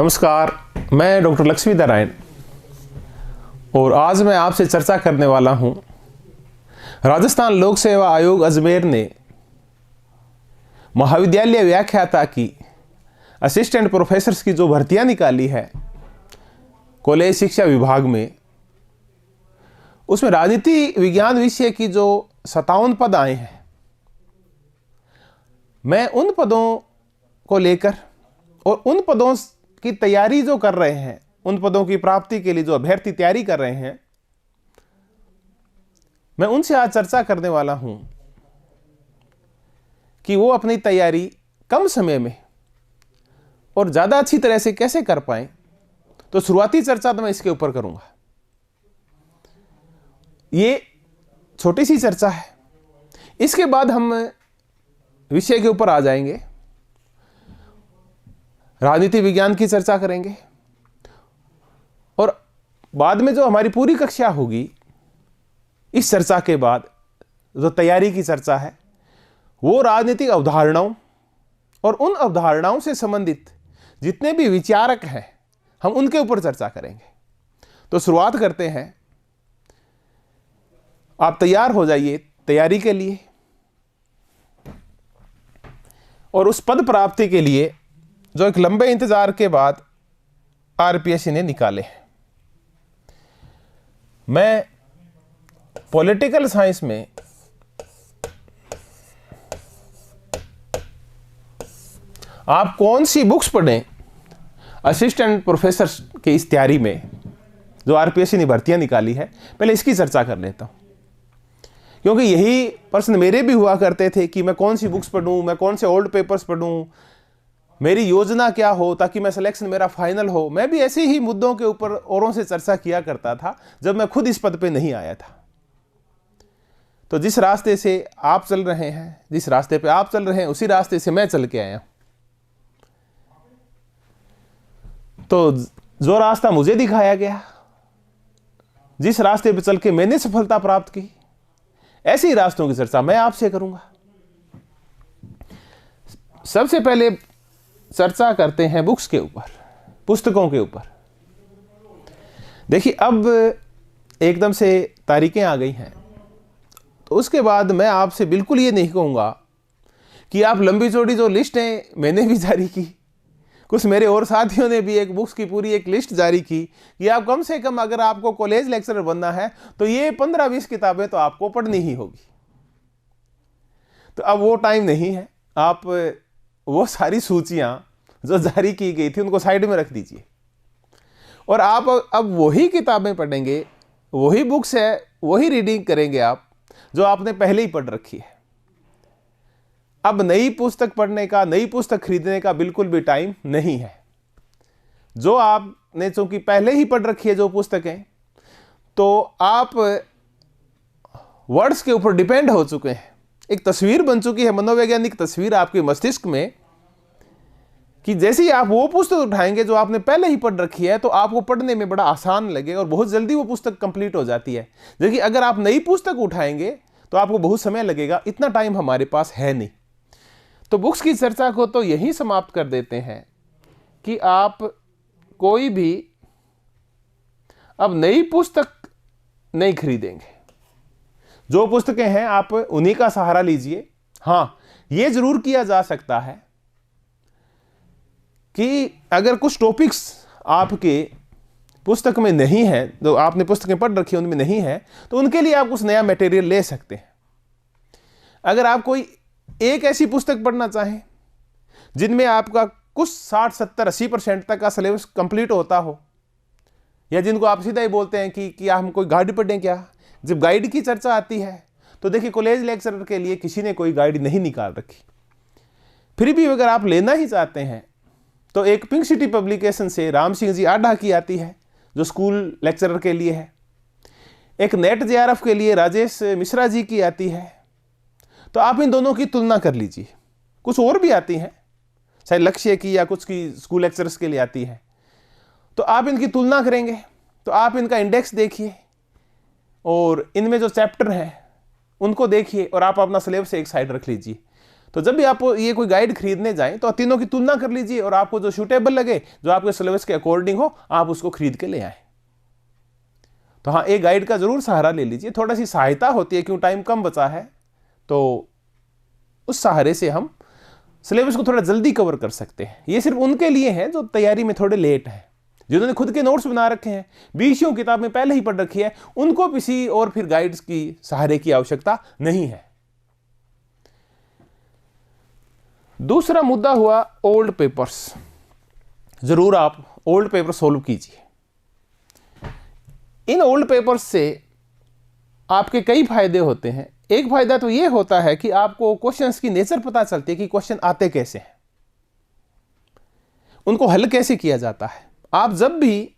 नमस्कार, मैं डॉक्टर लक्ष्मी नारायण और आज मैं आपसे चर्चा करने वाला हूं। राजस्थान लोक सेवा आयोग अजमेर ने महाविद्यालय व्याख्याता की असिस्टेंट प्रोफेसर्स की जो भर्तियां निकाली है कॉलेज शिक्षा विभाग में, उसमें राजनीति विज्ञान विषय की जो 57 पद आए हैं, मैं उन पदों को लेकर और उन पदों की तैयारी जो कर रहे हैं, उन पदों की प्राप्ति के लिए जो अभ्यर्थी तैयारी कर रहे हैं, मैं उनसे आज चर्चा करने वाला हूं कि वो अपनी तैयारी कम समय में और ज्यादा अच्छी तरह से कैसे कर पाए। तो शुरुआती चर्चा तो मैं इसके ऊपर करूंगा। ये छोटी सी चर्चा है, इसके बाद हम विषय के ऊपर आ जाएंगे, राजनीति विज्ञान की चर्चा करेंगे और बाद में जो हमारी पूरी कक्षा होगी, इस चर्चा के बाद जो तैयारी की चर्चा है वो राजनीतिक अवधारणाओं और उन अवधारणाओं से संबंधित जितने भी विचारक हैं, हम उनके ऊपर चर्चा करेंगे। तो शुरुआत करते हैं। आप तैयार हो जाइए तैयारी के लिए और उस पद प्राप्ति के लिए जो एक लंबे इंतजार के बाद आरपीएससी ने निकाले हैं। मैं पॉलिटिकल साइंस में आप कौन सी बुक्स पढ़ें असिस्टेंट प्रोफेसर की इस तैयारी में जो आरपीएससी ने भर्तियां निकाली है, पहले इसकी चर्चा कर लेता हूं, क्योंकि यही प्रश्न मेरे भी हुआ करते थे कि मैं कौन सी बुक्स पढ़ूं, मैं कौन से ओल्ड पेपर्स पढ़ूं, मेरी योजना क्या हो ताकि मैं सिलेक्शन मेरा फाइनल हो। मैं भी ऐसे ही मुद्दों के ऊपर औरों से चर्चा किया करता था जब मैं खुद इस पद पे नहीं आया था। तो जिस रास्ते से आप चल रहे हैं, जिस रास्ते पे आप चल रहे हैं, उसी रास्ते से मैं चल के आया। तो जो रास्ता मुझे दिखाया गया, जिस रास्ते पे चल के मैंने सफलता प्राप्त की, ऐसे ही रास्तों की चर्चा मैं आपसे करूंगा। सबसे पहले चर्चा करते हैं बुक्स के ऊपर, पुस्तकों के ऊपर। देखिए, अब एकदम से तारीखें आ गई हैं, तो उसके बाद मैं आपसे बिल्कुल ये नहीं कहूँगा कि आप लंबी चौड़ी जो लिस्ट है मैंने भी जारी की, कुछ मेरे और साथियों ने भी एक बुक्स की पूरी एक लिस्ट जारी की कि आप कम से कम अगर आपको कॉलेज लेक्चरर बनना है तो ये 15-20 किताबें तो आपको पढ़नी ही होगी। तो अब वो टाइम नहीं है। आप वो सारी सूचियां जो जारी की गई थी उनको साइड में रख दीजिए और आप अब वही किताबें पढ़ेंगे, वही बुक्स है, वही रीडिंग करेंगे आप जो आपने पहले ही पढ़ रखी है। अब नई पुस्तक पढ़ने का, नई पुस्तक खरीदने का बिल्कुल भी टाइम नहीं है। जो आपने चूंकि पहले ही पढ़ रखी है जो पुस्तकें, तो आप वर्ड्स के ऊपर डिपेंड हो चुके हैं। एक तस्वीर बन चुकी है, मनोवैज्ञानिक तस्वीर आपके मस्तिष्क में, कि जैसे ही आप वो पुस्तक उठाएंगे जो आपने पहले ही पढ़ रखी है, तो आपको पढ़ने में बड़ा आसान लगे और बहुत जल्दी वो पुस्तक कंप्लीट हो जाती है। जबकि अगर आप नई पुस्तक उठाएंगे तो आपको बहुत समय लगेगा, इतना टाइम हमारे पास है नहीं। तो बुक्स की चर्चा को तो यहीं समाप्त कर देते हैं कि आप कोई भी अब नई पुस्तक नहीं खरीदेंगे। जो पुस्तकें हैं आप उन्हीं का सहारा लीजिए। हाँ, ये जरूर किया जा सकता है कि अगर कुछ टॉपिक्स आपके पुस्तक में नहीं है, जो आपने पुस्तकें पढ़ रखी है उनमें नहीं है, तो उनके लिए आप कुछ नया मटेरियल ले सकते हैं। अगर आप कोई एक ऐसी पुस्तक पढ़ना चाहें जिनमें आपका कुछ 60, 70, 80% तक का सिलेबस कंप्लीट होता हो, या जिनको आप सीधा ही बोलते हैं कि हम कोई गाइड पढ़ें क्या, जब गाइड की चर्चा आती है तो देखिए कॉलेज लेक्चरर के लिए किसी ने कोई गाइड नहीं निकाल रखी। फिर भी अगर आप लेना ही चाहते हैं तो एक पिंक सिटी पब्लिकेशन से राम सिंह जी आढ़ा की आती है जो स्कूल लेक्चरर के लिए है, एक नेट जेआरएफ के लिए राजेश मिश्रा जी की आती है। तो आप इन दोनों की तुलना कर लीजिए। कुछ और भी आती हैं, शायद लक्ष्य की या कुछ की स्कूल लेक्चरर्स के लिए आती है। तो आप इनकी तुलना करेंगे तो आप इनका इंडेक्स देखिए और इनमें जो चैप्टर हैं उनको देखिए और आप अपना सिलेबस एक साइड रख लीजिए। तो जब भी आप ये कोई गाइड खरीदने जाएं तो तीनों की तुलना कर लीजिए और आपको जो सूटेबल लगे, जो आपके सिलेबस के अकॉर्डिंग हो, आप उसको खरीद के ले आए। तो हाँ, एक गाइड का जरूर सहारा ले लीजिए, थोड़ा सी सहायता होती है, क्यों टाइम कम बचा है तो उस सहारे से हम सिलेबस को थोड़ा जल्दी कवर कर सकते हैं। ये सिर्फ उनके लिए है जो तैयारी में थोड़े लेट हैं, जिन्होंने खुद के नोट्स बना रखे हैं, बीसियों किताब में पहले ही पढ़ रखी है, उनको किसी और फिर गाइड्स की सहारे की आवश्यकता नहीं है। दूसरा मुद्दा हुआ ओल्ड पेपर्स। जरूर आप ओल्ड पेपर सोल्व कीजिए। इन ओल्ड पेपर्स से आपके कई फायदे होते हैं। एक फायदा तो यह होता है कि आपको क्वेश्चंस की नेचर पता चलती है कि क्वेश्चन आते कैसे हैं, उनको हल कैसे किया जाता है। आप जब भी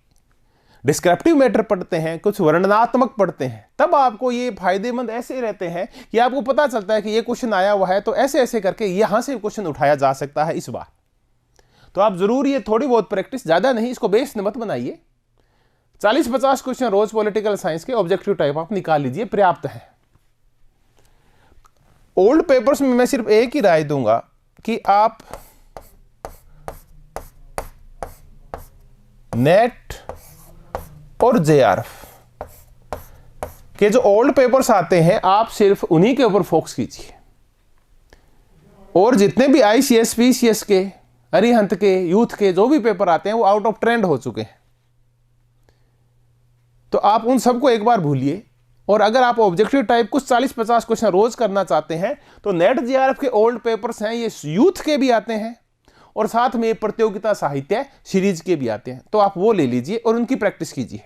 डिस्क्रिप्टिव मैटर पढ़ते हैं, कुछ वर्णनात्मक पढ़ते हैं, तब आपको ये फायदेमंद ऐसे रहते हैं कि आपको पता चलता है कि ये क्वेश्चन आया हुआ है तो ऐसे ऐसे करके यहां से क्वेश्चन उठाया जा सकता है इस बार। तो आप जरूर ये थोड़ी बहुत प्रैक्टिस, ज्यादा नहीं, इसको बेस मत बनाइए। 40-50 क्वेश्चन रोज पॉलिटिकल साइंस के ऑब्जेक्टिव टाइप आप निकाल लीजिए, पर्याप्त है। ओल्ड पेपर्स में मैं सिर्फ एक ही राय दूंगा कि आप नेट और जेआरएफ के जो ओल्ड पेपर्स आते हैं, आप सिर्फ उन्हीं के ऊपर फोकस कीजिए। और जितने भी आईसीएस, पीसीएस के, अरिहंत के, यूथ के जो भी पेपर आते हैं वो आउट ऑफ ट्रेंड हो चुके हैं, तो आप उन सबको एक बार भूलिए। और अगर आप ऑब्जेक्टिव टाइप कुछ 40-50 क्वेश्चन रोज करना चाहते हैं तो नेट जेआरएफ के ओल्ड पेपर्स हैं, ये यूथ के भी आते हैं और साथ में प्रतियोगिता साहित्य सीरीज के भी आते हैं, तो आप वो ले लीजिए और उनकी प्रैक्टिस कीजिए।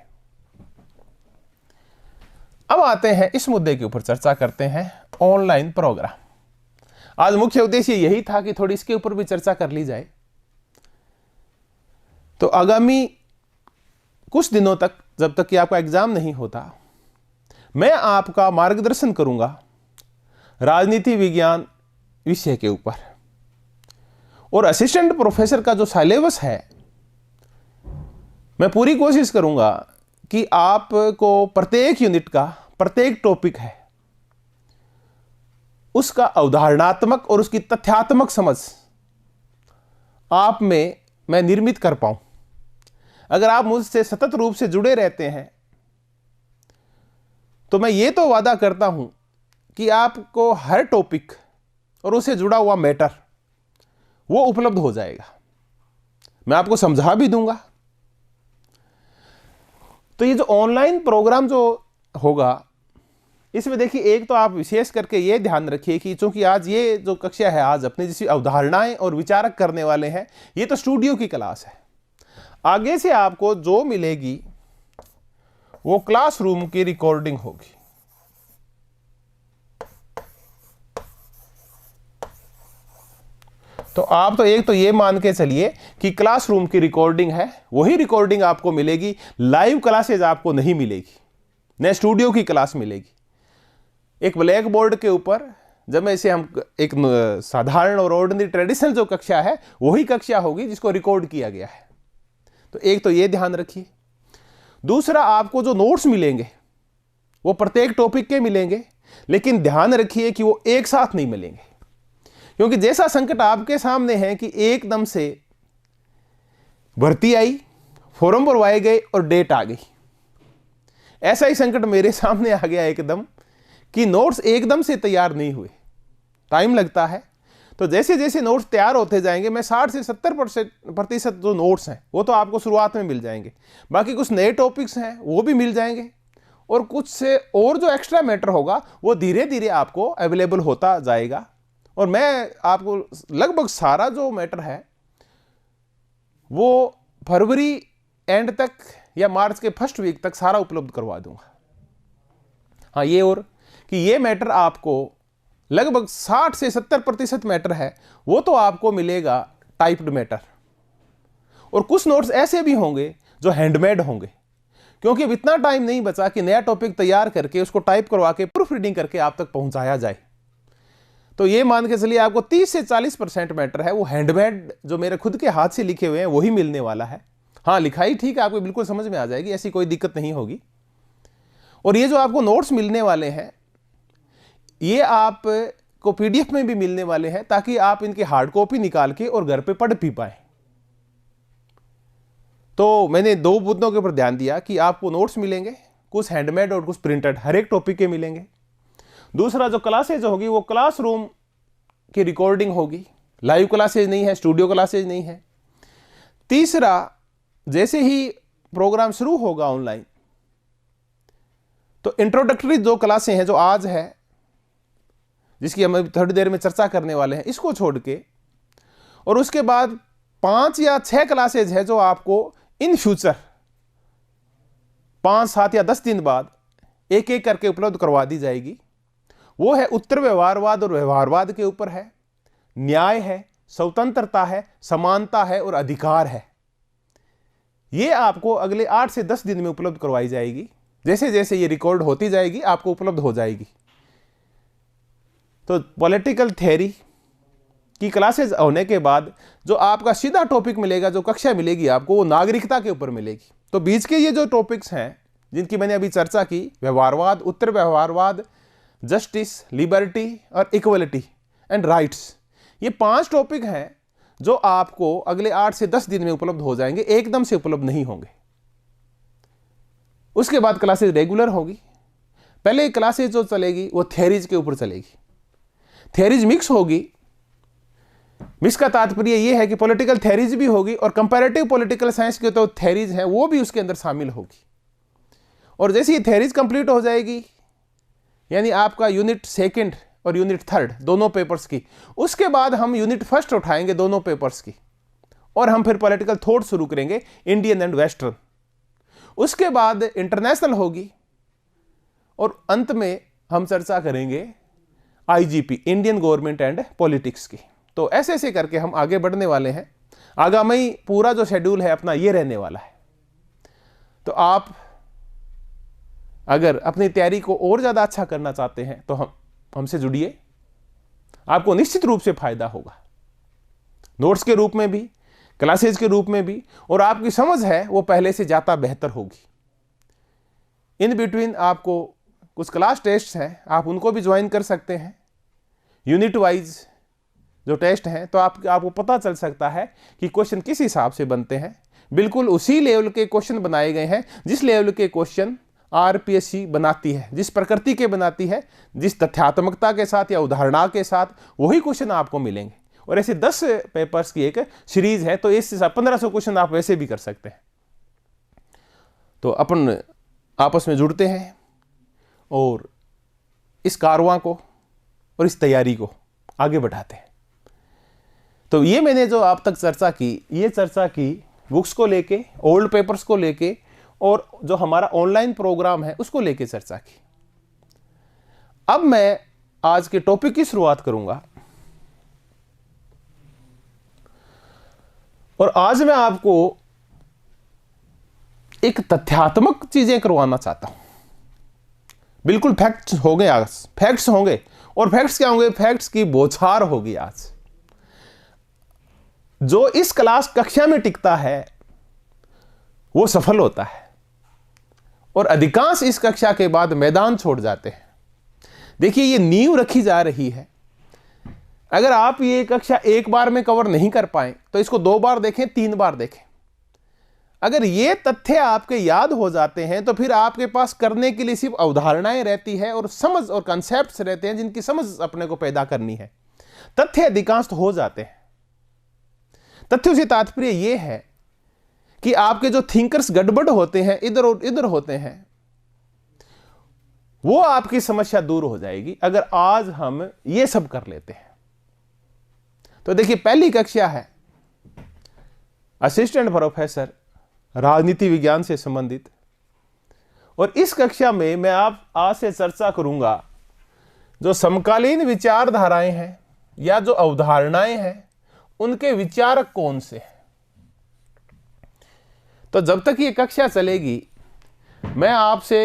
अब आते हैं इस मुद्दे के ऊपर चर्चा करते हैं, ऑनलाइन प्रोग्राम। आज मुख्य उद्देश्य यही था कि थोड़ी इसके ऊपर भी चर्चा कर ली जाए। तो आगामी कुछ दिनों तक, जब तक कि आपका एग्जाम नहीं होता, मैं आपका मार्गदर्शन करूंगा राजनीति विज्ञान विषय के ऊपर। और असिस्टेंट प्रोफेसर का जो सिलेबस है, मैं पूरी कोशिश करूंगा कि आपको प्रत्येक यूनिट का, प्रत्येक टॉपिक है उसका अवधारणात्मक और उसकी तथ्यात्मक समझ आप में मैं निर्मित कर पाऊं। अगर आप मुझसे सतत रूप से जुड़े रहते हैं तो मैं ये तो वादा करता हूं कि आपको हर टॉपिक और उससे जुड़ा हुआ मैटर वो उपलब्ध हो जाएगा। मैं आपको समझा भी दूंगा। तो ये जो ऑनलाइन प्रोग्राम जो होगा, इसमें देखिए, एक तो आप विशेष करके ये ध्यान रखिए कि चूंकि आज ये जो कक्षा है, आज अपनी जिस अवधारणाएं और विचारक करने वाले हैं, ये तो स्टूडियो की क्लास है। आगे से आपको जो मिलेगी वो क्लासरूम की रिकॉर्डिंग होगी। तो आप तो एक तो ये मान के चलिए कि क्लासरूम की रिकॉर्डिंग है, वही रिकॉर्डिंग आपको मिलेगी, लाइव क्लासेज आपको नहीं मिलेगी, न स्टूडियो की क्लास मिलेगी। एक ब्लैक बोर्ड के ऊपर जब मैं इसे हम एक साधारण और ऑर्डिनरी ट्रेडिशनल जो कक्षा है वही कक्षा होगी जिसको रिकॉर्ड किया गया है। तो एक तो ये ध्यान रखिए। दूसरा, आपको जो नोट्स मिलेंगे वो प्रत्येक टॉपिक के मिलेंगे, लेकिन ध्यान रखिए कि वो एक साथ नहीं मिलेंगे, क्योंकि जैसा संकट आपके सामने है कि एकदम से भर्ती आई, फॉर्म भरवाए गए और डेट आ गई, ऐसा ही संकट मेरे सामने आ गया एकदम कि नोट्स एकदम से तैयार नहीं हुए, टाइम लगता है। तो जैसे जैसे नोट्स तैयार होते जाएंगे, मैं 60 से 70% जो नोट्स हैं वो तो आपको शुरुआत में मिल जाएंगे, बाकी कुछ नए टॉपिक्स हैं वो भी मिल जाएंगे, और कुछ से और जो एक्स्ट्रा मैटर होगा वो धीरे धीरे आपको अवेलेबल होता जाएगा। और मैं आपको लगभग सारा जो मैटर है वो फरवरी एंड तक या मार्च के फर्स्ट वीक तक सारा उपलब्ध करवा दूंगा। हाँ, ये और कि ये मैटर आपको लगभग 60 से 70% मैटर है वो तो आपको मिलेगा टाइप्ड मैटर, और कुछ नोट्स ऐसे भी होंगे जो हैंडमेड होंगे, क्योंकि अब इतना टाइम नहीं बचा कि नया टॉपिक तैयार करके उसको टाइप करवा के प्रूफ रीडिंग करके आप तक पहुंचाया जाए। तो ये मान के चलिए आपको 30 से 40% मैटर है वो हैंडमेड, जो मेरे खुद के हाथ से लिखे हुए हैं वही मिलने वाला है। हाँ, लिखाई ठीक है, आपको बिल्कुल समझ में आ जाएगी, ऐसी कोई दिक्कत नहीं होगी। और ये जो आपको नोट्स मिलने वाले हैं ये आपको आपको पीडीएफ में भी मिलने वाले हैं, ताकि आप इनकी हार्ड कॉपी निकाल के और घर पे पढ़ भी पाए। तो मैंने दो मुद्दों के ऊपर ध्यान दिया कि आपको नोट्स मिलेंगे, कुछ हैंडमेड और कुछ प्रिंटेड, हर एक टॉपिक के मिलेंगे। दूसरा, जो क्लासेज होगी वो क्लासरूम की रिकॉर्डिंग होगी, लाइव क्लासेज नहीं है, स्टूडियो क्लासेज नहीं है। तीसरा, जैसे ही प्रोग्राम शुरू होगा ऑनलाइन, तो इंट्रोडक्टरी जो क्लासें हैं जो आज है, जिसकी हम थोड़ी देर में चर्चा करने वाले हैं, इसको छोड़ के, और उसके बाद 5 या 6 क्लासेज है जो आपको इन फ्यूचर 5, 7 या 10 दिन बाद एक एक करके उपलब्ध करवा दी जाएगी। वो है उत्तर व्यवहारवाद और व्यवहारवाद के ऊपर है, न्याय है, स्वतंत्रता है, समानता है और अधिकार है। ये आपको अगले 8 से 10 दिन में उपलब्ध करवाई जाएगी। जैसे जैसे ये रिकॉर्ड होती जाएगी आपको उपलब्ध हो जाएगी। तो पॉलिटिकल थ्योरी की क्लासेज होने के बाद जो आपका सीधा टॉपिक मिलेगा, जो कक्षा मिलेगी आपको, वो नागरिकता के ऊपर मिलेगी। तो बीच के ये जो टॉपिक्स हैं जिनकी मैंने अभी चर्चा की, व्यवहारवाद, उत्तर व्यवहारवाद, जस्टिस, लिबर्टी और इक्वलिटी एंड राइट्स, ये 5 टॉपिक हैं जो आपको अगले 8 से 10 दिन में उपलब्ध हो जाएंगे, एकदम से उपलब्ध नहीं होंगे। उसके बाद क्लासेज रेगुलर होगी। पहले क्लासेज जो चलेगी वो थ्योरीज के ऊपर चलेगी, थ्योरीज मिक्स होगी। मिक्स का तात्पर्य यह है कि पॉलिटिकल थ्योरीज भी होगी और कंपैरेटिव पॉलिटिकल साइंस के तो थ्योरीज हैं वो भी उसके अंदर शामिल होगी। और जैसे ये थ्योरीज कंप्लीट हो जाएगी, यानी आपका यूनिट 2 और यूनिट 3 दोनों पेपर्स की, उसके बाद हम यूनिट 1 उठाएंगे दोनों पेपर्स की, और हम फिर पॉलिटिकल थॉट शुरू करेंगे, इंडियन एंड वेस्टर्न। उसके बाद इंटरनेशनल होगी, और अंत में हम चर्चा करेंगे IGP, Indian government and politics की। तो ऐसे ऐसे करके हम आगे बढ़ने वाले हैं। आगामी पूरा जो शेड्यूल है अपना ये रहने वाला है। तो आप अगर अपनी तैयारी को और ज़्यादा अच्छा करना चाहते हैं तो हमसे जुड़िए, आपको निश्चित रूप से फायदा होगा, नोट्स के रूप में भी, क्लासेज के रूप में भी, और आपकी समझ है वो पहले से ज़्यादा बेहतर होगी। इन बिटवीन आपको कुछ क्लास टेस्ट हैं, आप उनको भी ज्वाइन कर सकते हैं। यूनिट वाइज जो टेस्ट हैं, तो आपको पता चल सकता है कि क्वेश्चन किस हिसाब से बनते हैं। बिल्कुल उसी लेवल के क्वेश्चन बनाए गए हैं जिस लेवल के क्वेश्चन आरपीएससी बनाती है, जिस प्रकृति के बनाती है, जिस तथ्यात्मकता के साथ या उदाहरणा के साथ, वही क्वेश्चन आपको मिलेंगे। और ऐसे 10 पेपर्स की एक सीरीज है, तो इस 1500 क्वेश्चन आप वैसे भी कर सकते हैं। तो अपन आपस में जुड़ते हैं और इस कारवां को और इस तैयारी को आगे बढ़ाते हैं। तो ये मैंने जो आप तक चर्चा की, ये चर्चा की बुक्स को लेके, ओल्ड पेपर्स को लेके, और जो हमारा ऑनलाइन प्रोग्राम है उसको लेके चर्चा की। अब मैं आज के टॉपिक की शुरुआत करूंगा, और आज मैं आपको एक तथ्यात्मक चीजें करवाना चाहता हूं। बिल्कुल फैक्ट्स होंगे, आज फैक्ट्स होंगे। और फैक्ट्स क्या होंगे? फैक्ट्स की बौछार होगी आज। जो इस क्लास कक्षा में टिकता है वो सफल होता है, और अधिकांश इस कक्षा के बाद मैदान छोड़ जाते हैं। देखिए, ये नींव रखी जा रही है। अगर आप ये कक्षा एक बार में कवर नहीं कर पाए तो इसको 2 बार देखें, 3 बार देखें। अगर ये तथ्य आपके याद हो जाते हैं तो फिर आपके पास करने के लिए सिर्फ अवधारणाएं रहती है और समझ और कॉन्सेप्ट्स रहते हैं जिनकी समझ अपने को पैदा करनी है। तथ्य अधिकांश हो जाते हैं। तथ्यों से तात्पर्य यह है कि आपके जो थिंकर्स गड़बड़ होते हैं, इधर और इधर होते हैं, वो आपकी समस्या दूर हो जाएगी अगर आज हम ये सब कर लेते हैं। तो देखिए, पहली कक्षा है असिस्टेंट प्रोफेसर राजनीति विज्ञान से संबंधित, और इस कक्षा में मैं आज से चर्चा करूंगा जो समकालीन विचारधाराएं हैं या जो अवधारणाएं हैं उनके विचारक कौन से हैं। तो जब तक ये कक्षा चलेगी मैं आपसे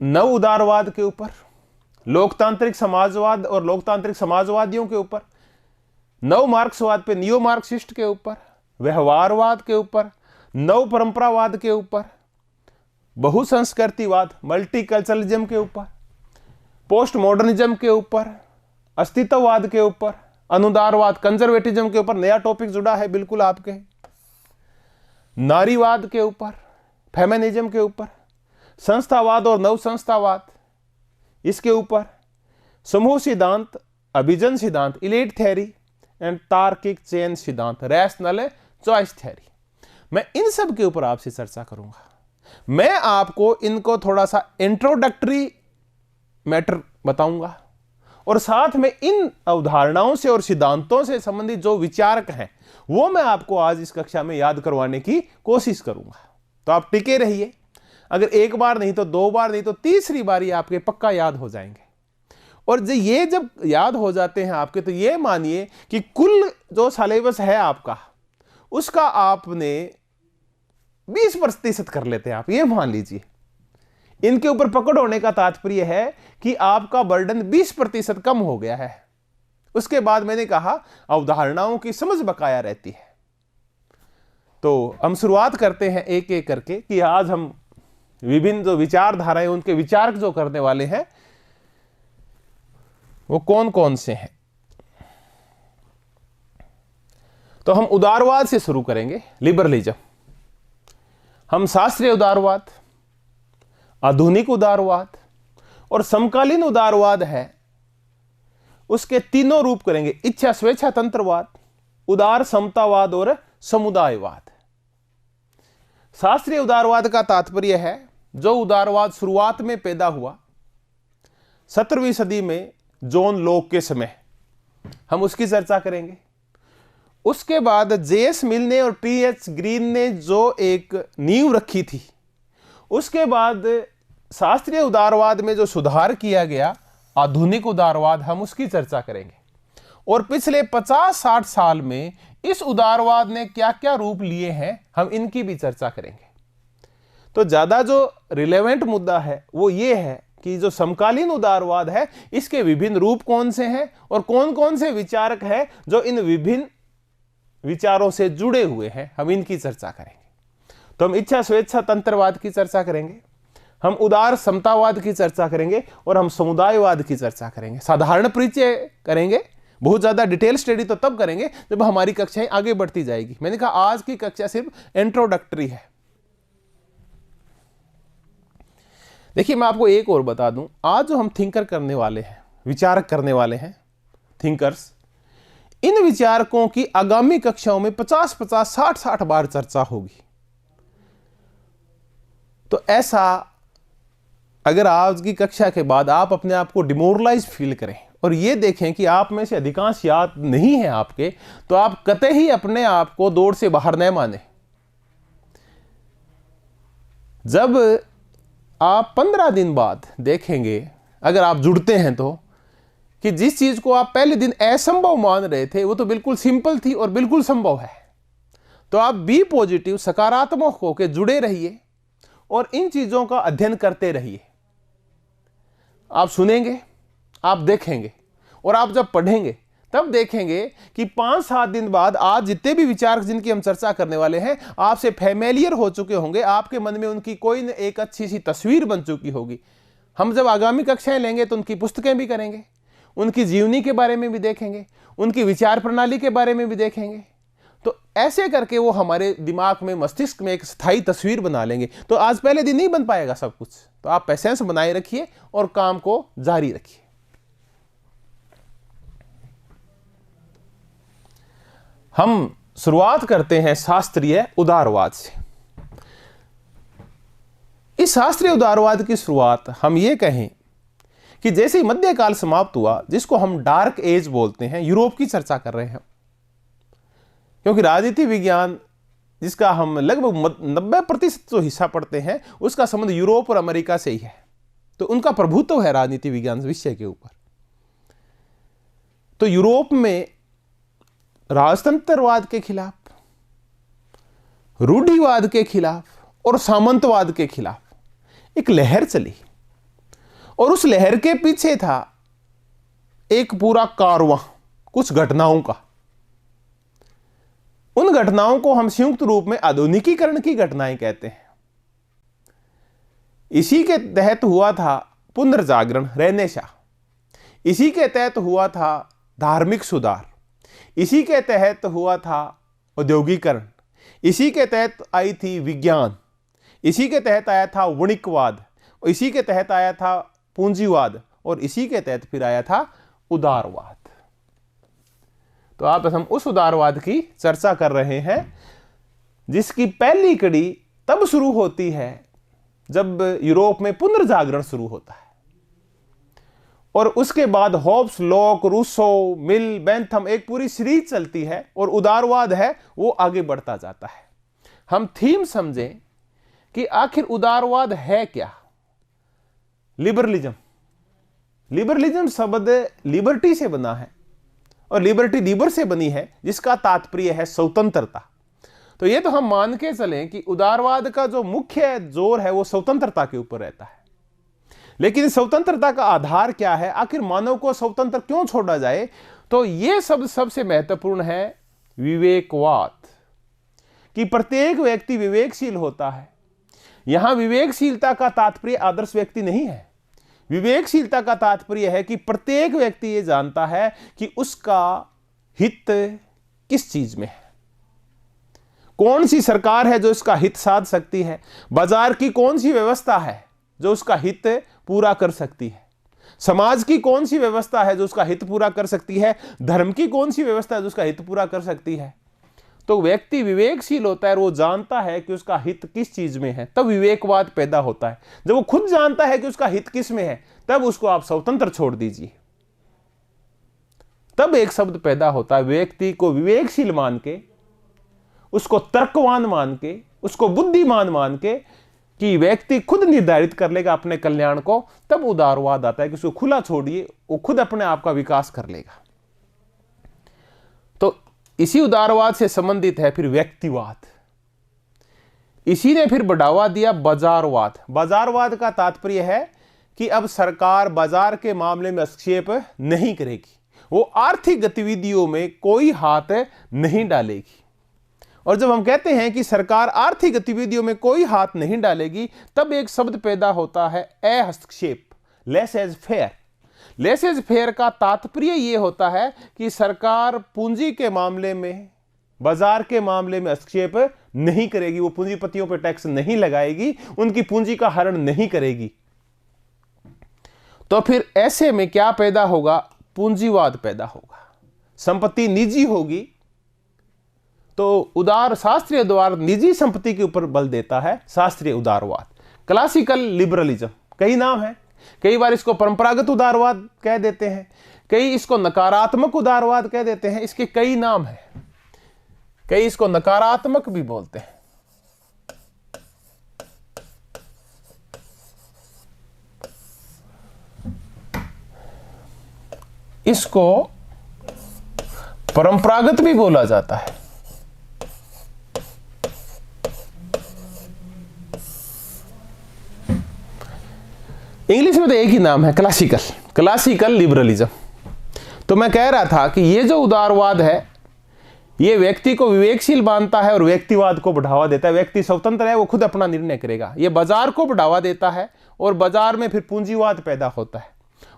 नव उदारवाद के ऊपर, लोकतांत्रिक समाजवाद और लोकतांत्रिक समाजवादियों के ऊपर, नव मार्क्सवाद पे नियो मार्क्सिस्ट के ऊपर, व्यवहारवाद के ऊपर, नव परंपरावाद के ऊपर, बहुसंस्कृतिवाद मल्टीकल्चरलिज्म के ऊपर, पोस्ट मॉडर्निज्म के ऊपर, अस्तित्ववाद के ऊपर, अनुदारवाद, कंजर्वेटिज्म के ऊपर नया टॉपिक जुड़ा है बिल्कुल आपके, नारीवाद के ऊपर, फेमिनिज्म के ऊपर, संस्थावाद और नव संस्थावाद इसके ऊपर, समूह सिद्धांत, अभिजन सिद्धांत, इलीट थ्योरी एंड तार्किक चेन सिद्धांत, रैशनल चॉइस थ्योरी, मैं इन सब के ऊपर आपसे चर्चा करूंगा। मैं आपको इनको थोड़ा सा इंट्रोडक्टरी मैटर बताऊंगा और साथ में इन अवधारणाओं से और सिद्धांतों से संबंधित जो विचारक हैं वो मैं आपको आज इस कक्षा में याद करवाने की कोशिश करूंगा। तो आप टिके रहिए, अगर एक बार नहीं तो दो बार नहीं तो तीसरी बार आपके पक्का याद हो जाएंगे। और ये जब याद हो जाते हैं आपके, तो ये मानिए कि कुल जो सिलेबस है आपका उसका आपने 20% कर लेते हैं आप, ये मान लीजिए। इनके ऊपर पकड़ होने का तात्पर्य है कि आपका बर्डन 20% कम हो गया है। उसके बाद मैंने कहा अवधारणाओं की समझ बकाया रहती है। तो हम शुरुआत करते हैं एक एक करके कि आज हम विभिन्न जो विचारधाराएं उनके विचारक जो करने वाले हैं वो कौन कौन से हैं। तो हम उदारवाद से शुरू करेंगे, लिबरलिज्म। हम शास्त्रीय उदारवाद, आधुनिक उदारवाद और समकालीन उदारवाद है उसके तीनों रूप करेंगे, इच्छा स्वेच्छा तंत्रवाद, उदार समतावाद और समुदायवाद। शास्त्रीय उदारवाद का तात्पर्य है जो उदारवाद शुरुआत में पैदा हुआ 17वीं सदी में जॉन लॉक के समय, हम उसकी चर्चा करेंगे। उसके बाद जेएस मिल ने और टीएच ग्रीन ने जो एक नींव रखी थी, उसके बाद शास्त्रीय उदारवाद में जो सुधार किया गया, आधुनिक उदारवाद, हम उसकी चर्चा करेंगे। और पिछले 50-60 साल में इस उदारवाद ने क्या क्या रूप लिए हैं, हम इनकी भी चर्चा करेंगे। तो ज्यादा जो रिलेवेंट मुद्दा है वो ये है कि जो समकालीन उदारवाद है इसके विभिन्न रूप कौन से हैं और कौन कौन से विचारक हैं जो इन विभिन्न विचारों से जुड़े हुए हैं, हम इनकी चर्चा करेंगे। तो हम इच्छा स्वेच्छा तंत्रवाद की चर्चा करेंगे, हम उदार समतावाद की चर्चा करेंगे और हम समुदायवाद की चर्चा करेंगे। साधारण परिचय करेंगे, बहुत ज्यादा डिटेल स्टडी तो तब करेंगे जब हमारी कक्षाएं आगे बढ़ती जाएगी। मैंने कहा आज की कक्षा सिर्फ इंट्रोडक्टरी है। देखिए मैं आपको एक और बता दूं, आज जो हम थिंकर करने वाले हैं, विचारक करने वाले हैं, थिंकर्स, इन विचारकों की आगामी कक्षाओं में 50-50, 60-60 बार चर्चा होगी। तो ऐसा अगर आज की कक्षा के बाद आप अपने आप को डिमोरलाइज फील करें और ये देखें कि आप में से अधिकांश याद नहीं है आपके, तो आप कतई अपने आप को दौड़ से बाहर न माने। जब आप 15 दिन बाद देखेंगे, अगर आप जुड़ते हैं तो, कि जिस चीज को आप पहले दिन असंभव मान रहे थे वो तो बिल्कुल सिंपल थी और बिल्कुल संभव है, तो आप बी पॉजिटिव, सकारात्मक होकर जुड़े रहिए और इन चीजों का अध्ययन करते रहिए। आप सुनेंगे, आप देखेंगे और आप जब पढ़ेंगे तब देखेंगे कि 5-7 दिन बाद आज जितने भी विचारक जिनकी हम चर्चा करने वाले हैं आपसे फैमिलियर हो चुके होंगे, आपके मन में उनकी कोई न एक अच्छी सी तस्वीर बन चुकी होगी। हम जब आगामी कक्षाएं लेंगे तो उनकी पुस्तकें भी करेंगे, उनकी जीवनी के बारे में भी देखेंगे, उनकी विचार प्रणाली के बारे में भी देखेंगे। तो ऐसे करके वो हमारे दिमाग में, मस्तिष्क में एक स्थायी तस्वीर बना लेंगे। तो आज पहले दिन नहीं बन पाएगा सब कुछ, तो आप पेशेंस बनाए रखिए और काम को जारी रखिए। हम शुरुआत करते हैं शास्त्रीय उदारवाद से। इस शास्त्रीय उदारवाद की शुरुआत हम ये कहें कि जैसे ही मध्यकाल समाप्त हुआ, जिसको हम डार्क एज बोलते हैं, यूरोप की चर्चा कर रहे हैं, क्योंकि राजनीति विज्ञान जिसका हम लगभग 90% जो हिस्सा पढ़ते हैं उसका संबंध यूरोप और अमेरिका से ही है, तो उनका प्रभुत्व है राजनीति विज्ञान विषय के ऊपर। तो यूरोप में राजतंत्रवाद के खिलाफ, रूढ़िवाद के खिलाफ और सामंतवाद के खिलाफ एक लहर चली और उस लहर के पीछे था एक पूरा कारवां कुछ घटनाओं का। उन घटनाओं को हम संयुक्त रूप में आधुनिकीकरण की घटनाएं कहते हैं। इसी के तहत हुआ था पुनर्जागरण, रेनेसां। इसी के तहत हुआ था धार्मिक सुधार, इसी के तहत हुआ था औद्योगिकरण, इसी के तहत आई थी विज्ञान, इसी के तहत आया था वणिकवाद, इसी के तहत आया था पूंजीवाद, और इसी के तहत फिर आया था उदारवाद। तो आप हम उस उदारवाद की चर्चा कर रहे हैं जिसकी पहली कड़ी तब शुरू होती है जब यूरोप में पुनर्जागरण शुरू होता है, और उसके बाद हॉब्स, लॉक, रूसो, मिल, बेंथम, एक पूरी सीरीज चलती है और उदारवाद है वो आगे बढ़ता जाता है। हम थीम समझें कि आखिर उदारवाद है क्या। लिबरलिज्म, लिबरलिज्म शब्द लिबर्टी से बना है और लिबर्टी लिबर से बनी है, जिसका तात्पर्य है स्वतंत्रता। तो ये तो हम मान के चलें कि उदारवाद का जो मुख्य जोर है वो स्वतंत्रता के ऊपर रहता है। लेकिन स्वतंत्रता का आधार क्या है, आखिर मानव को स्वतंत्र क्यों छोड़ा जाए? तो ये शब्द सबसे महत्वपूर्ण है विवेकवाद, कि प्रत्येक व्यक्ति विवेकशील होता है। यहां विवेकशीलता का तात्पर्य आदर्श व्यक्ति नहीं है। विवेकशीलता का तात्पर्य है कि प्रत्येक व्यक्ति ये जानता है कि उसका हित किस चीज में है, कौन सी सरकार है जो इसका हित साध सकती है, बाजार की कौन सी व्यवस्था है जो उसका हित पूरा कर सकती है, समाज की कौन सी व्यवस्था है जो उसका हित पूरा कर सकती है, धर्म की कौन सी व्यवस्था है जो उसका हित पूरा कर सकती है। तो व्यक्ति विवेकशील होता है, वो जानता है कि उसका हित किस चीज में है, तब विवेकवाद पैदा होता है। जब वो खुद जानता है कि उसका हित किस में है, तब उसको आप स्वतंत्र छोड़ दीजिए। तब एक शब्द पैदा होता है, व्यक्ति को विवेकशील मान के, उसको तर्कवान मान के, उसको बुद्धिमान मान के कि व्यक्ति खुद निर्धारित कर लेगा अपने कल्याण को, तब उदारवाद आता है कि उसको खुला छोड़िए, वो खुद अपने आप का विकास कर लेगा। तो इसी उदारवाद से संबंधित है फिर व्यक्तिवाद। इसी ने फिर बढ़ावा दिया बाजारवाद। बाजारवाद का तात्पर्य है कि अब सरकार बाजार के मामले में हस्तक्षेप नहीं करेगी, वो आर्थिक गतिविधियों में कोई हाथ नहीं डालेगी। और जब हम कहते हैं कि सरकार आर्थिक गतिविधियों में कोई हाथ नहीं डालेगी, तब एक शब्द पैदा होता है अहस्तक्षेप, laissez faire. Laissez faire का तात्पर्य यह होता है कि सरकार पूंजी के मामले में, बाजार के मामले में हस्तक्षेप नहीं करेगी, वो पूंजीपतियों पर टैक्स नहीं लगाएगी, उनकी पूंजी का हरण नहीं करेगी। तो फिर ऐसे में क्या पैदा होगा? पूंजीवाद पैदा होगा, संपत्ति निजी होगी। तो उदार शास्त्रीय उदारवाद निजी संपत्ति के ऊपर बल देता है, शास्त्रीय उदारवाद। क्लासिकल लिबरलिज्म, कई नाम है, कई बार इसको परंपरागत उदारवाद कह देते हैं, कई इसको नकारात्मक उदारवाद कह देते हैं, इसके कई नाम हैं, कई इसको नकारात्मक भी बोलते हैं। इसको परंपरागत भी बोला जाता है। इंग्लिश में तो एक ही नाम है, क्लासिकल, क्लासिकल लिबरलिज्म। तो मैं कह रहा था कि ये जो उदारवाद है, ये व्यक्ति को विवेकशील मानता है और व्यक्तिवाद को बढ़ावा देता है। व्यक्ति स्वतंत्र है, वो खुद अपना निर्णय करेगा। ये बाजार को बढ़ावा देता है और बाजार में फिर पूंजीवाद पैदा होता है।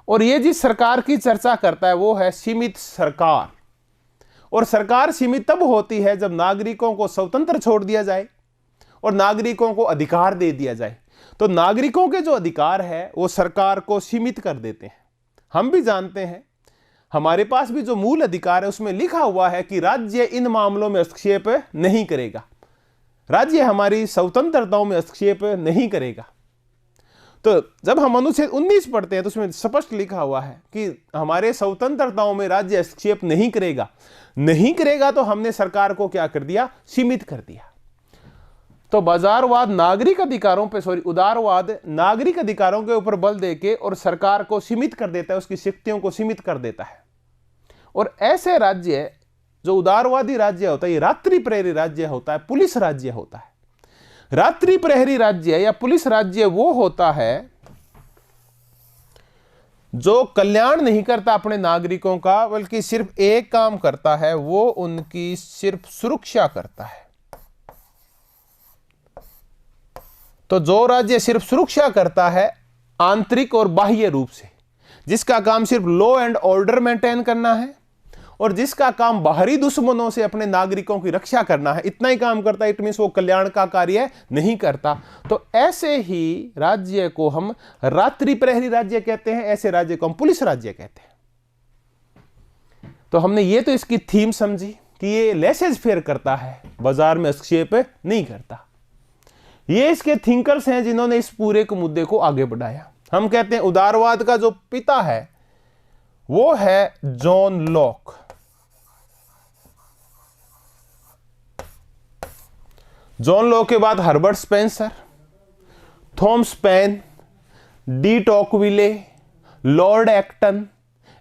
और ये जिस सरकार की चर्चा करता है वो है सीमित सरकार। और सरकार सीमित तब होती है जब नागरिकों को स्वतंत्र छोड़ दिया जाए और नागरिकों को अधिकार दे दिया जाए। तो नागरिकों के जो अधिकार है वो सरकार को सीमित कर देते हैं। हम भी जानते हैं, हमारे पास भी जो मूल अधिकार है उसमें लिखा हुआ है कि राज्य इन मामलों में हस्तक्षेप नहीं करेगा, राज्य हमारी स्वतंत्रताओं में हस्तक्षेप नहीं करेगा। तो जब हम अनुच्छेद 19 पढ़ते हैं तो उसमें स्पष्ट लिखा हुआ है कि हमारे स्वतंत्रताओं में राज्य हस्तक्षेप नहीं करेगा। नहीं करेगा तो हमने सरकार को क्या कर दिया? सीमित कर दिया। तो बाजारवाद नागरिक अधिकारों पे, उदारवाद नागरिक अधिकारों के ऊपर बल देके और सरकार को सीमित कर देता है, उसकी शक्तियों को सीमित कर देता है। और ऐसे राज्य जो उदारवादी राज्य होता है, ये रात्रि प्रहरी राज्य होता है, पुलिस राज्य होता है। रात्रि प्रहरी राज्य या पुलिस राज्य वो होता है जो कल्याण नहीं करता अपने नागरिकों का, बल्कि सिर्फ एक काम करता है, वो उनकी सिर्फ सुरक्षा करता है। तो जो राज्य सिर्फ सुरक्षा करता है आंतरिक और बाह्य रूप से, जिसका काम सिर्फ लॉ एंड ऑर्डर मेंटेन करना है और जिसका काम बाहरी दुश्मनों से अपने नागरिकों की रक्षा करना है, इतना ही काम करता है। इट मींस वो कल्याण का कार्य नहीं करता। तो ऐसे ही राज्य को हम रात्रि प्रहरी राज्य कहते हैं, ऐसे राज्य को हम पुलिस राज्य कहते हैं। तो हमने ये तो इसकी थीम समझी कि ये लेसेज फेयर करता है, बाजार में हस्तक्षेप नहीं करता। ये इसके थिंकर्स हैं जिन्होंने इस पूरे को मुद्दे को आगे बढ़ाया। हम कहते हैं उदारवाद का जो पिता है वो है जॉन लॉक। जॉन लॉक के बाद Herbert Spencer, Thomas Paine, de Tocqueville, Lord Acton,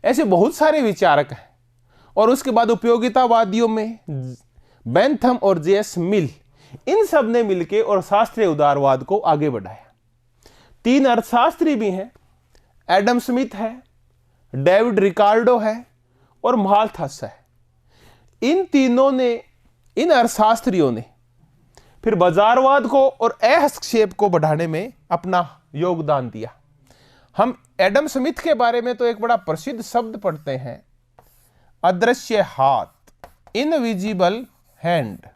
ऐसे बहुत सारे विचारक हैं। और उसके बाद उपयोगितावादियों में बेंथम और जेएस मिल, इन सब ने मिलकर और शास्त्रीय उदारवाद को आगे बढ़ाया। 3 अर्थशास्त्री भी हैं, एडम स्मिथ है, डेविड रिकार्डो है और माल्थस है। इन तीनों ने, इन अर्थशास्त्रियों ने फिर बाजारवाद को और अहस्तक्षेप को बढ़ाने में अपना योगदान दिया। हम एडम स्मिथ के बारे में तो एक बड़ा प्रसिद्ध शब्द पढ़ते हैं, अदृश्य हाथ, इनविजिबल हैंड।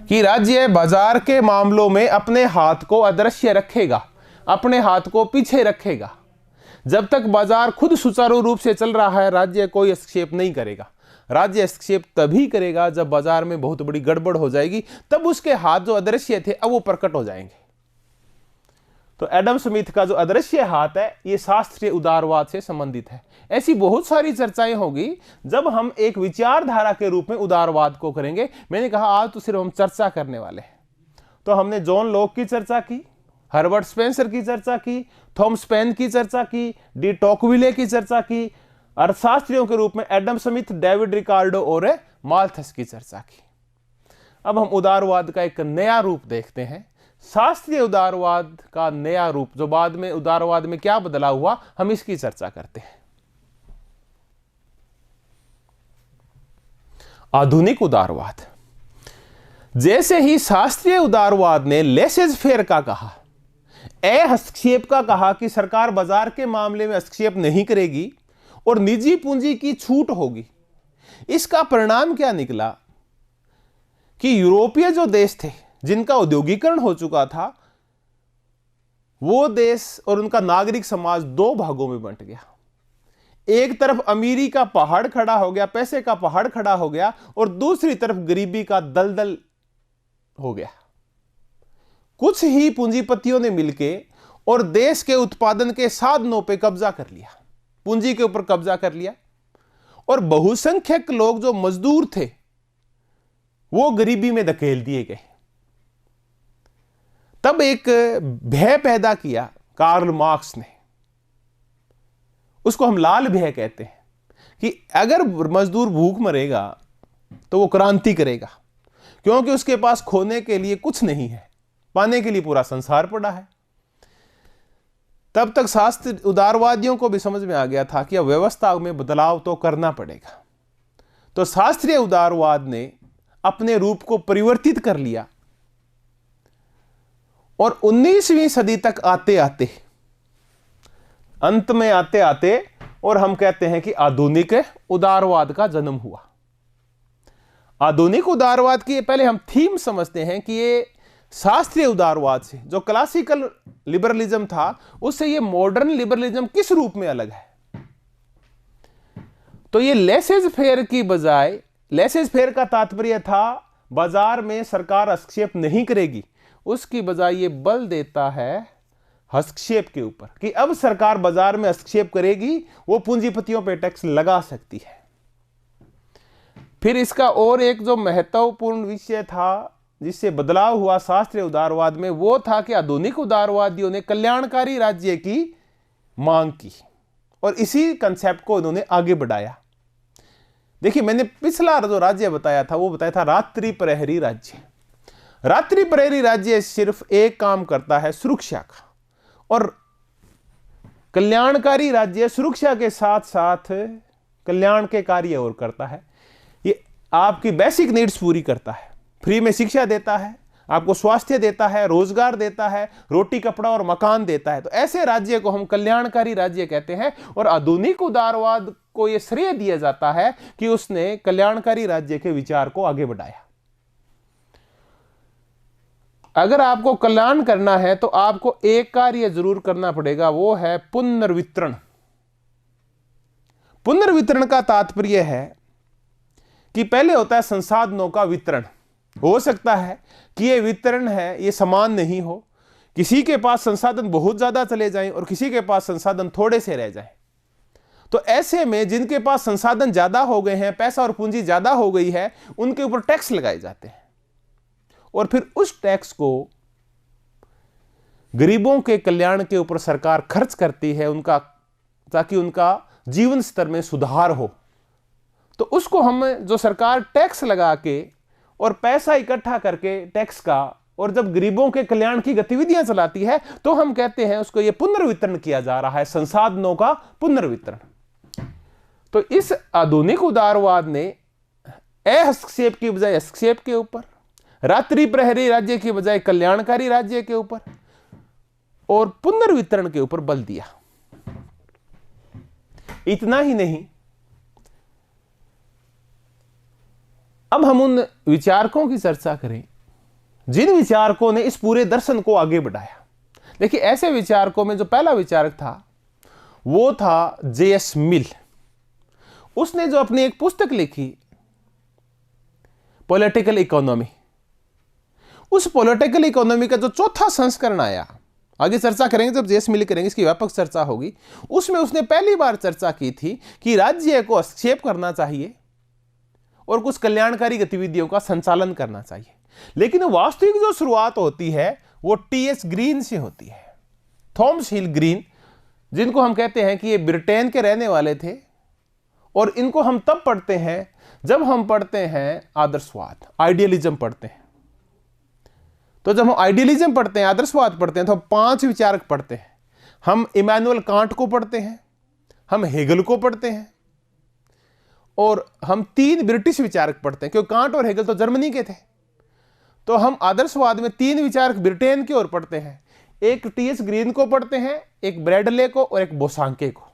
कि राज्य बाजार के मामलों में अपने हाथ को अदृश्य रखेगा, अपने हाथ को पीछे रखेगा। जब तक बाजार खुद सुचारू रूप से चल रहा है, राज्य कोई हस्तक्षेप नहीं करेगा। राज्य हस्तक्षेप तभी करेगा जब बाजार में बहुत बड़ी गड़बड़ हो जाएगी, तब उसके हाथ जो अदृश्य थे अब वो प्रकट हो जाएंगे। तो एडम स्मिथ का जो अदृश्य हाथ है ये शास्त्रीय उदारवाद से संबंधित है। ऐसी बहुत सारी चर्चाएं होगी जब हम एक विचारधारा के रूप में उदारवाद को करेंगे। मैंने कहा आज तो सिर्फ हम चर्चा करने वाले हैं। तो हमने जॉन लॉक की चर्चा की, हर्बर्ट स्पेंसर की चर्चा की, थॉमस पेन की चर्चा की, डी टॉकविले की चर्चा की, अर्थशास्त्रियों के रूप में एडम स्मिथ, डेविड रिकार्डो और माल्थस की चर्चा की। अब हम उदारवाद का एक नया रूप देखते हैं, शास्त्रीय उदारवाद का नया रूप, जो बाद में उदारवाद में क्या बदलाव हुआ, हम इसकी चर्चा करते हैं। आधुनिक उदारवाद। जैसे ही शास्त्रीय उदारवाद ने लेसेज फेयर का कहा, हस्तक्षेप का कहा कि सरकार बाजार के मामले में हस्तक्षेप नहीं करेगी और निजी पूंजी की छूट होगी, इसका परिणाम क्या निकला कि यूरोपीय जो देश थे जिनका औद्योगिकरण हो चुका था, वो देश और उनका नागरिक समाज 2 भागों में बंट गया। एक तरफ अमीरी का पहाड़ खड़ा हो गया, पैसे का पहाड़ खड़ा हो गया, और दूसरी तरफ गरीबी का दलदल हो गया। कुछ ही पूंजीपतियों ने मिलकर और देश के उत्पादन के साधनों पे कब्जा कर लिया, पूंजी के ऊपर कब्जा कर लिया, और बहुसंख्यक लोग जो मजदूर थे वो गरीबी में धकेल दिए गए। तब एक भय पैदा किया कार्ल मार्क्स ने, उसको हम लाल भय कहते हैं, कि अगर मजदूर भूख मरेगा तो वो क्रांति करेगा, क्योंकि उसके पास खोने के लिए कुछ नहीं है, पाने के लिए पूरा संसार पड़ा है। तब तक शास्त्र उदारवादियों को भी समझ में आ गया था कि अब व्यवस्था में बदलाव तो करना पड़ेगा। तो शास्त्रीय उदारवाद ने अपने रूप को परिवर्तित कर लिया और 19वीं सदी तक आते आते, अंत में आते आते, और हम कहते हैं कि आधुनिक उदारवाद का जन्म हुआ। आधुनिक उदारवाद की पहले हम थीम समझते हैं कि ये शास्त्रीय उदारवाद से, जो क्लासिकल लिबरलिज्म था, उससे ये मॉडर्न लिबरलिज्म किस रूप में अलग है। तो ये लेसेज फेयर की बजाय, लेसेज फेयर का तात्पर्य था बाजार में सरकार हस्तक्षेप नहीं करेगी, उसकी बजाय ये बल देता है हस्तक्षेप के ऊपर, कि अब सरकार बाजार में हस्तक्षेप करेगी, वो पूंजीपतियों पे टैक्स लगा सकती है। फिर इसका और एक जो महत्वपूर्ण विषय था जिससे बदलाव हुआ शास्त्रीय उदारवाद में, वो था कि आधुनिक उदारवादियों ने कल्याणकारी राज्य की मांग की और इसी कंसेप्ट को उन्होंने आगे बढ़ाया। देखिए, मैंने पिछला जो राज्य बताया था वो बताया था रात्रि प्रहरी राज्य। रात्रि प्रहरी राज्य सिर्फ एक काम करता है, सुरक्षा का, और कल्याणकारी राज्य सुरक्षा के साथ साथ कल्याण के कार्य और करता है। ये आपकी बेसिक नीड्स पूरी करता है, फ्री में शिक्षा देता है, आपको स्वास्थ्य देता है, रोजगार देता है, रोटी कपड़ा और मकान देता है। तो ऐसे राज्य को हम कल्याणकारी राज्य कहते हैं। और आधुनिक उदारवाद को यह श्रेय दिया जाता है कि उसने कल्याणकारी राज्य के विचार को आगे बढ़ाया। अगर आपको कल्याण करना है तो आपको एक कार्य जरूर करना पड़ेगा, वो है पुनर्वितरण। पुनर्वितरण का तात्पर्य है कि पहले होता है संसाधनों का वितरण। हो सकता है कि ये वितरण है ये समान नहीं हो, किसी के पास संसाधन बहुत ज्यादा चले जाएं और किसी के पास संसाधन थोड़े से रह जाएं। तो ऐसे में जिनके पास संसाधन ज्यादा हो गए हैं, पैसा और पूंजी ज्यादा हो गई है, उनके ऊपर टैक्स लगाए जाते हैं और फिर उस टैक्स को गरीबों के कल्याण के ऊपर सरकार खर्च करती है, उनका, ताकि उनका जीवन स्तर में सुधार हो। तो उसको हम, जो सरकार टैक्स लगा के और पैसा इकट्ठा करके टैक्स का, और जब गरीबों के कल्याण की गतिविधियां चलाती है, तो हम कहते हैं उसको ये पुनर्वितरण किया जा रहा है, संसाधनों का पुनर्वितरण। तो इस आधुनिक उदारवाद ने हस्तक्षेप की बजाय हस्तक्षेप के ऊपर, रात्रि प्रहरी राज्य की बजाय कल्याणकारी राज्य के ऊपर और पुनर्वितरण के ऊपर बल दिया। इतना ही नहीं, अब हम उन विचारकों की चर्चा करें जिन विचारकों ने इस पूरे दर्शन को आगे बढ़ाया। देखिए, ऐसे विचारकों में जो पहला विचारक था वो था J.S. मिल। उसने जो अपनी एक पुस्तक लिखी पॉलिटिकल इकोनॉमी, उस पॉलिटिकल इकोनॉमी का जो चौथा संस्करण आया, आगे चर्चा करेंगे जब J.S. मिल करेंगे, इसकी व्यापक चर्चा होगी। उसमें उसने पहली बार चर्चा की थी कि राज्य को हस्तक्षेप करना चाहिए और कुछ कल्याणकारी गतिविधियों का संचालन करना चाहिए। लेकिन वास्तविक जो शुरुआत होती है वो T.S. ग्रीन से होती है। थॉमस हिल ग्रीन, जिनको हम कहते हैं कि ये ब्रिटेन के रहने वाले थे, और इनको हम तब पढ़ते हैं जब हम पढ़ते हैं आदर्शवाद, आइडियलिज्म पढ़ते हैं। तो जब हम आइडियलिज्म पढ़ते हैं, आदर्शवाद पढ़ते हैं, तो हम 5 विचारक पढ़ते हैं। हम इमैनुअल कांट को पढ़ते हैं, हम हेगल को पढ़ते हैं, और हम 3 ब्रिटिश विचारक पढ़ते हैं, क्योंकि कांट और हेगल तो जर्मनी के थे। तो हम आदर्शवाद में 3 विचारक ब्रिटेन की ओर पढ़ते हैं, एक T.S. ग्रीन को पढ़ते हैं, एक ब्रैडले को और एक बोसांके को।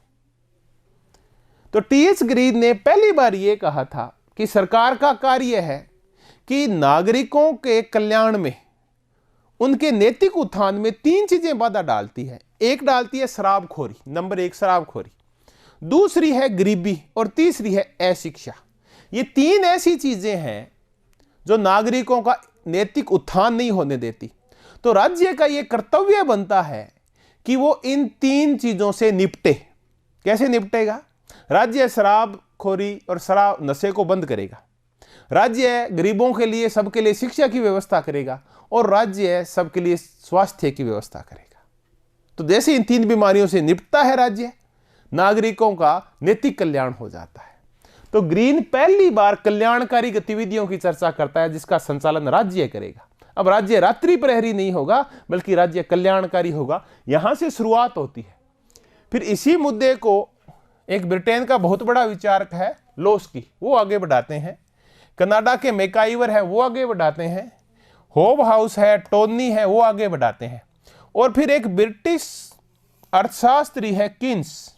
तो T.S. ग्रीन ने पहली बार यह कहा था कि सरकार का कार्य है कि नागरिकों के कल्याण में, उनके नैतिक उत्थान में 3 चीजें बाधा डालती है। एक डालती है शराबखोरी, नंबर 1 शराबखोरी, दूसरी है गरीबी और तीसरी है अशिक्षा। ये 3 ऐसी चीजें हैं जो नागरिकों का नैतिक उत्थान नहीं होने देती। तो राज्य का यह कर्तव्य बनता है कि वो इन 3 चीजों से निपटे। कैसे निपटेगा? राज्य शराबखोरी और शराब नशे को बंद करेगा, राज्य गरीबों के लिए, सबके लिए शिक्षा की व्यवस्था करेगा, और राज्य सबके लिए स्वास्थ्य की व्यवस्था करेगा। तो जैसे इन 3 बीमारियों से निपटता है राज्य, नागरिकों का नैतिक कल्याण हो जाता है। तो ग्रीन पहली बार कल्याणकारी गतिविधियों की चर्चा करता है जिसका संचालन राज्य करेगा। अब राज्य रात्रि प्रहरी नहीं होगा, बल्कि राज्य कल्याणकारी होगा। यहां से शुरुआत होती है। फिर इसी मुद्दे को एक ब्रिटेन का बहुत बड़ा विचारक है लोस्की, वो आगे बढ़ाते हैं। कनाडा के मैकाइवर है, वो आगे बढ़ाते हैं। होब हाउस है, टोनी है, वो आगे बढ़ाते हैं। और फिर एक ब्रिटिश अर्थशास्त्री है किन्स।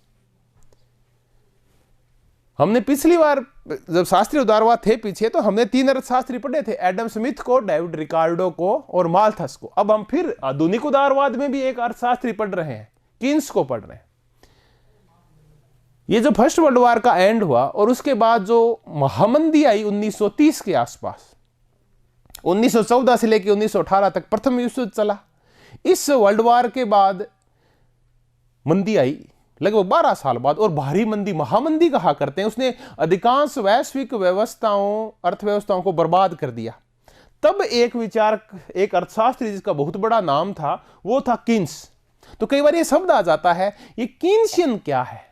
हमने पिछली बार जब शास्त्रीय उदारवाद थे पीछे, तो हमने 3 अर्थशास्त्री पढ़े थे, एडम स्मिथ को, डेविड रिकार्डो को और माल्थस को। अब हम फिर आधुनिक उदारवाद में भी एक अर्थशास्त्री पढ़ रहे हैं, किन्स को पढ़ रहे हैं। ये जो फर्स्ट वर्ल्ड वॉर का एंड हुआ और उसके बाद जो महामंदी आई 1930 के आसपास, 1914 से लेकर 1918 तक प्रथम विश्व युद्ध चला। इस वर्ल्ड वॉर के बाद मंदी आई लगभग 12 साल बाद, और भारी मंदी, महामंदी कहा करते हैं, उसने अधिकांश वैश्विक व्यवस्थाओं, अर्थव्यवस्थाओं को बर्बाद कर दिया। तब एक विचारक, एक अर्थशास्त्री जिसका बहुत बड़ा नाम था, वो था किन्स। तो कई बार ये शब्द आ जाता है, ये कीन्शियन क्या है?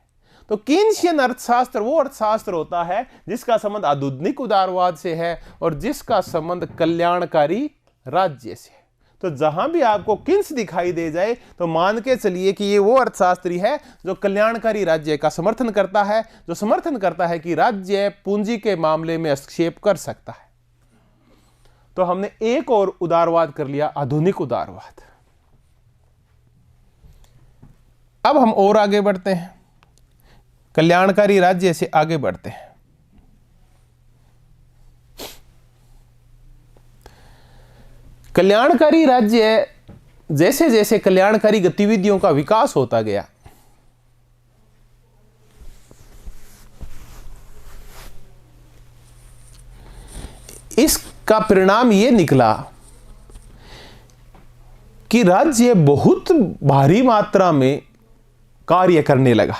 तो कीन्शियन अर्थशास्त्र वो अर्थशास्त्र होता है जिसका संबंध आधुनिक उदारवाद से है और जिसका संबंध कल्याणकारी राज्य से है। तो जहां भी आपको किन्स दिखाई दे जाए तो मान के चलिए कि ये वो अर्थशास्त्री है जो कल्याणकारी राज्य का समर्थन करता है, जो समर्थन करता है कि राज्य पूंजी के मामले में हस्तक्षेप कर सकता है। तो हमने एक और उदारवाद कर लिया, आधुनिक उदारवाद। अब हम और आगे बढ़ते हैं, कल्याणकारी राज्य से आगे बढ़ते हैं। कल्याणकारी राज्य, जैसे जैसे कल्याणकारी गतिविधियों का विकास होता गया, इसका परिणाम यह निकला कि राज्य बहुत भारी मात्रा में कार्य करने लगा।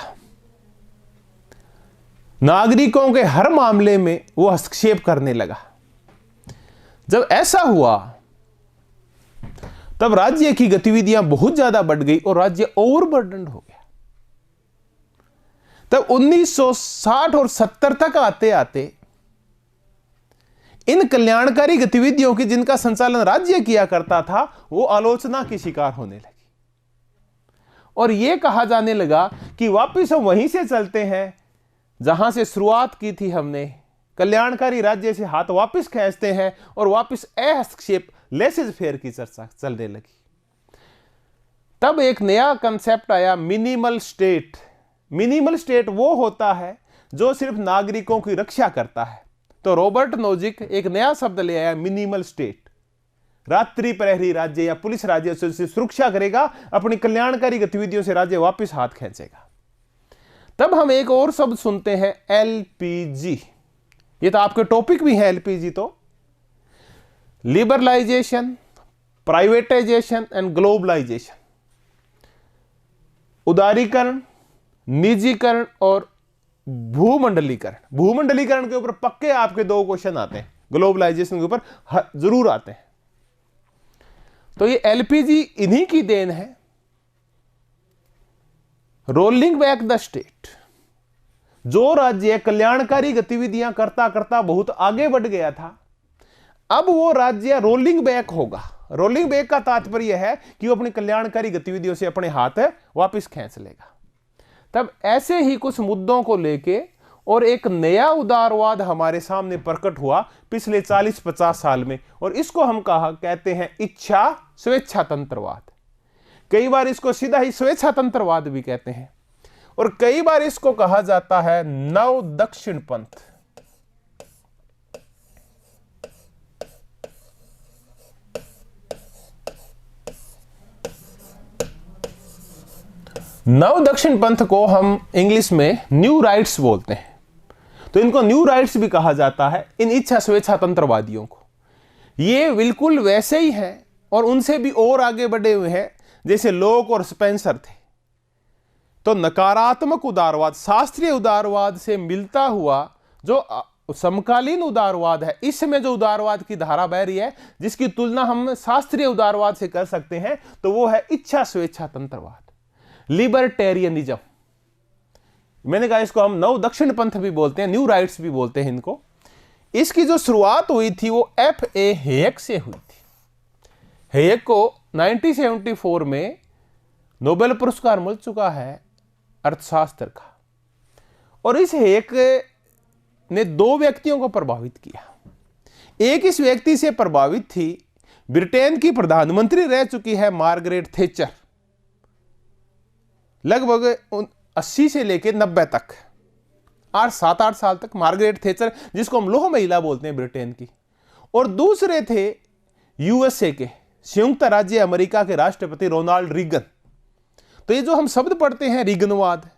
नागरिकों के हर मामले में वो हस्तक्षेप करने लगा। जब ऐसा हुआ तब राज्य की गतिविधियां बहुत ज्यादा बढ़ गई और राज्य ओवरबर्डन्ड हो गया। तब 1960 और 70 तक आते आते इन कल्याणकारी गतिविधियों की जिनका संचालन राज्य किया करता था, वो आलोचना की शिकार होने लगी और यह कहा जाने लगा कि वापिस हम वहीं से चलते हैं जहां से शुरुआत की थी हमने। कल्याणकारी राज्य से हाथ वापिस खींचते हैं और वापिस हस्तक्षेप, लेसेज फेयर की चर्चा चलने लगी। तब एक नया कंसेप्ट आया, मिनिमल स्टेट। मिनिमल स्टेट वो होता है जो सिर्फ नागरिकों की रक्षा करता है। तो रॉबर्ट नोजिक एक नया शब्द ले आया, मिनिमल स्टेट। रात्रि प्रहरी राज्य या पुलिस राज्य से सुरक्षा करेगा, अपनी कल्याणकारी गतिविधियों से राज्य वापस हाथ खींचेगा। तब हम एक और शब्द सुनते हैं, एलपीजी। ये तो आपके टॉपिक भी है एलपीजी। तो लिबरलाइजेशन, प्राइवेटाइजेशन एंड ग्लोबलाइजेशन, उदारीकरण, निजीकरण और भूमंडलीकरण। भूमंडलीकरण के ऊपर पक्के आपके 2 क्वेश्चन आते हैं, ग्लोबलाइजेशन के ऊपर जरूर आते हैं। तो ये एलपीजी इन्हीं की देन है। Rolling back the state. जो राज्य कल्याणकारी गतिविधियां करता करता बहुत आगे बढ़ गया था, अब वो राज्य रोलिंग बैक होगा। रोलिंग बैक का तात्पर्य है कि वो अपनी कल्याणकारी गतिविधियों से अपने हाथ वापस खींच लेगा। तब ऐसे ही कुछ मुद्दों को लेके और एक नया उदारवाद हमारे सामने प्रकट हुआ पिछले 40-50 साल में, और इसको हम कहते हैं इच्छा स्वेच्छातंत्रवाद। कई बार इसको सीधा ही स्वेच्छातंत्रवाद भी कहते हैं, और कई बार इसको कहा जाता है नव दक्षिण पंथ। नव दक्षिण पंथ को हम इंग्लिश में न्यू राइट्स बोलते हैं। तो इनको न्यू राइट्स भी कहा जाता है, इन इच्छा स्वेच्छातंत्रवादियों को। ये बिल्कुल वैसे ही हैं और उनसे भी और आगे बढ़े हुए हैं जैसे लोक और स्पेंसर थे। तो नकारात्मक उदारवाद शास्त्रीय उदारवाद से मिलता हुआ जो समकालीन उदारवाद है, इसमें जो उदारवाद की धारा बह रही है, जिसकी तुलना हम शास्त्रीय उदारवाद से कर सकते हैं, तो वो है इच्छा स्वेच्छातंत्रवाद, लिबर्टेरियनिज्म। मैंने कहा इसको हम नव दक्षिण पंथ भी बोलते हैं, न्यू राइट्स भी बोलते हैं इनको। इसकी जो शुरुआत हुई थी वो F.A. हेयक से हुई थी। हेयक को 1974 में नोबेल पुरस्कार मिल चुका है अर्थशास्त्र का, और इस हेयक ने 2 व्यक्तियों को प्रभावित किया। एक इस व्यक्ति से प्रभावित थी, ब्रिटेन की प्रधानमंत्री रह चुकी है मार्गरेट थैचर, लगभग 80 से लेकर 90 तक, 7-8 साल तक मार्गरेट थैचर, जिसको हम लोह महिला बोलते हैं ब्रिटेन की। और दूसरे थे यूएसए के, संयुक्त राज्य अमेरिका के राष्ट्रपति रोनाल्ड रीगन। तो ये जो हम शब्द पढ़ते हैं रीगनवाद,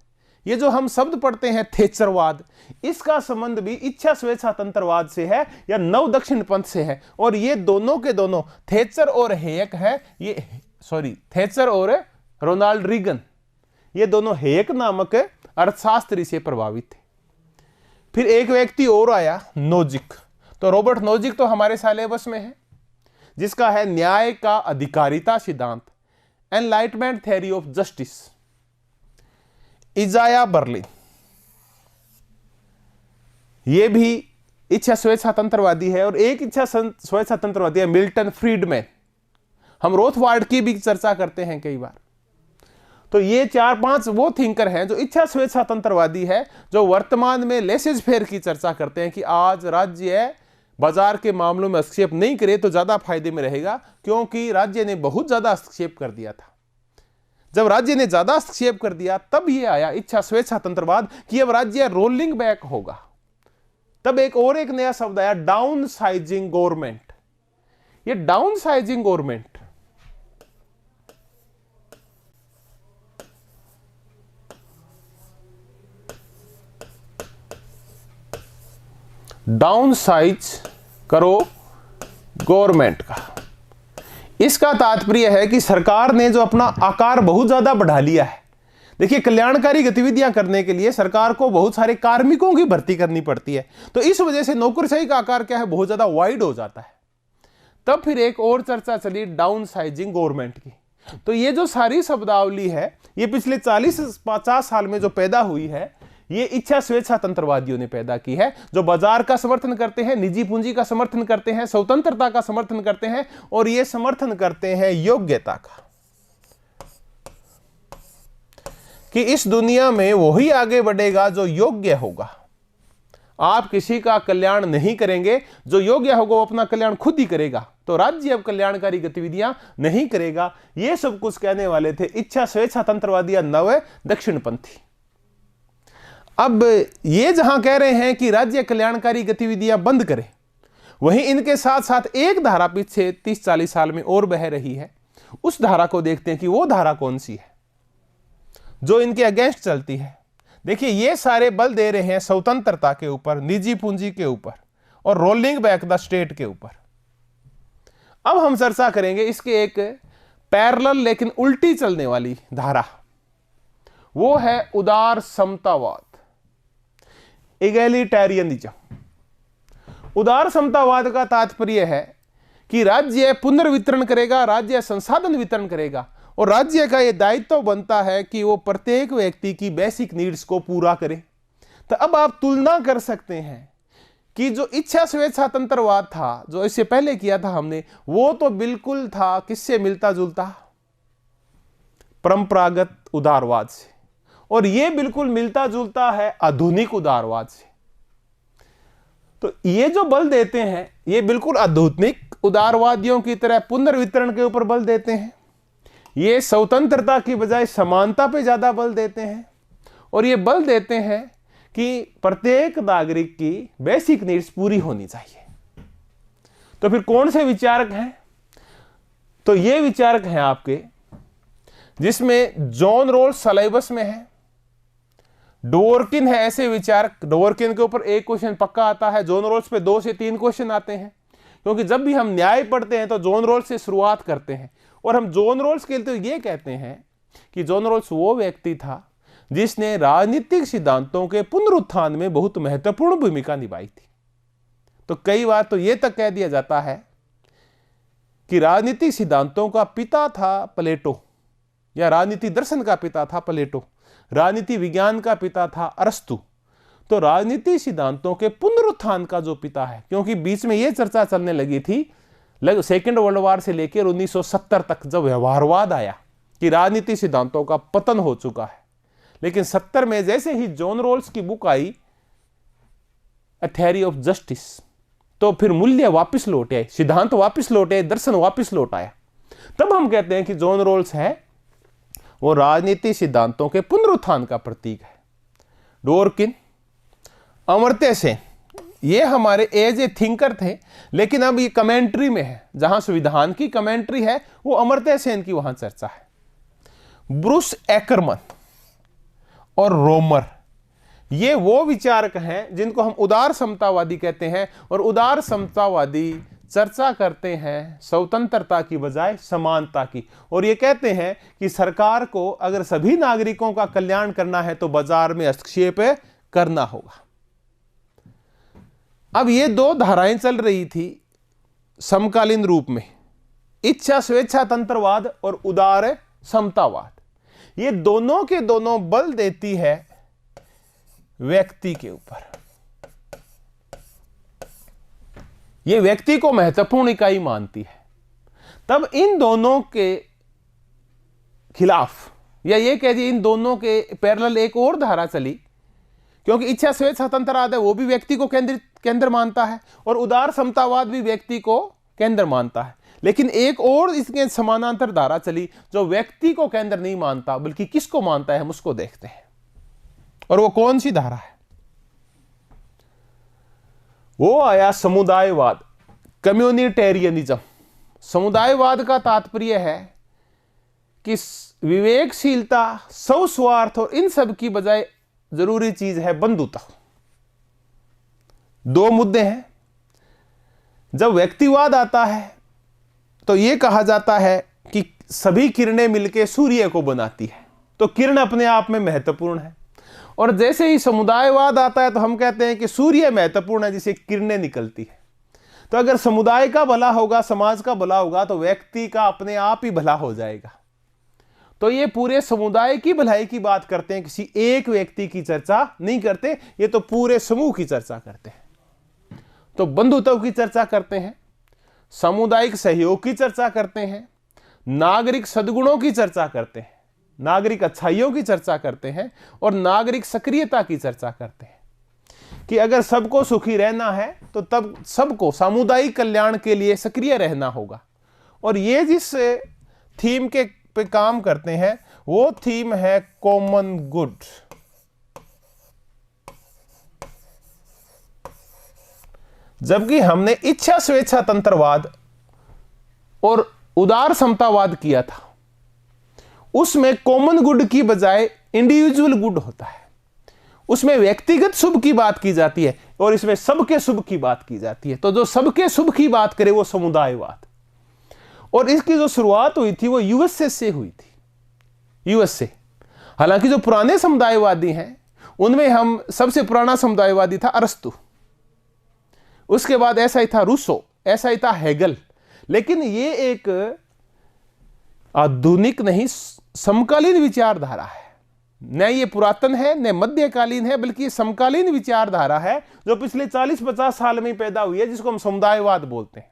ये जो हम शब्द पढ़ते हैं थैचरवाद, इसका संबंध भी इच्छा स्वेच्छातंत्रवाद से है या नव दक्षिण पंथ से है। और ये दोनों के दोनों, थैचर और हेयक है, थैचर और रोनाल्ड रीगन, ये दोनों हेयक नामक अर्थशास्त्री से प्रभावित थे। फिर एक व्यक्ति और आया, नोजिक। तो रॉबर्ट नोजिक तो हमारे सिलेबस में है, जिसका है न्याय का अधिकारिता सिद्धांत, enlightenment theory of justice. इजाया Berlin, ये भी इच्छा स्वेच्छातंत्रवादी है। और एक इच्छा स्वेच्छातंत्रवादी है मिल्टन फ्रीडमैन। हम रोथबार्ड की भी चर्चा करते हैं कई बार। तो ये 4-5 वो थिंकर हैं जो इच्छा स्वेच्छातंत्रवादी है, जो वर्तमान में लेसेज फेयर की चर्चा करते हैं कि आज राज्य बाजार के मामलों में हस्तक्षेप नहीं करे तो ज्यादा फायदे में रहेगा, क्योंकि राज्य ने बहुत ज्यादा हस्तक्षेप कर दिया था। जब राज्य ने ज्यादा हस्तक्षेप कर दिया तब ये आया इच्छा स्वेच्छा तंत्रवाद कि अब राज्य रोलिंग बैक होगा। तब एक नया शब्द आया, डाउन साइजिंग गवर्नमेंट। ये down sizing government down size करो गवर्नमेंट का, इसका तात्पर्य है कि सरकार ने जो अपना आकार बहुत ज्यादा बढ़ा लिया है। देखिए, कल्याणकारी गतिविधियां करने के लिए सरकार को बहुत सारे कार्मिकों की भर्ती करनी पड़ती है, तो इस वजह से नौकरशाही का आकार क्या है, बहुत ज्यादा वाइड हो जाता है। तब फिर एक और चर्चा चली डाउन साइजिंग गवर्नमेंट की। तो ये जो सारी शब्दावली है, ये पिछले 40-50 साल में जो पैदा हुई है, ये इच्छा स्वेच्छा तंत्रवादियों ने पैदा की है, जो बाजार का समर्थन करते हैं, निजी पूंजी का समर्थन करते हैं, स्वतंत्रता का समर्थन करते हैं, और ये समर्थन करते हैं योग्यता का, कि इस दुनिया में वही आगे बढ़ेगा जो योग्य होगा। आप किसी का कल्याण नहीं करेंगे, जो योग्य होगा वो अपना कल्याण खुद ही करेगा। तो राज्य अब कल्याणकारी गतिविधियां नहीं करेगा। ये सब कुछ कहने वाले थे इच्छा स्वेच्छा तंत्रवादी या नव दक्षिणपंथी। अब ये जहां कह रहे हैं कि राज्य कल्याणकारी गतिविधियां बंद करे, वहीं इनके साथ साथ एक धारा पीछे 30-40 साल में और बह रही है। उस धारा को देखते हैं कि वो धारा कौन सी है जो इनके अगेंस्ट चलती है। देखिए, ये सारे बल दे रहे हैं स्वतंत्रता के ऊपर, निजी पूंजी के ऊपर और रोलिंग बैक द स्टेट के ऊपर। अब हम चर्चा करेंगे इसके एक पैरेलल लेकिन उल्टी चलने वाली धारा, वो है उदार समतावाद, इगैलिटेरियनिज्म। उदार समतावाद का तात्पर्य है कि राज्य पुनर्वितरण करेगा, राज्य संसाधन वितरण करेगा, और राज्य का यह दायित्व बनता है कि वो प्रत्येक व्यक्ति की बेसिक नीड्स को पूरा करे। तो अब आप तुलना कर सकते हैं कि जो इच्छा स्वेच्छा तंत्रवाद था, जो इससे पहले किया था हमने, वो तो बिल्कुल था किससे मिलता जुलता, परंपरागत उदारवाद से, और ये बिल्कुल मिलता जुलता है आधुनिक उदारवाद से। तो ये जो बल देते हैं, ये बिल्कुल आधुनिक उदारवादियों की तरह पुनर्वितरण के ऊपर बल देते हैं। ये स्वतंत्रता की बजाय समानता पे ज्यादा बल देते हैं, और ये बल देते हैं कि प्रत्येक नागरिक की बेसिक नीड्स पूरी होनी चाहिए। तो फिर कौन से विचारक हैं? तो ये विचारक हैं आपके, जिसमें जॉन रोल्स सिलेबस में है, डोवर्किन है ऐसे विचारक। डोवर्किन के ऊपर एक क्वेश्चन पक्का आता है, जॉन रोल्स पे 2 से 3 क्वेश्चन आते हैं, क्योंकि जब भी हम न्याय पढ़ते हैं तो जॉन रोल्स से शुरुआत करते हैं। और हम जॉन रोल्स के लिए तो ये कहते हैं कि जॉन रोल्स वो व्यक्ति था जिसने राजनीतिक सिद्धांतों के पुनरुत्थान में बहुत महत्वपूर्ण भूमिका निभाई थी। तो कई बार तो ये तक कह दिया जाता है कि राजनीतिक सिद्धांतों का पिता था प्लेटो, या राजनीति दर्शन का पिता था प्लेटो, राजनीति विज्ञान का पिता था अरस्तु। तो राजनीति सिद्धांतों के पुनरुत्थान का जो पिता है, क्योंकि बीच में यह चर्चा चलने लगी थी सेकेंड वर्ल्ड वॉर से लेकर 1970 तक, जब व्यवहारवाद आया कि राजनीति सिद्धांतों का पतन हो चुका है। लेकिन 70 में जैसे ही जॉन रोल्स की book I A theory of justice, तो फिर मूल्य वापस लौट आए, सिद्धांत वापस लौट आए, दर्शन वापस लौट आया। तब हम कहते हैं कि जॉन रोल्स है वो राजनीति सिद्धांतों के पुनरुत्थान का प्रतीक है। डोवर्किन, अमर्त्य सेन, ये हमारे एज ए थिंकर थे, लेकिन अब ये कमेंट्री में है। जहां संविधान की कमेंट्री है वो अमर्त्य सेन की वहां चर्चा है। ब्रूस एकरमन और रोमर, ये वो विचारक हैं जिनको हम उदार समतावादी कहते हैं, और उदार समतावादी चर्चा करते हैं स्वतंत्रता की बजाय समानता की, और ये कहते हैं कि सरकार को अगर सभी नागरिकों का कल्याण करना है तो बाजार में हस्तक्षेप करना होगा। अब ये 2 धाराएं चल रही थी समकालीन रूप में, इच्छा स्वेच्छा तंत्रवाद और उदार समतावाद। ये दोनों के दोनों बल देती है व्यक्ति के ऊपर, ये व्यक्ति को महत्वपूर्ण इकाई मानती है। तब इन दोनों के खिलाफ, या ये कह दिए इन दोनों के पैरेलल एक और धारा चली क्योंकि इच्छा स्वेच्छा तंत्रवाद है वो भी व्यक्ति को केंद्र मानता है, और उदार समतावाद भी व्यक्ति को केंद्र मानता है। लेकिन एक और इसके समानांतर धारा चली जो व्यक्ति को केंद्र नहीं मानता बल्कि किसको मानता है, हम उसको देखते हैं। और वो कौन सी धारा है? वो आया समुदायवाद, कम्युनिटेरियनिज्म। समुदायवाद का तात्पर्य है कि विवेकशीलता, स्वस्वार्थ और इन सब की बजाय जरूरी चीज है बंधुता। दो मुद्दे हैं। जब व्यक्तिवाद आता है तो यह कहा जाता है कि सभी किरणें मिलकर सूर्य को बनाती है, तो किरण अपने आप में महत्वपूर्ण है। और जैसे ही समुदायवाद आता है तो हम कहते हैं कि सूर्य महत्वपूर्ण है जिसे किरणें निकलती है। तो अगर समुदाय का भला होगा, समाज का भला होगा, तो व्यक्ति का अपने आप ही भला हो जाएगा। तो ये पूरे समुदाय की भलाई की बात करते हैं, किसी एक व्यक्ति की चर्चा नहीं करते, ये तो पूरे समूह की चर्चा करते हैं। तो बंधुत्व की चर्चा करते हैं, सामुदायिक सहयोग की चर्चा करते हैं, नागरिक सद्गुणों की चर्चा करते हैं, नागरिक अच्छाइयों की चर्चा करते हैं, और नागरिक सक्रियता की चर्चा करते हैं कि अगर सबको सुखी रहना है तो तब सबको सामुदायिक कल्याण के लिए सक्रिय रहना होगा। और ये जिस थीम के पे काम करते हैं वो थीम है कॉमन गुड। जबकि हमने इच्छा स्वेच्छा तंत्रवाद और उदार समतावाद किया था, उसमें कॉमन गुड की बजाय इंडिविजुअल गुड होता है। उसमें व्यक्तिगत शुभ की बात की जाती है और इसमें सबके शुभ की बात की जाती है। तो जो सबके शुभ की बात करे वो समुदायवाद। और इसकी जो शुरुआत हुई थी वो यूएसए से हुई थी, यूएस से। हालांकि जो पुराने समुदायवादी हैं उनमें हम सबसे पुराना समुदायवादी था अरस्तु, उसके बाद ऐसा ही था रूसो, ऐसा ही था हेगल। लेकिन ये एक आधुनिक नहीं समकालीन विचारधारा है, न ये पुरातन है न मध्यकालीन है, बल्कि समकालीन विचारधारा है जो पिछले 40-50 साल में पैदा हुई है, जिसको हम समुदायवाद बोलते हैं।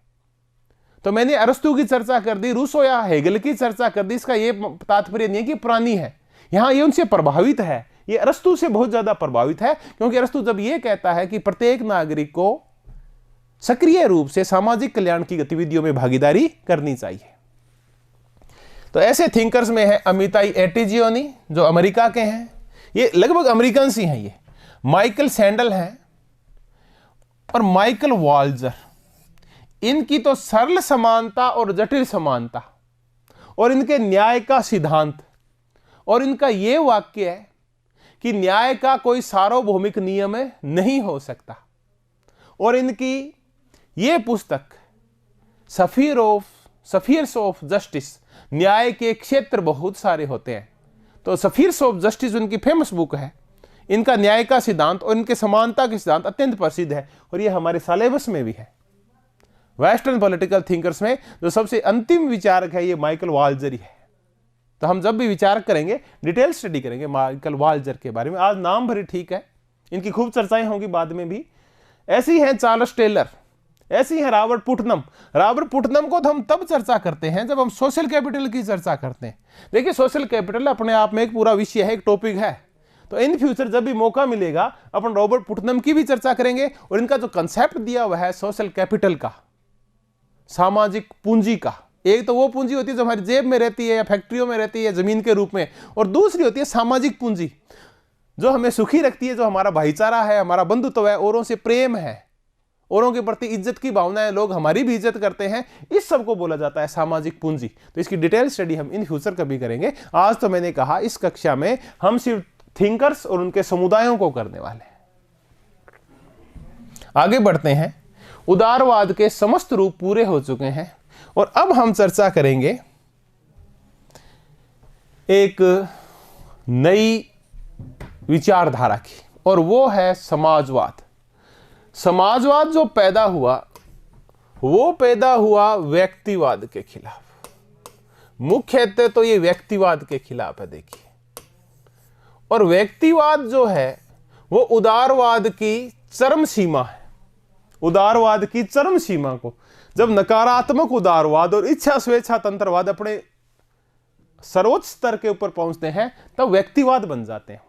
तो मैंने अरस्तु की चर्चा कर दी, रूसो या हेगल की चर्चा कर दी। इसका ये तात्पर्य नहीं है कि पुरानी है, यहां ये उनसे प्रभावित है, ये अरस्तु से बहुत ज्यादा प्रभावित है। क्योंकि अरस्तु जब ये कहता है कि प्रत्येक नागरिक को सक्रिय रूप से सामाजिक कल्याण की गतिविधियों में भागीदारी करनी चाहिए। तो ऐसे थिंकर्स में है अमिताई एटिजियोनी जो अमेरिका के हैं, ये लगभग अमेरिकन ही हैं, ये माइकल सैंडल हैं और माइकल वाल्जर। इनकी तो सरल समानता और जटिल समानता और इनके न्याय का सिद्धांत, और इनका यह वाक्य है कि न्याय का कोई सार्वभौमिक नियम नहीं हो सकता। और इनकी यह पुस्तक सफीयर्स ऑफ जस्टिस, न्याय के क्षेत्र बहुत सारे होते हैं, तो सफीयर्स ऑफ जस्टिस उनकी फेमस बुक है। इनका न्याय का सिद्धांत और इनके समानता के सिद्धांत अत्यंत प्रसिद्ध है और यह हमारे सिलेबस में भी है। वेस्टर्न पॉलिटिकल थिंकर्स में जो सबसे अंतिम विचारक है ये माइकल वाल्जर ही है। तो हम जब भी विचार करेंगे डिटेल स्टडी करेंगे माइकल वाल्जर के बारे में। आज नाम भरी ठीक है, इनकी खूब चर्चाएं होंगी बाद में भी। ऐसी हैं चार्ल्स टेलर, ऐसी हैं रॉबर्ट पुटनम। रॉबर्ट पुटनम को तो हम तब चर्चा करते हैं जब हम सोशल कैपिटल की चर्चा करते हैं। देखिए सोशल कैपिटल अपने आप में एक पूरा विषय है, एक टॉपिक है। तो इन फ्यूचर जब भी मौका मिलेगा अपन रॉबर्ट पुटनम की भी चर्चा करेंगे। और इनका जो कंसेप्ट दिया हुआ है सोशल कैपिटल का, सामाजिक पूंजी का, एक तो वो पूंजी होती है जो हमारी जेब में रहती है या फैक्ट्रियों में रहती है जमीन के रूप में, और दूसरी होती है सामाजिक पूंजी जो हमें सुखी रखती है, जो हमारा भाईचारा है, हमारा बंधुत्व है, औरों से प्रेम है, औरों के प्रति इज्जत की भावना है, लोग हमारी भी इज्जत करते हैं। इस सब को बोला जाता है सामाजिक पूंजी। तो इसकी डिटेल स्टडी हम इन फ्यूचर कभी करेंगे। आज तो मैंने कहा इस कक्षा में हम सिर्फ थिंकर्स और उनके समुदायों को करने वाले हैं। आगे बढ़ते हैं। उदारवाद के समस्त रूप पूरे हो चुके हैं और अब हम चर्चा करेंगे एक नई विचारधारा की, और वो है समाजवाद। समाजवाद जो पैदा हुआ वो पैदा हुआ व्यक्तिवाद के खिलाफ। मुख्यतः तो ये व्यक्तिवाद के खिलाफ है। देखिए, और व्यक्तिवाद जो है वो उदारवाद की चरम सीमा है। उदारवाद की चरम सीमा को जब नकारात्मक उदारवाद और इच्छा स्वेच्छा तंत्रवाद अपने सर्वोच्च स्तर के ऊपर पहुंचते हैं तब व्यक्तिवाद बन जाते हैं।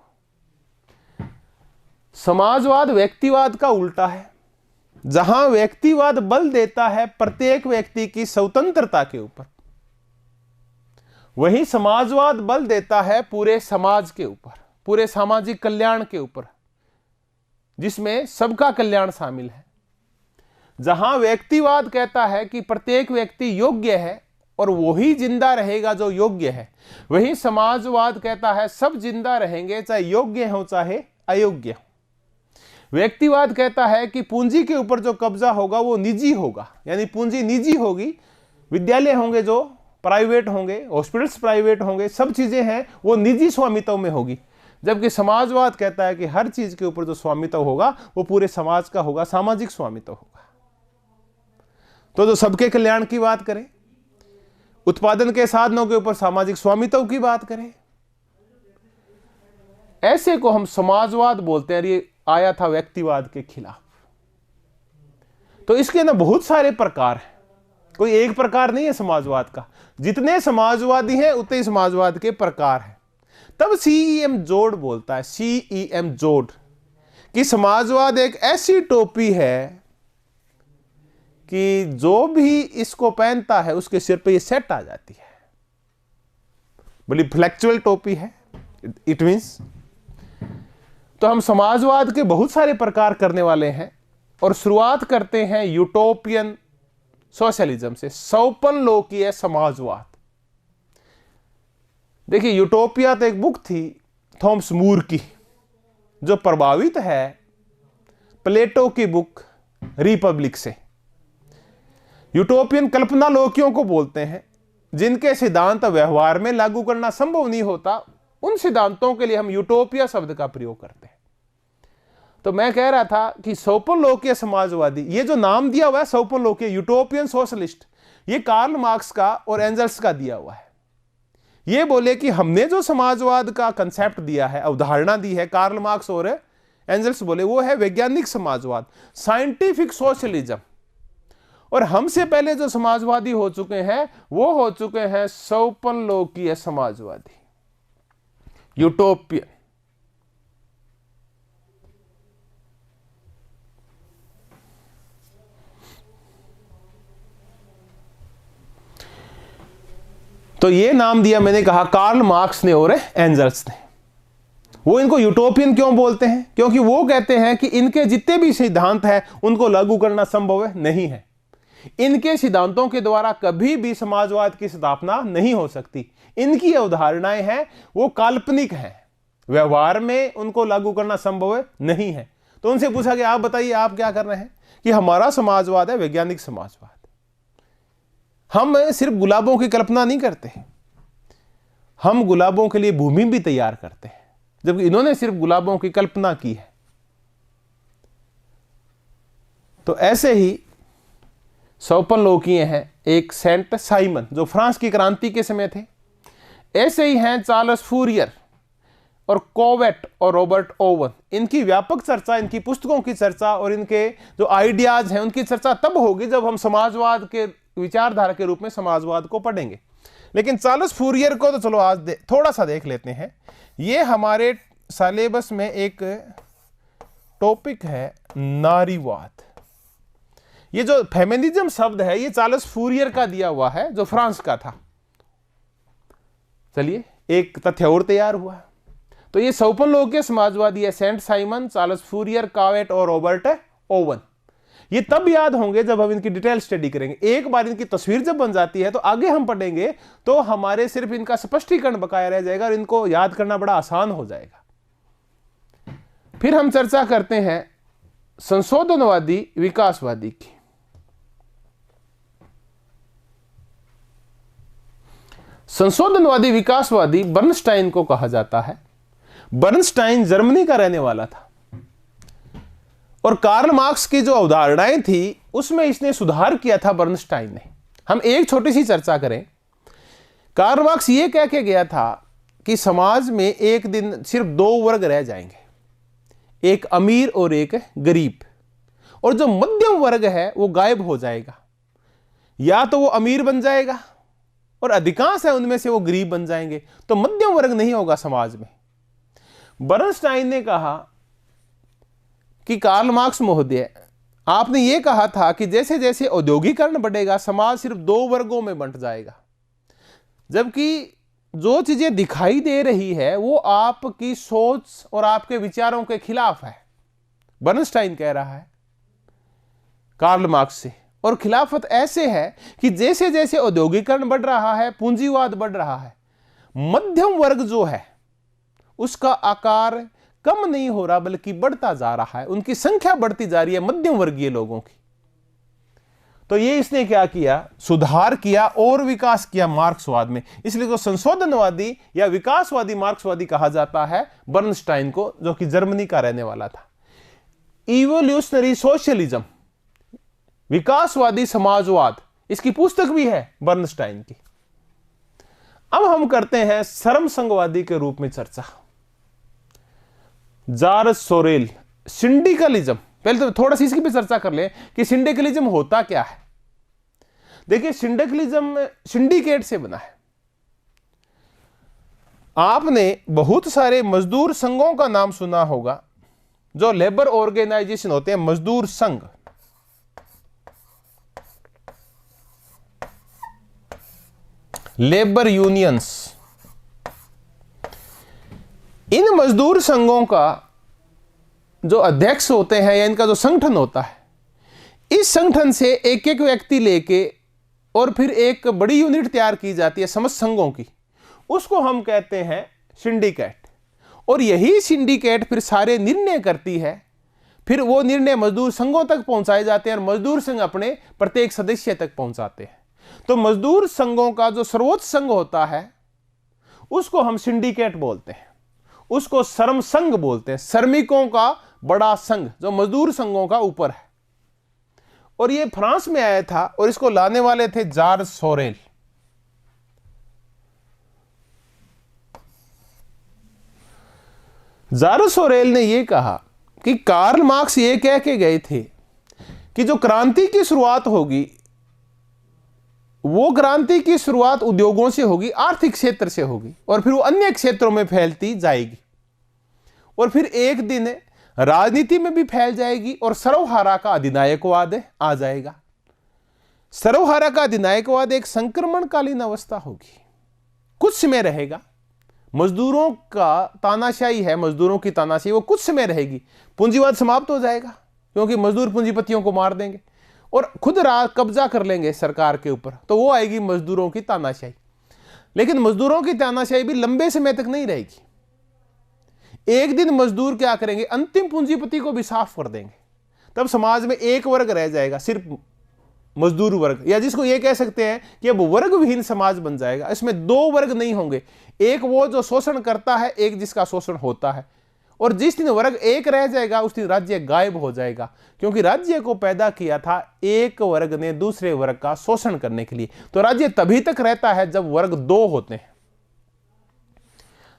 समाजवाद व्यक्तिवाद का उल्टा है। जहां व्यक्तिवाद बल देता है प्रत्येक व्यक्ति की स्वतंत्रता के ऊपर, वहीं समाजवाद बल देता है पूरे समाज के ऊपर, पूरे सामाजिक कल्याण के ऊपर, जिसमें सबका कल्याण शामिल है। जहां व्यक्तिवाद कहता है कि प्रत्येक व्यक्ति योग्य है और वही जिंदा रहेगा जो योग्य है, वहीं समाजवाद कहता है सब जिंदा रहेंगे, चाहे योग्य हो चाहे अयोग्य हो। व्यक्तिवाद कहता है कि पूंजी के ऊपर जो कब्जा होगा वो निजी होगा, यानी पूंजी निजी होगी, विद्यालय होंगे जो प्राइवेट होंगे, हॉस्पिटल्स प्राइवेट होंगे, सब चीजें हैं वो निजी स्वामित्व में होगी। जबकि समाजवाद कहता है कि हर चीज के ऊपर जो स्वामित्व होगा वो पूरे समाज का होगा, सामाजिक स्वामित्व होगा। तो जो सबके कल्याण की बात करें, उत्पादन के साधनों के ऊपर सामाजिक स्वामित्व की बात करें, ऐसे को हम समाजवाद बोलते हैं। ये आया था व्यक्तिवाद के खिलाफ। तो इसके ना बहुत सारे प्रकार हैं, कोई एक प्रकार नहीं है समाजवाद का। जितने समाजवादी हैं उतने ही समाजवाद के प्रकार हैं। तब सीईएम जोड बोलता है, सीईएम जोड, कि समाजवाद एक ऐसी टोपी है कि जो भी इसको पहनता है उसके सिर पे ये सेट आ जाती है। बड़ी फ्लेक्चुअल टोपी है, इट मींस। तो हम समाजवाद के बहुत सारे प्रकार करने वाले हैं और शुरुआत करते हैं यूटोपियन सोशलिज्म से, स्वप्नलोकीय समाजवाद। देखिए, यूटोपिया तो एक बुक थी थॉमस मूर की, जो प्रभावित है प्लेटो की बुक रिपब्लिक से। यूटोपियन कल्पना लोकियों को बोलते हैं जिनके सिद्धांत व्यवहार में लागू करना संभव नहीं होता। उन सिद्धांतों के लिए हम यूटोपिया शब्द का प्रयोग करते हैं। तो मैं कह रहा था कि स्वप्नलोकीय समाजवादी, ये जो नाम दिया हुआ है स्वप्नलोकीय, यूटोपियन सोशलिस्ट, ये कार्ल मार्क्स का और एंजल्स का दिया हुआ है। ये बोले कि हमने जो समाजवाद का कंसेप्ट दिया है, अवधारणा दी है, कार्ल मार्क्स और एंजल्स बोले वो है वैज्ञानिक समाजवाद, साइंटिफिक सोशलिज्म। और हमसे पहले जो समाजवादी हो चुके हैं वो हो चुके हैं स्वप्नलोकीय समाजवादी, यूटोपियन। तो ये नाम दिया मैंने कहा कार्ल मार्क्स ने और एंजल्स ने। वो इनको यूटोपियन क्यों बोलते हैं? क्योंकि वो कहते हैं कि इनके जितने भी सिद्धांत हैं उनको लागू करना संभव नहीं है। इनके सिद्धांतों के द्वारा कभी भी समाजवाद की स्थापना नहीं हो सकती। इनकी अवधारणाएं हैं वो काल्पनिक हैं, व्यवहार में उनको लागू करना संभव नहीं है। तो उनसे पूछा कि आप बताइए आप क्या कर रहे हैं? कि हमारा समाजवाद है वैज्ञानिक समाजवाद। हम सिर्फ गुलाबों की कल्पना नहीं करते, हम गुलाबों के लिए भूमि भी तैयार करते हैं, जबकि इन्होंने सिर्फ गुलाबों की कल्पना की है। तो ऐसे ही स्वप्नलोकीय हैं एक सेंट साइमन जो फ्रांस की क्रांति के समय थे। ऐसे ही हैं चार्ल्स फूरियर और कोवेट और रॉबर्ट ओवन। इनकी व्यापक चर्चा, इनकी पुस्तकों की चर्चा और इनके जो आइडियाज हैं उनकी चर्चा तब होगी जब हम समाजवाद के विचारधारा के रूप में समाजवाद को पढ़ेंगे। लेकिन चार्ल्स फूरियर को तो चलो आज थोड़ा सा देख लेते हैं। ये हमारे सिलेबस में एक टॉपिक है नारीवाद। ये जो फेमिनिज्म शब्द है ये चार्ल्स फूरियर का दिया हुआ है जो फ्रांस का था। चलिए एक तथ्य और तैयार हुआ। तो ये स्वप्नलोकीय समाजवादी है सेंट साइमन, चार्ल्स फूरियर, कावेट और रॉबर्ट ओवन। ये तब याद होंगे जब हम इनकी डिटेल स्टडी करेंगे। एक बार इनकी तस्वीर जब बन जाती है तो आगे हम पढ़ेंगे तो हमारे सिर्फ इनका स्पष्टीकरण बकाया रह जाएगा और इनको याद करना बड़ा आसान हो जाएगा। फिर हम चर्चा करते हैं संशोधनवादी विकासवादी की। संशोधनवादी विकासवादी बर्नस्टाइन को कहा जाता है। बर्नस्टाइन जर्मनी का रहने वाला था और कार्ल मार्क्स की जो अवधारणाएं थी उसमें इसने सुधार किया था बर्नस्टाइन ने। हम एक छोटी सी चर्चा करें। कार्ल मार्क्स ये कह के गया था कि समाज में एक दिन सिर्फ दो वर्ग रह जाएंगे, एक अमीर और एक गरीब, और जो मध्यम वर्ग है वो गायब हो जाएगा। या तो वो अमीर बन जाएगा और अधिकांश है उनमें से वो गरीब बन जाएंगे, तो मध्यम वर्ग नहीं होगा समाज में। बर्नस्टाइन ने कहा कि कार्ल मार्क्स महोदय, आपने ये कहा था कि जैसे जैसे औद्योगिकरण बढ़ेगा समाज सिर्फ दो वर्गों में बंट जाएगा, जबकि जो चीजें दिखाई दे रही है वो आपकी सोच और आपके विचारों के खिलाफ है। बर्नस्टाइन कह रहा है कार्ल मार्क्स से, और खिलाफत ऐसे है कि जैसे जैसे औद्योगिकरण बढ़ रहा है, पूंजीवाद बढ़ रहा है, मध्यम वर्ग जो है उसका आकार कम नहीं हो रहा बल्कि बढ़ता जा रहा है, उनकी संख्या बढ़ती जा रही है मध्यम वर्गीय लोगों की। तो ये इसने क्या किया, सुधार किया और विकास किया मार्क्सवाद में। इसलिए तो संशोधनवादी या विकासवादी मार्क्सवादी कहा जाता है बर्नस्टाइन को, जो कि जर्मनी का रहने वाला था। इवोल्यूशनरी सोशलिज्म, विकासवादी समाजवाद, इसकी पुस्तक भी है बर्नस्टाइन की। अब हम करते हैं श्रम संघवादी के रूप में चर्चा। George Sorel, syndicalism. पहले तो थोड़ा सी इसकी भी चर्चा कर ले कि सिंडिकलिज्म होता क्या है। देखिए, सिंडिकलिज्म सिंडिकेट से बना है। आपने बहुत सारे मजदूर संघों का नाम सुना होगा, जो लेबर ऑर्गेनाइजेशन होते हैं, मजदूर संघ। Labour unions. इन मजदूर संघों का जो अध्यक्ष होते हैं या इनका जो संगठन होता है, इस संगठन से एक एक व्यक्ति लेके और फिर एक बड़ी यूनिट तैयार की जाती है समस्त संघों की, उसको हम कहते हैं सिंडिकेट। और यही सिंडिकेट फिर सारे निर्णय करती है, फिर वो निर्णय मजदूर संघों तक पहुंचाए जाते हैं और मजदूर संघ अपने प्रत्येक सदस्य तक पहुंचाते हैं। तो मजदूर संघों का जो सर्वोच्च संघ होता है उसको हम सिंडिकेट बोलते हैं, उसको श्रम संघ बोलते हैं, श्रमिकों का बड़ा संघ जो मजदूर संघों का ऊपर है। और ये फ्रांस में आया था और इसको लाने वाले थे जॉर्ज सोरेल। जॉर्ज सोरेल ने यह कहा कि कार्ल मार्क्स ये कह के गए थे कि जो क्रांति की शुरुआत होगी वो क्रांति की शुरुआत उद्योगों से होगी, आर्थिक क्षेत्र से होगी, और फिर वो अन्य क्षेत्रों में फैलती जाएगी और फिर एक दिन राजनीति में भी फैल जाएगी और सर्वहारा का अधिनायकवाद आ जाएगा। सर्वहारा का अधिनायकवाद एक संक्रमणकालीन अवस्था होगी, कुछ समय रहेगा। मजदूरों का तानाशाही है, मजदूरों की तानाशाही वो कुछ समय रहेगी। पूंजीवाद समाप्त हो जाएगा क्योंकि मजदूर पूंजीपतियों को मार देंगे और खुद कब्जा कर लेंगे सरकार के ऊपर, तो वो आएगी मजदूरों की तानाशाही। लेकिन मजदूरों की तानाशाही भी लंबे समय तक नहीं रहेगी। एक दिन मजदूर क्या करेंगे, अंतिम पूंजीपति को भी साफ कर देंगे। तब समाज में एक वर्ग रह जाएगा, सिर्फ मजदूर वर्ग, या जिसको ये कह सकते हैं कि अब वर्ग विहीन समाज बन जाएगा। इसमें दो वर्ग नहीं होंगे, एक वो जो शोषण करता है, एक जिसका शोषण होता है। और जिस दिन वर्ग एक रह जाएगा उस दिन राज्य गायब हो जाएगा, क्योंकि राज्य को पैदा किया था एक वर्ग ने दूसरे वर्ग का शोषण करने के लिए। तो राज्य तभी तक रहता है जब वर्ग दो होते हैं।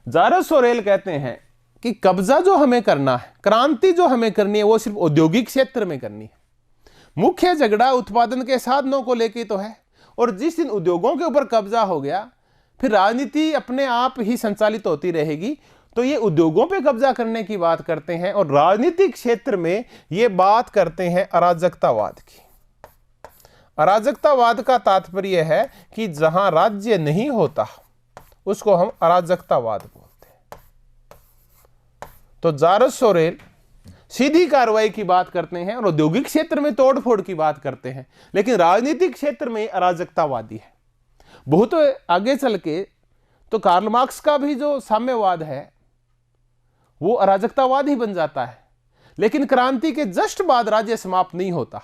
जॉर्ज सोरेल कहते हैं कि कब्जा जो हमें करना है, क्रांति जो हमें करनी है, वो सिर्फ औद्योगिक क्षेत्र में करनी है। मुख्य झगड़ा उत्पादन के साधनों को लेकर तो है, और जिस दिन उद्योगों के ऊपर कब्जा हो गया फिर राजनीति अपने आप ही संचालित होती रहेगी। तो ये उद्योगों पे कब्जा करने की बात करते हैं और राजनीतिक क्षेत्र में ये बात करते हैं अराजकतावाद की। अराजकतावाद का तात्पर्य है कि जहां राज्य नहीं होता उसको हम अराजकतावाद बोलते हैं। तो जॉर्ज सोरेल सीधी कार्रवाई की बात करते हैं और औद्योगिक क्षेत्र में तोड़फोड़ की बात करते हैं, लेकिन राजनीतिक क्षेत्र में अराजकतावादी है। बहुत आगे चल के तो कार्ल मार्क्स का भी जो साम्यवाद है वो अराजकतावाद ही बन जाता है। लेकिन क्रांति के जस्ट बाद राज्य समाप्त नहीं होता,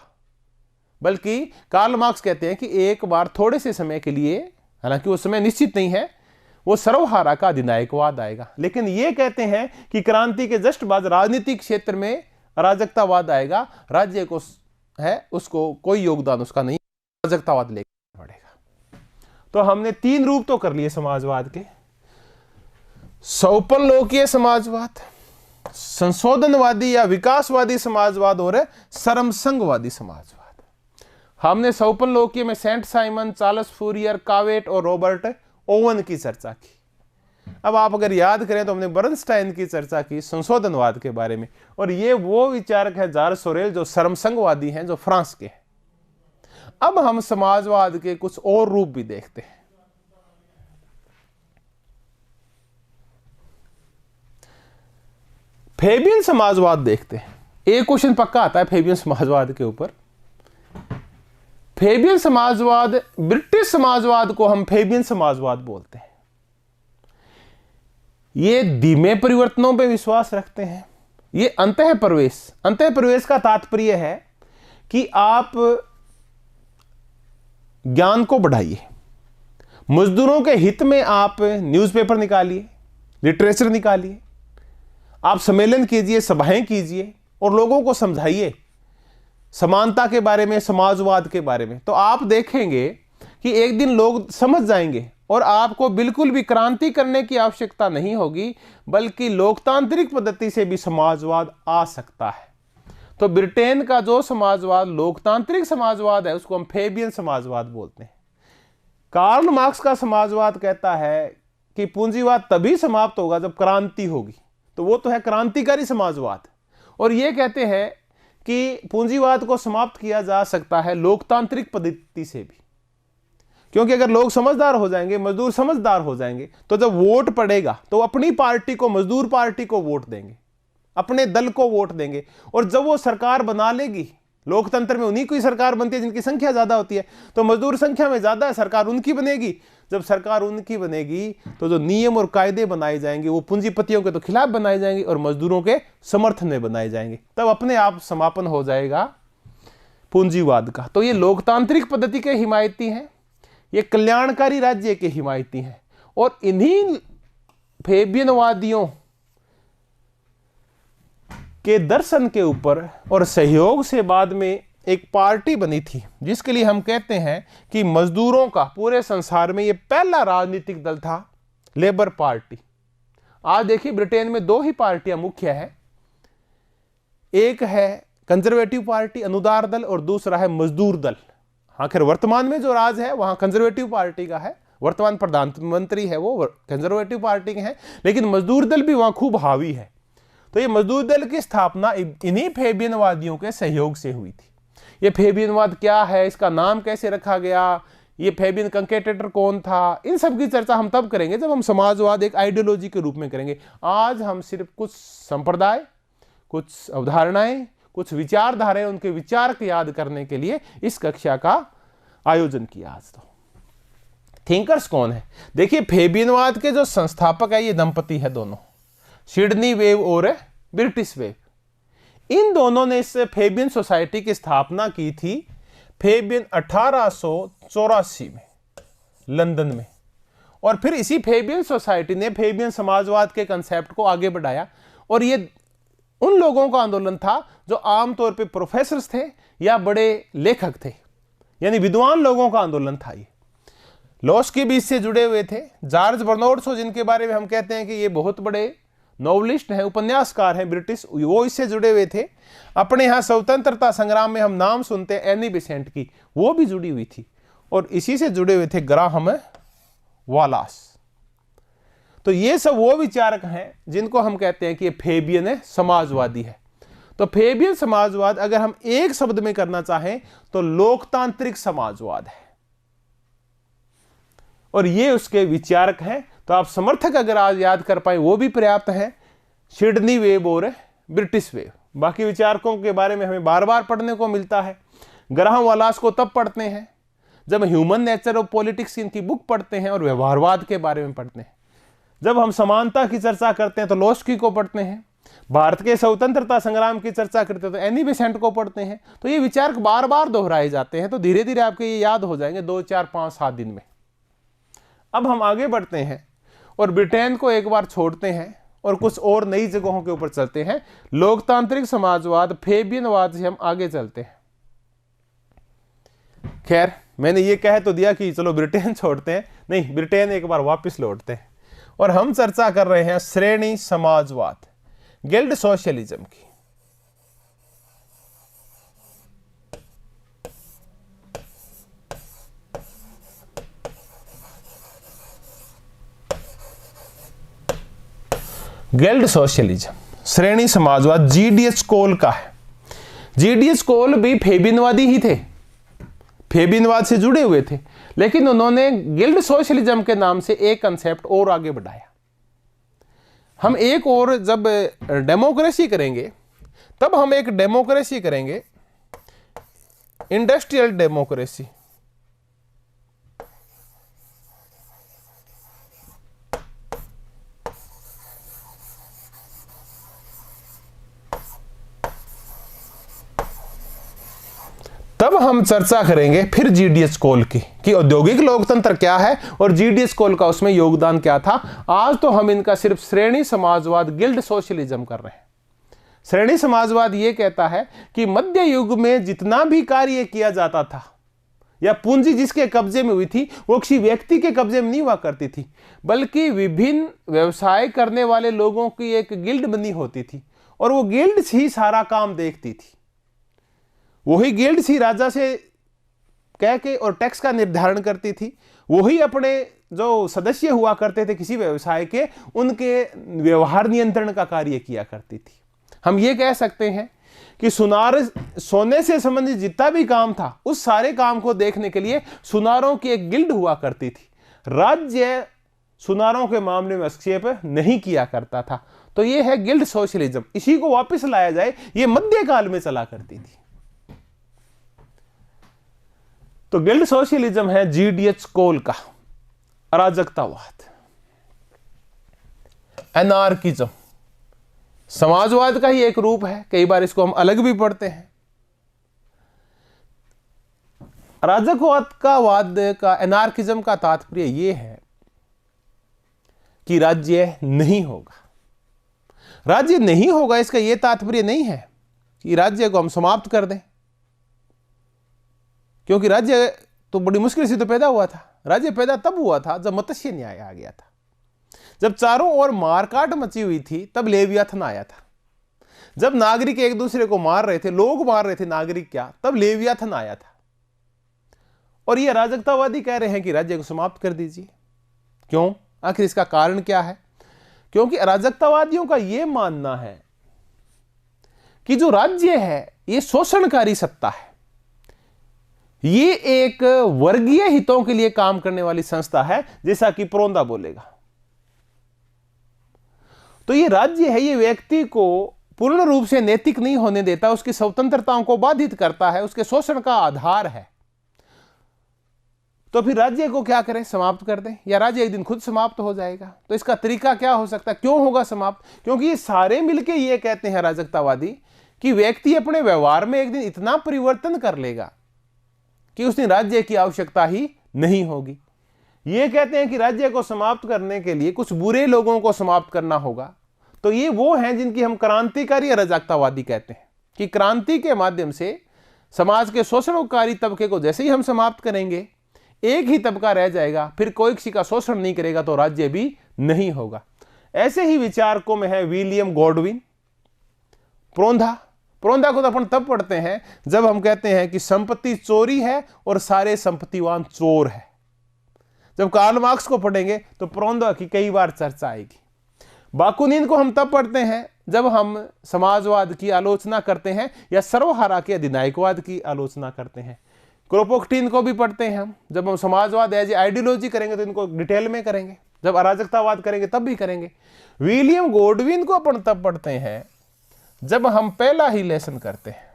बल्कि कार्ल मार्क्स कहते हैं कि एक बार थोड़े से समय के लिए, हालांकि वो समय निश्चित नहीं है, वो सर्वहारा का अधिनायकवाद आएगा। लेकिन ये कहते हैं कि क्रांति के जस्ट बाद राजनीतिक क्षेत्र में अराजकतावाद आएगा, राज्य को है उसको कोई योगदान उसका नहीं, अराजकतावाद लेकर पड़ेगा। तो हमने तीन रूप तो कर लिए समाजवाद के: सौपनलोकीय समाजवाद, संशोधनवादी या विकासवादी समाजवाद, और श्रम संघवादी समाजवाद। हमने सौपनलोकीय में सेंट साइमन, चार्ल्स फूरियर, कावेट और रॉबर्ट ओवन की चर्चा की। अब आप अगर याद करें तो हमने बर्नस्टाइन की चर्चा की संशोधनवाद के बारे में, और ये वो विचारक है जॉर्ज सोरेल जो श्रमसंघवादी हैं, जो फ्रांस के हैं। अब हम समाजवाद के कुछ और रूप भी देखते हैं। फेबियन समाजवाद देखते हैं। एक क्वेश्चन पक्का आता है फेबियन समाजवाद के ऊपर। फेबियन समाजवाद, ब्रिटिश समाजवाद को हम फेबियन समाजवाद बोलते हैं। ये धीमे परिवर्तनों पे विश्वास रखते हैं। ये अंतः प्रवेश का तात्पर्य है कि आप ज्ञान को बढ़ाइए, मजदूरों के हित में आप न्यूज़पेपर निकालिए, लिटरेचर निकालिए, आप सम्मेलन कीजिए, सभाएं कीजिए और लोगों को समझाइए समानता के बारे में, समाजवाद के बारे में। तो आप देखेंगे कि एक दिन लोग समझ जाएंगे और आपको बिल्कुल भी क्रांति करने की आवश्यकता नहीं होगी, बल्कि लोकतांत्रिक पद्धति से भी समाजवाद आ सकता है। तो ब्रिटेन का जो समाजवाद लोकतांत्रिक समाजवाद है उसको हम फेबियन समाजवाद बोलते हैं। कार्ल मार्क्स का समाजवाद कहता है कि पूंजीवाद तभी समाप्त होगा जब क्रांति होगी, तो वो तो है क्रांतिकारी समाजवाद। और ये कहते हैं कि पूंजीवाद को समाप्त किया जा सकता है लोकतांत्रिक पद्धति से भी, क्योंकि अगर लोग समझदार हो जाएंगे, मजदूर समझदार हो जाएंगे, तो जब वोट पड़ेगा तो अपनी पार्टी को, मजदूर पार्टी को वोट देंगे, अपने दल को वोट देंगे। और जब वो सरकार बना लेगी, लोकतंत्र में उन्हीं की सरकार बनती है जिनकी संख्या ज्यादा होती है, तो मजदूर संख्या में ज्यादा है, सरकार उनकी बनेगी। जब सरकार उनकी बनेगी तो जो नियम और कायदे बनाए जाएंगे वो पूंजीपतियों के तो खिलाफ बनाए जाएंगे और मजदूरों के समर्थन में बनाए जाएंगे। तब अपने आप समापन हो जाएगा पूंजीवाद का। तो ये लोकतांत्रिक पद्धति के हिमायती हैं, ये कल्याणकारी राज्य के हिमायती हैं। और इन्हीं फेबियनवादियों के दर्शन के ऊपर और सहयोग से बाद में एक पार्टी बनी थी जिसके लिए हम कहते हैं कि मजदूरों का पूरे संसार में ये पहला राजनीतिक दल था, लेबर पार्टी। आज देखिए ब्रिटेन में दो ही पार्टियां मुख्य है, एक है कंजर्वेटिव पार्टी अनुदार दल और दूसरा है मजदूर दल। आखिर वर्तमान में जो राज है वहां कंजर्वेटिव पार्टी का है, वर्तमान प्रधानमंत्री है वो कंजर्वेटिव पार्टी के हैं, लेकिन मजदूर दल भी वहां खूब हावी है। तो ये मजदूर दल की स्थापना इन्हीं फेबियनवादियों के सहयोग से हुई थी। ये फेबियनवाद क्या है, इसका नाम कैसे रखा गया, ये फेबियन कंकेटेटर कौन था, इन सब की चर्चा हम तब करेंगे जब हम समाजवाद एक आइडियोलॉजी के रूप में करेंगे। आज हम सिर्फ कुछ संप्रदाय, कुछ अवधारणाएं, कुछ विचारधाराएं, उनके विचार को याद करने के लिए इस कक्षा का आयोजन किया। आज तो थिंकर्स कौन है, देखिए फेबियनवाद के जो संस्थापक है ये दंपति है दोनों, सिडनी वेव और ब्रिटिश वेव। इन दोनों ने इस फेबियन सोसाइटी की स्थापना की थी फेबियन 1884 में लंदन में। और फिर इसी फेबियन सोसाइटी ने फेबियन समाजवाद के कंसेप्ट को आगे बढ़ाया। और ये उन लोगों का आंदोलन था जो आमतौर पे प्रोफेसर्स थे या बड़े लेखक थे, यानी विद्वान लोगों का आंदोलन था। ये लॉस्की भी इससे जुड़े हुए थे। जॉर्ज बर्नार्ड शॉ जिनके बारे में हम कहते हैं कि ये बहुत बड़े नॉवलिस्ट हैं, उपन्यासकार हैं ब्रिटिश, वो इससे जुड़े हुए थे। अपने यहाँ स्वतंत्रता संग्राम में हम नाम सुनते हैं एनी बेसेंट की, वो भी जुड़ी हुई थी। और इसी से जुड़े हुए थे ग्राहम वालास। तो ये सब वो विचारक हैं जिनको हम कहते हैं कि ये फेबियन समाजवादी है। तो फेबियन समाजवाद अगर हम एक शब्द में करना चाहें तो लोकतांत्रिक समाजवाद है, और ये उसके विचारक हैं। तो आप समर्थक अगर आज याद कर पाए वो भी पर्याप्त है, सिडनी वेव और ब्रिटिश वेव। बाकी विचारकों के बारे में हमें बार बार पढ़ने को मिलता है। ग्राहम वालास को तब पढ़ते हैं जब ह्यूमन नेचर ऑफ पॉलिटिक्स इनकी बुक पढ़ते हैं और व्यवहारवाद के बारे में पढ़ते हैं। जब हम समानता की चर्चा करते हैं तो लॉस्की को पढ़ते हैं। भारत के स्वतंत्रता संग्राम की चर्चा करते हैं तो एनी बेसेंट को पढ़ते हैं। तो ये विचारक बार बार दोहराए जाते हैं, तो धीरे धीरे आपके ये याद हो जाएंगे 2, 4, 5, 7 दिन में। अब हम आगे बढ़ते हैं और ब्रिटेन को एक बार छोड़ते हैं और कुछ और नई जगहों के ऊपर चलते हैं। लोकतांत्रिक समाजवाद फेबियनवाद से हम आगे चलते हैं। खैर मैंने ये कह तो दिया कि चलो ब्रिटेन छोड़ते हैं, नहीं, ब्रिटेन एक बार वापस लौटते हैं और हम चर्चा कर रहे हैं श्रेणी समाजवाद, गिल्ड सोशलिज्म की। गिल्ड सोशलिज्म, श्रेणी समाजवाद जीडीएच कोल का है। जीडीएच कोल भी फेबिनवादी ही थे, फेबिनवाद से जुड़े हुए थे, लेकिन उन्होंने गिल्ड सोशलिज्म के नाम से एक कंसेप्ट और आगे बढ़ाया। हम एक और जब डेमोक्रेसी करेंगे तब हम एक डेमोक्रेसी करेंगे, इंडस्ट्रियल डेमोक्रेसी। तब हम चर्चा करेंगे फिर जीडीएच कोल की कि औद्योगिक लोकतंत्र क्या है और जीडीएच कोल का उसमें योगदान क्या था। आज तो हम इनका सिर्फ श्रेणी समाजवाद, गिल्ड सोशलिज्म कर रहे हैं। श्रेणी समाजवाद यह कहता है कि मध्य युग में जितना भी कार्य किया जाता था या पूंजी जिसके कब्जे में हुई थी वो किसी व्यक्ति के कब्जे में नहीं हुआ करती थी, बल्कि विभिन्न व्यवसाय करने वाले लोगों की एक गिल्ड बनी होती थी और वो गिल्ड ही सारा काम देखती थी। वही गिल्ड ही राजा से कह के और टैक्स का निर्धारण करती थी। वही अपने जो सदस्य हुआ करते थे किसी व्यवसाय के, उनके व्यवहार नियंत्रण का कार्य किया करती थी। हम ये कह सकते हैं कि सोने से संबंधित जितना भी काम था उस सारे काम को देखने के लिए सुनारों की एक गिल्ड हुआ करती थी। राज्य सुनारों के मामले में हस्तक्षेप नहीं किया करता था। तो ये है गिल्ड सोशलिज्म। इसी को वापस लाया जाए, ये मध्यकाल में चला करती थी। तो गिल्ड सोशलिज्म है जीडीएच कोल का अराजकतावाद। एनार्किज्म समाजवाद का ही एक रूप है, कई बार इसको हम अलग भी पढ़ते हैं। अराजकवाद का एनार्किज्म का तात्पर्य यह है कि राज्य नहीं होगा। राज्य नहीं होगा इसका यह तात्पर्य नहीं है कि राज्य को हम समाप्त कर दें, क्योंकि राज्य तो बड़ी मुश्किल से तो पैदा हुआ था। राज्य पैदा तब हुआ था जब मत्स्य न्याय आ गया था। जब चारों ओर मारकाट मची हुई थी तब लेवियाथन आया था। जब नागरिक एक दूसरे को मार रहे थे, लोग मार रहे थे, नागरिक क्या, तब लेवियाथन आया था। और ये अराजकतावादी कह रहे हैं कि राज्य को समाप्त कर दीजिए। क्यों? आखिर इसका कारण क्या है? क्योंकि अराजकतावादियों का यह मानना है कि जो राज्य है यह शोषणकारी सत्ता है, ये एक वर्गीय हितों के लिए काम करने वाली संस्था है, जैसा कि प्रोंदा बोलेगा। तो ये राज्य है, ये व्यक्ति को पूर्ण रूप से नैतिक नहीं होने देता, उसकी स्वतंत्रताओं को बाधित करता है, उसके शोषण का आधार है। तो फिर राज्य को क्या करें? समाप्त कर दें, या राज्य एक दिन खुद समाप्त हो जाएगा। तो इसका तरीका क्या हो सकता है? क्यों होगा समाप्त? क्योंकि ये सारे मिलकर ये कहते हैं अराजकतावादी कि व्यक्ति अपने व्यवहार में एक दिन इतना परिवर्तन कर लेगा कि उस दिन राज्य की आवश्यकता ही नहीं होगी। ये कहते हैं कि राज्य को समाप्त करने के लिए कुछ बुरे लोगों को समाप्त करना होगा। तो ये वो हैं जिनकी हम क्रांतिकारी अराजकतावादी कहते हैं कि क्रांति के माध्यम से समाज के शोषणकारी तबके को जैसे ही हम समाप्त करेंगे, एक ही तबका रह जाएगा, फिर कोई किसी का शोषण नहीं करेगा, तो राज्य भी नहीं होगा। ऐसे ही विचारकों में है विलियम गॉडविन, प्रोंदा को तो अपन तब पढ़ते हैं जब हम कहते हैं कि संपत्ति चोरी है और सारे संपत्तिवान चोर है। जब कार्ल मार्क्स को पढ़ेंगे तो प्रोंदा की कई बार चर्चा आएगी। बाकुनिन को हम तब पढ़ते हैं जब हम समाजवाद की आलोचना करते हैं या सर्वहारा के अधिनायकवाद की आलोचना करते हैं। क्रोपोक्टिन को भी पढ़ते हैं हम जब हम समाजवाद एज ए आइडियोलॉजी करेंगे, तो इनको डिटेल में करेंगे। जब अराजकतावाद करेंगे तब भी करेंगे। विलियम गॉडविन को अपन तब पढ़ते हैं जब हम पहला ही लेसन करते हैं,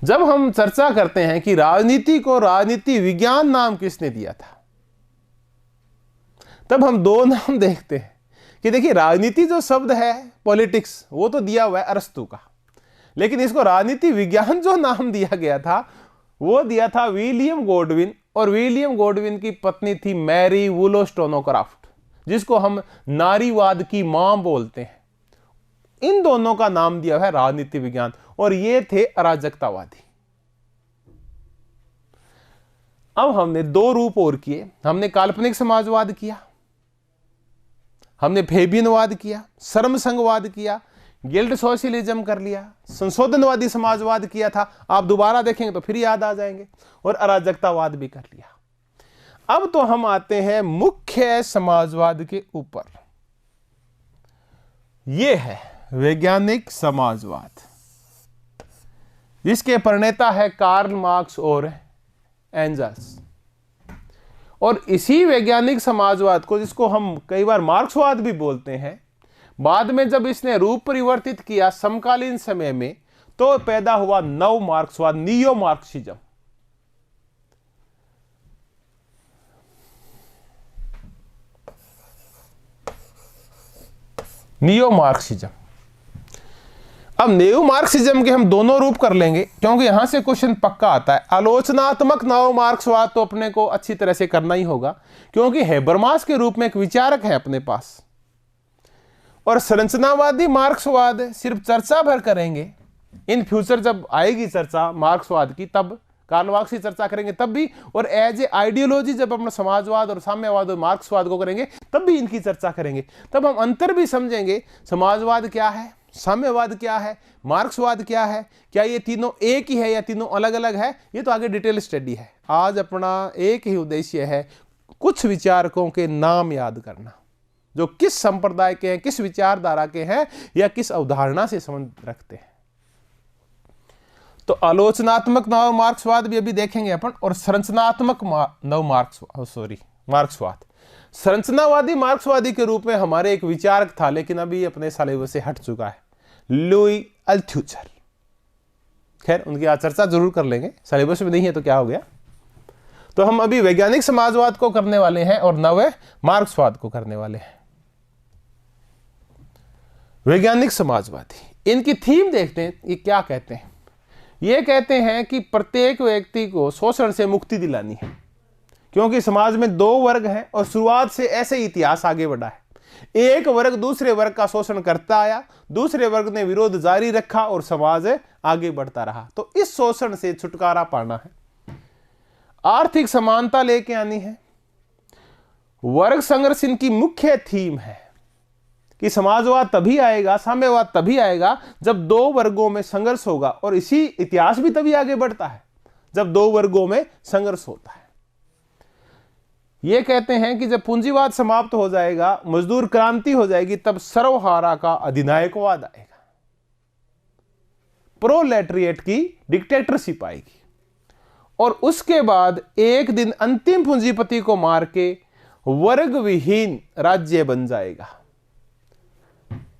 जब हम चर्चा करते हैं कि राजनीति को राजनीति विज्ञान नाम किसने दिया था। तब हम दो नाम देखते हैं कि देखिए, राजनीति जो शब्द है पॉलिटिक्स, वो तो दिया हुआ है अरस्तु का, लेकिन इसको राजनीति विज्ञान जो नाम दिया गया था वो दिया था विलियम गॉडविन। और विलियम गॉडविन की पत्नी थी मैरी वुलोस्टोनोक्राफ्ट, जिसको हम नारीवाद की मां बोलते हैं। इन दोनों का नाम दिया है राजनीति विज्ञान, और ये थे अराजकतावादी। अब हमने दो रूप और किए। हमने काल्पनिक समाजवाद किया, हमने फेबियनवाद किया, श्रमसंघवाद किया, गिल्ड सोशलिज्म कर लिया, संशोधनवादी समाजवाद किया था। आप दोबारा देखेंगे तो फिर याद आ जाएंगे, और अराजकतावाद भी कर लिया। अब तो हम आते हैं मुख्य समाजवाद के ऊपर। यह है वैज्ञानिक समाजवाद, जिसके प्रणेता है कार्ल मार्क्स और एंजल्स। और इसी वैज्ञानिक समाजवाद को, जिसको हम कई बार मार्क्सवाद भी बोलते हैं, बाद में जब इसने रूप परिवर्तित किया समकालीन समय में, तो पैदा हुआ नव मार्क्सवाद, नियो मार्क्सिज्म। Neo Marxism. अब नियो मार्क्सिज्म के हम दोनों रूप कर लेंगे, क्योंकि यहां से क्वेश्चन पक्का आता है। आलोचनात्मक नव मार्क्सवाद तो अपने को अच्छी तरह से करना ही होगा, क्योंकि हेबरमास के रूप में एक विचारक है अपने पास। और संरचनावादी मार्क्सवाद सिर्फ चर्चा भर करेंगे। इन फ्यूचर जब आएगी चर्चा मार्क्सवाद की, तब कार्ल मार्क्स की चर्चा करेंगे तब भी, और एज ए आइडियोलॉजी जब हम समाजवाद और साम्यवाद और मार्क्सवाद को करेंगे तब भी इनकी चर्चा करेंगे। तब हम अंतर भी समझेंगे, समाजवाद क्या है, साम्यवाद क्या है, मार्क्सवाद क्या है, क्या ये तीनों एक ही है या तीनों अलग अलग है। ये तो आगे डिटेल स्टडी है। आज अपना एक ही उद्देश्य है, कुछ विचारकों के नाम याद करना, जो किस संप्रदाय के हैं, किस विचारधारा के हैं, या किस अवधारणा से संबंध रखते हैं। तो आलोचनात्मक नव मार्क्सवाद भी अभी देखेंगे अपन, और संरचनात्मक नव मार्क्सवाद। संरचनावादी मार्क्सवादी के रूप में हमारे एक विचारक था, लेकिन अभी अपने सिलेबस से हट चुका है, लुई अल्थ्यूजर। खैर, उनकी आज चर्चा जरूर कर लेंगे, सिलेबस में नहीं है तो क्या हो गया। तो हम अभी वैज्ञानिक समाजवाद को करने वाले हैं और नव मार्क्सवाद को करने वाले हैं। वैज्ञानिक समाजवादी, इनकी थीम देखते हैं, ये क्या कहते हैं। ये कहते हैं कि प्रत्येक व्यक्ति को शोषण से मुक्ति दिलानी है, क्योंकि समाज में दो वर्ग हैं और शुरुआत से ऐसे ही इतिहास आगे बढ़ा है। एक वर्ग दूसरे वर्ग का शोषण करता आया, दूसरे वर्ग ने विरोध जारी रखा और समाज आगे बढ़ता रहा। तो इस शोषण से छुटकारा पाना है, आर्थिक समानता लेके आनी है। वर्ग संघर्ष इनकी मुख्य थीम है कि समाजवाद तभी आएगा, साम्यवाद तभी आएगा जब दो वर्गों में संघर्ष होगा, और इसी इतिहास भी तभी आगे बढ़ता है जब दो वर्गों में संघर्ष होता है। ये कहते हैं कि जब पूंजीवाद समाप्त हो जाएगा, मजदूर क्रांति हो जाएगी, तब सर्वहारा का अधिनायकवाद आएगा, प्रोलेटरिएट की डिक्टेटरशिप आएगी, और उसके बाद एक दिन अंतिम पूंजीपति को मार के वर्ग विहीन राज्य बन जाएगा।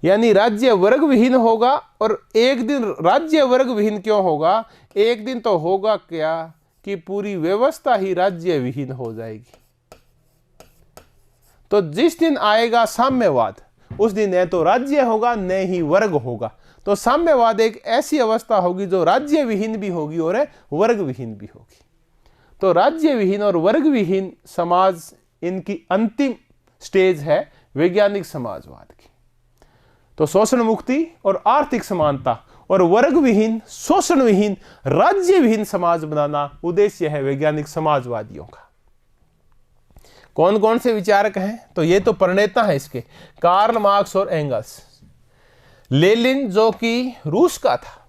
यानी राज्य वर्ग विहीन होगा, और एक दिन राज्य वर्ग विहीन क्यों होगा, एक दिन तो होगा क्या कि पूरी व्यवस्था ही राज्य विहीन हो जाएगी। तो जिस दिन आएगा साम्यवाद, उस दिन न तो राज्य होगा न ही वर्ग होगा। तो साम्यवाद एक ऐसी अवस्था होगी जो राज्य विहीन भी होगी और वर्ग विहीन भी होगी। तो राज्य विहीन और वर्ग विहीन समाज, इनकी अंतिम स्टेज है वैज्ञानिक समाजवाद की। तो शोषण मुक्ति और आर्थिक समानता और वर्ग विहीन, शोषण विहीन, राज्य विहीन समाज बनाना उद्देश्य है वैज्ञानिक समाजवादियों का। कौन कौन से विचारक हैं, तो ये तो प्रणेता है इसके, कार्ल मार्क्स और एंगल्स। लेनिन जो कि रूस का था,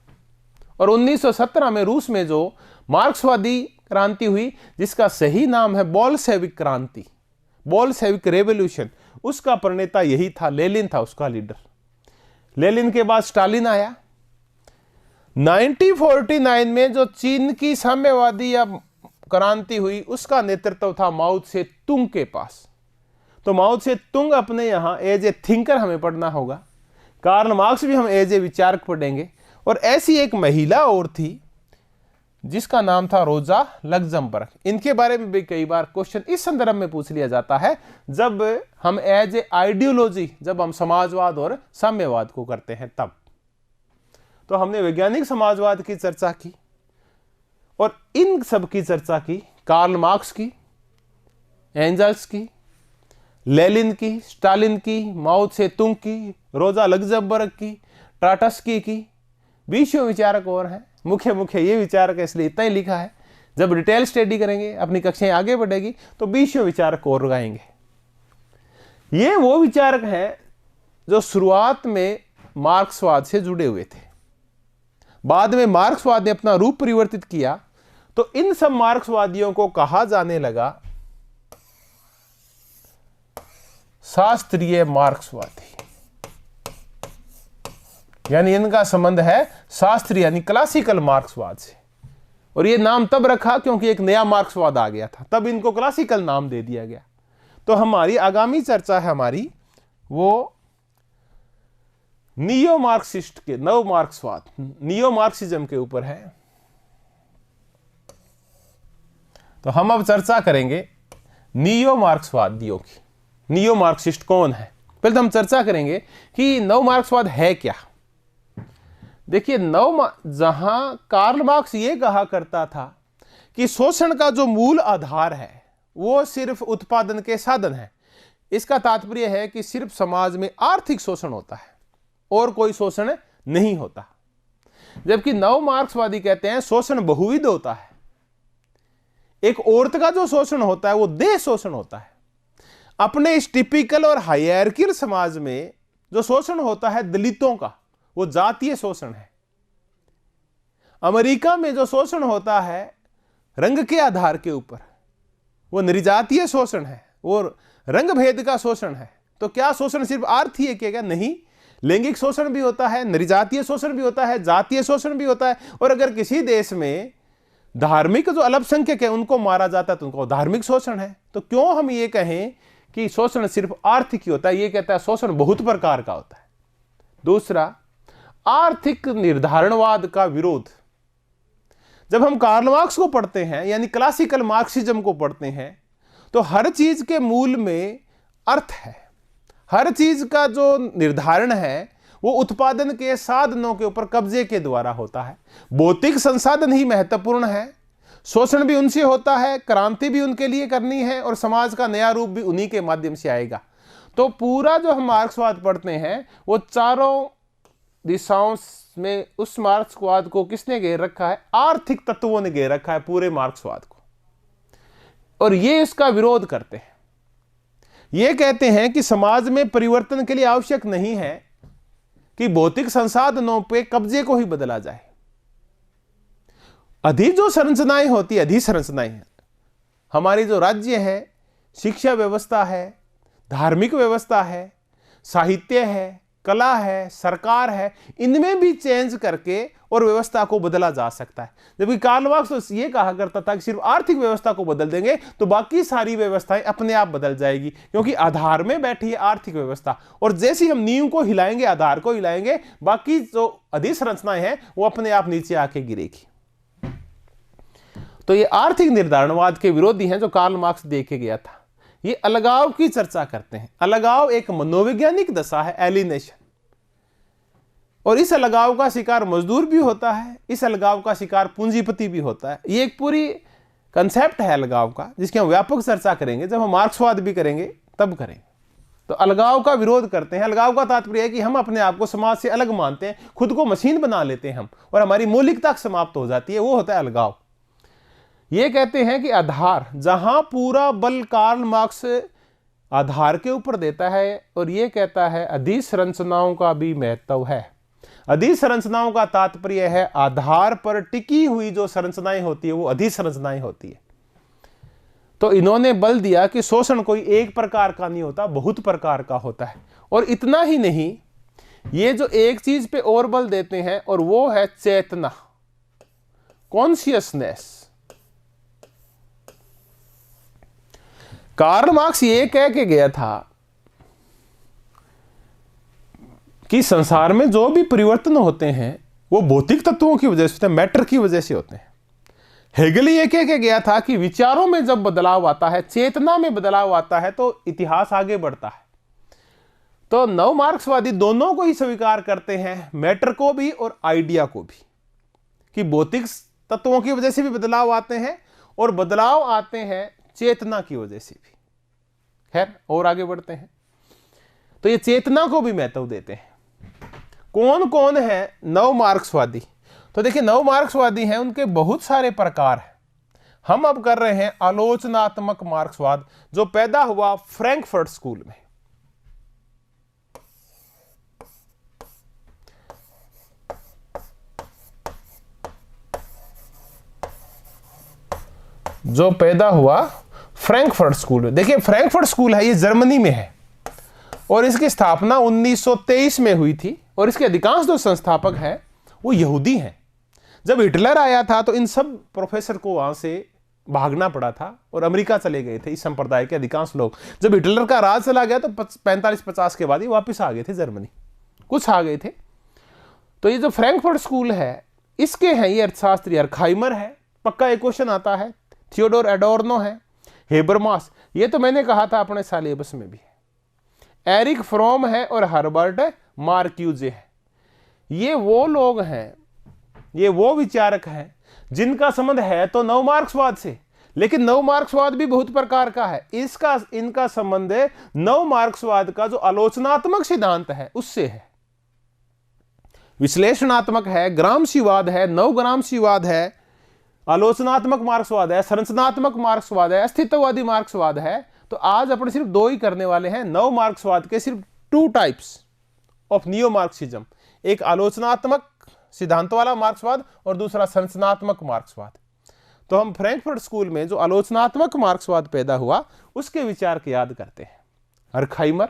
और 1917 में रूस में जो मार्क्सवादी क्रांति हुई, जिसका सही नाम है बोल्शेविक क्रांति, बोल्शेविक रेवोल्यूशन, उसका प्रणेता यही था, लेनिन था उसका लीडर। लेनिन के बाद स्टालिन आया। 1949 में जो चीन की साम्यवादी या क्रांति हुई, उसका नेतृत्व था माओ त्से तुंग के पास। तो माओ त्से तुंग अपने यहां एज ए थिंकर हमें पढ़ना होगा, कार्ल मार्क्स भी हम एज ए विचारक पढ़ेंगे। और ऐसी एक महिला और थी जिसका नाम था रोजा लग्जमबर्ग। इनके बारे में भी कई बार क्वेश्चन इस संदर्भ में पूछ लिया जाता है, जब हम एज ए आइडियोलॉजी, जब हम समाजवाद और साम्यवाद को करते हैं तब। तो हमने वैज्ञानिक समाजवाद की चर्चा की, और इन सब की चर्चा की, कार्ल मार्क्स की, एंजल्स की, लेनिन की, स्टालिन की, माओ त्से तुंग की, रोजा लग्जमबर्ग की, ट्राटस्की की, 20 विचारक और हैं। मुख्य ये विचारक है, इसलिए इतना ही लिखा है। जब डिटेल स्टडी करेंगे, अपनी कक्षाएं आगे बढ़ेगी, तो 20 विचारक और लगाएंगे। ये वो विचारक हैं जो शुरुआत में मार्क्सवाद से जुड़े हुए थे। बाद में मार्क्सवाद ने अपना रूप परिवर्तित किया, तो इन सब मार्क्सवादियों को कहा जाने लगा शास्त्रीय मार्क्सवादी, यानी इनका संबंध है शास्त्रीय यानी क्लासिकल मार्क्सवाद से। और ये नाम तब रखा क्योंकि एक नया मार्क्सवाद आ गया था, तब इनको क्लासिकल नाम दे दिया गया। तो हमारी आगामी चर्चा है हमारी वो नियो मार्क्सिस्ट के, नव मार्क्सवाद, नियो मार्क्सिज्म के ऊपर है। तो हम अब चर्चा करेंगे नियो मार्क्सवादियों की। नियो मार्क्सिस्ट कौन है, पहले तो हम चर्चा करेंगे कि नव मार्क्सवाद है क्या। देखिए, जहां कार्ल मार्क्स ये कहा करता था कि शोषण का जो मूल आधार है वो सिर्फ उत्पादन के साधन है, इसका तात्पर्य है कि सिर्फ समाज में आर्थिक शोषण होता है और कोई शोषण नहीं होता। जबकि नव मार्क्सवादी कहते हैं शोषण बहुविध होता है। एक औरत का जो शोषण होता है वो देह शोषण होता है। अपने इस टिपिकल और हायरार्किकल समाज में जो शोषण होता है दलितों का, वो जातीय शोषण है। अमेरिका में जो शोषण होता है रंग के आधार के ऊपर, वो निर्जातीय शोषण है, वो रंग भेद का शोषण है। तो क्या शोषण सिर्फ आर्थिक है क्या? नहीं, लैंगिक शोषण भी होता है, निर्जातीय शोषण भी होता है, जातीय शोषण भी होता है। और अगर किसी देश में धार्मिक जो अल्पसंख्यक है उनको मारा जाता है तो उनको धार्मिक शोषण है। तो क्यों हम ये कहें कि शोषण सिर्फ आर्थिक ही होता है? ये कहता है शोषण बहुत प्रकार का होता है। दूसरा, आर्थिक निर्धारणवाद का विरोध। जब हम कार्ल मार्क्स को पढ़ते हैं यानी क्लासिकल मार्क्सिज्म को पढ़ते हैं तो हर चीज के मूल में अर्थ है। हर चीज का जो निर्धारण है वो उत्पादन के साधनों के ऊपर कब्जे के द्वारा होता है। भौतिक संसाधन ही महत्वपूर्ण है, शोषण भी उनसे होता है, क्रांति भी उनके लिए करनी है और समाज का नया रूप भी उन्हीं के माध्यम से आएगा। तो पूरा जो हम मार्क्सवाद पढ़ते हैं वो चारों दिशाओं में उस मार्क्सवाद को किसने घेर रखा है? आर्थिक तत्वों ने घेर रखा है पूरे मार्क्सवाद को। और ये इसका विरोध करते हैं। ये कहते हैं कि समाज में परिवर्तन के लिए आवश्यक नहीं है कि भौतिक संसाधनों पे कब्जे को ही बदला जाए। जो संरचनाएं होती है, अधिसंरचनाएं हैं, हमारी जो राज्य है, शिक्षा व्यवस्था है, धार्मिक व्यवस्था है, साहित्य है, कला है, सरकार है, इनमें भी चेंज करके और व्यवस्था को बदला जा सकता है। जबकि कार्ल मार्क्स तो ये कहा करता था कि सिर्फ आर्थिक व्यवस्था को बदल देंगे तो बाकी सारी व्यवस्थाएं अपने आप बदल जाएगी, क्योंकि आधार में बैठी है आर्थिक व्यवस्था। और जैसे हम नींव को हिलाएंगे, आधार को हिलाएंगे, बाकी जो अधिसंरचनाएं हैं वो अपने आप नीचे आके गिरेगी। तो ये आर्थिक निर्धारणवाद के विरोधी हैं जो कार्ल मार्क्स दे के गया था। ये अलगाव की चर्चा करते हैं। अलगाव एक मनोवैज्ञानिक दशा है, एलिनेशन। और इस अलगाव का शिकार मजदूर भी होता है, इस अलगाव का शिकार पूंजीपति भी होता है। ये एक पूरी कंसेप्ट है अलगाव का, जिसकी हम व्यापक चर्चा करेंगे। जब हम मार्क्सवाद भी करेंगे तब करेंगे। तो अलगाव का विरोध करते हैं। अलगाव का तात्पर्य है कि हम अपने आप को समाज से अलग मानते हैं, खुद को मशीन बना लेते हैं हम, और हमारी मौलिकता समाप्त हो जाती है। वो होता है अलगाव। ये कहते हैं कि आधार, जहां पूरा बल कार्ल मार्क्स आधार के ऊपर देता है और ये कहता है अधिसंरचनाओं का भी महत्व है। अधिसंरचनाओं का तात्पर्य है आधार पर टिकी हुई जो संरचनाएं होती है वो अधिसंरचनाएं होती है। तो इन्होंने बल दिया कि शोषण कोई एक प्रकार का नहीं होता, बहुत प्रकार का होता है। और इतना ही नहीं, ये जो एक चीज पे और बल देते हैं और वो है चेतना, कॉन्शियसनेस। कार्ल मार्क्स ये कह के गया था कि संसार में जो भी परिवर्तन होते हैं वो भौतिक तत्वों की वजह से होते हैं, मैटर की वजह से होते हैं। हेगल ये कह के गया था कि विचारों में जब बदलाव आता है, चेतना में बदलाव आता है, तो इतिहास आगे बढ़ता है। तो नव मार्क्सवादी दोनों को ही स्वीकार करते हैं, मैटर को भी और आइडिया को भी, कि भौतिक तत्वों की वजह से भी बदलाव आते हैं और बदलाव आते हैं चेतना की वजह से भी। खैर, और आगे बढ़ते हैं। तो ये चेतना को भी महत्व देते हैं। कौन कौन है नव मार्क्सवादी? तो देखिए, नव मार्क्सवादी हैं, उनके बहुत सारे प्रकार हैं। हम अब कर रहे हैं आलोचनात्मक मार्क्सवाद, जो पैदा हुआ फ्रैंकफर्ट स्कूल में। जो पैदा हुआ फ्रैंकफर्ट स्कूल में। देखिए, फ्रैंकफर्ट स्कूल है, ये जर्मनी में है। और इसकी स्थापना 1923 में हुई थी और इसके अधिकांश जो संस्थापक हैं वो यहूदी हैं। जब हिटलर आया था तो इन सब प्रोफेसर को वहां से भागना पड़ा था और अमेरिका चले गए थे इस संप्रदाय के अधिकांश लोग। जब हिटलर का राज चला गया तो 45-50 के बाद ही वापस आ गए थे जर्मनी, कुछ आ गए थे। तो ये जो फ्रैंकफर्ट स्कूल है इसके हैं ये अर्थशास्त्री हर्खहाइमर है, पक्का एक क्वेश्चन आता है, थियोडोर एडोर्नो है, हेबरमास, ये तो मैंने कहा था अपने सिलेबस में भी है, एरिक फ्रोम है और हर्बर्ट मार्क्यूजे है। ये वो लोग हैं, ये वो विचारक हैं जिनका संबंध है तो नव मार्क्सवाद से, लेकिन नव मार्क्सवाद भी बहुत प्रकार का है। इनका संबंध नव मार्क्सवाद का जो आलोचनात्मक सिद्धांत है उससे है, विश्लेषणात्मक है, ग्रामसीवाद है, नव ग्रामसीवाद है, आलोचनात्मक मार्क्सवाद है, संरचनात्मक मार्क्सवाद है, अस्तित्ववादी मार्क्सवाद है। तो आज अपन सिर्फ दो ही करने वाले हैं नव मार्क्सवाद के, सिर्फ 2 टाइप्स ऑफ नियो मार्क्सिज्म, एक आलोचनात्मक सिद्धांत वाला मार्क्सवाद और दूसरा संरचनात्मक मार्क्सवाद। तो हम फ्रैंकफर्ट स्कूल में जो आलोचनात्मक मार्क्सवाद पैदा हुआ उसके विचार के याद करते हैं। हर्खहाइमर,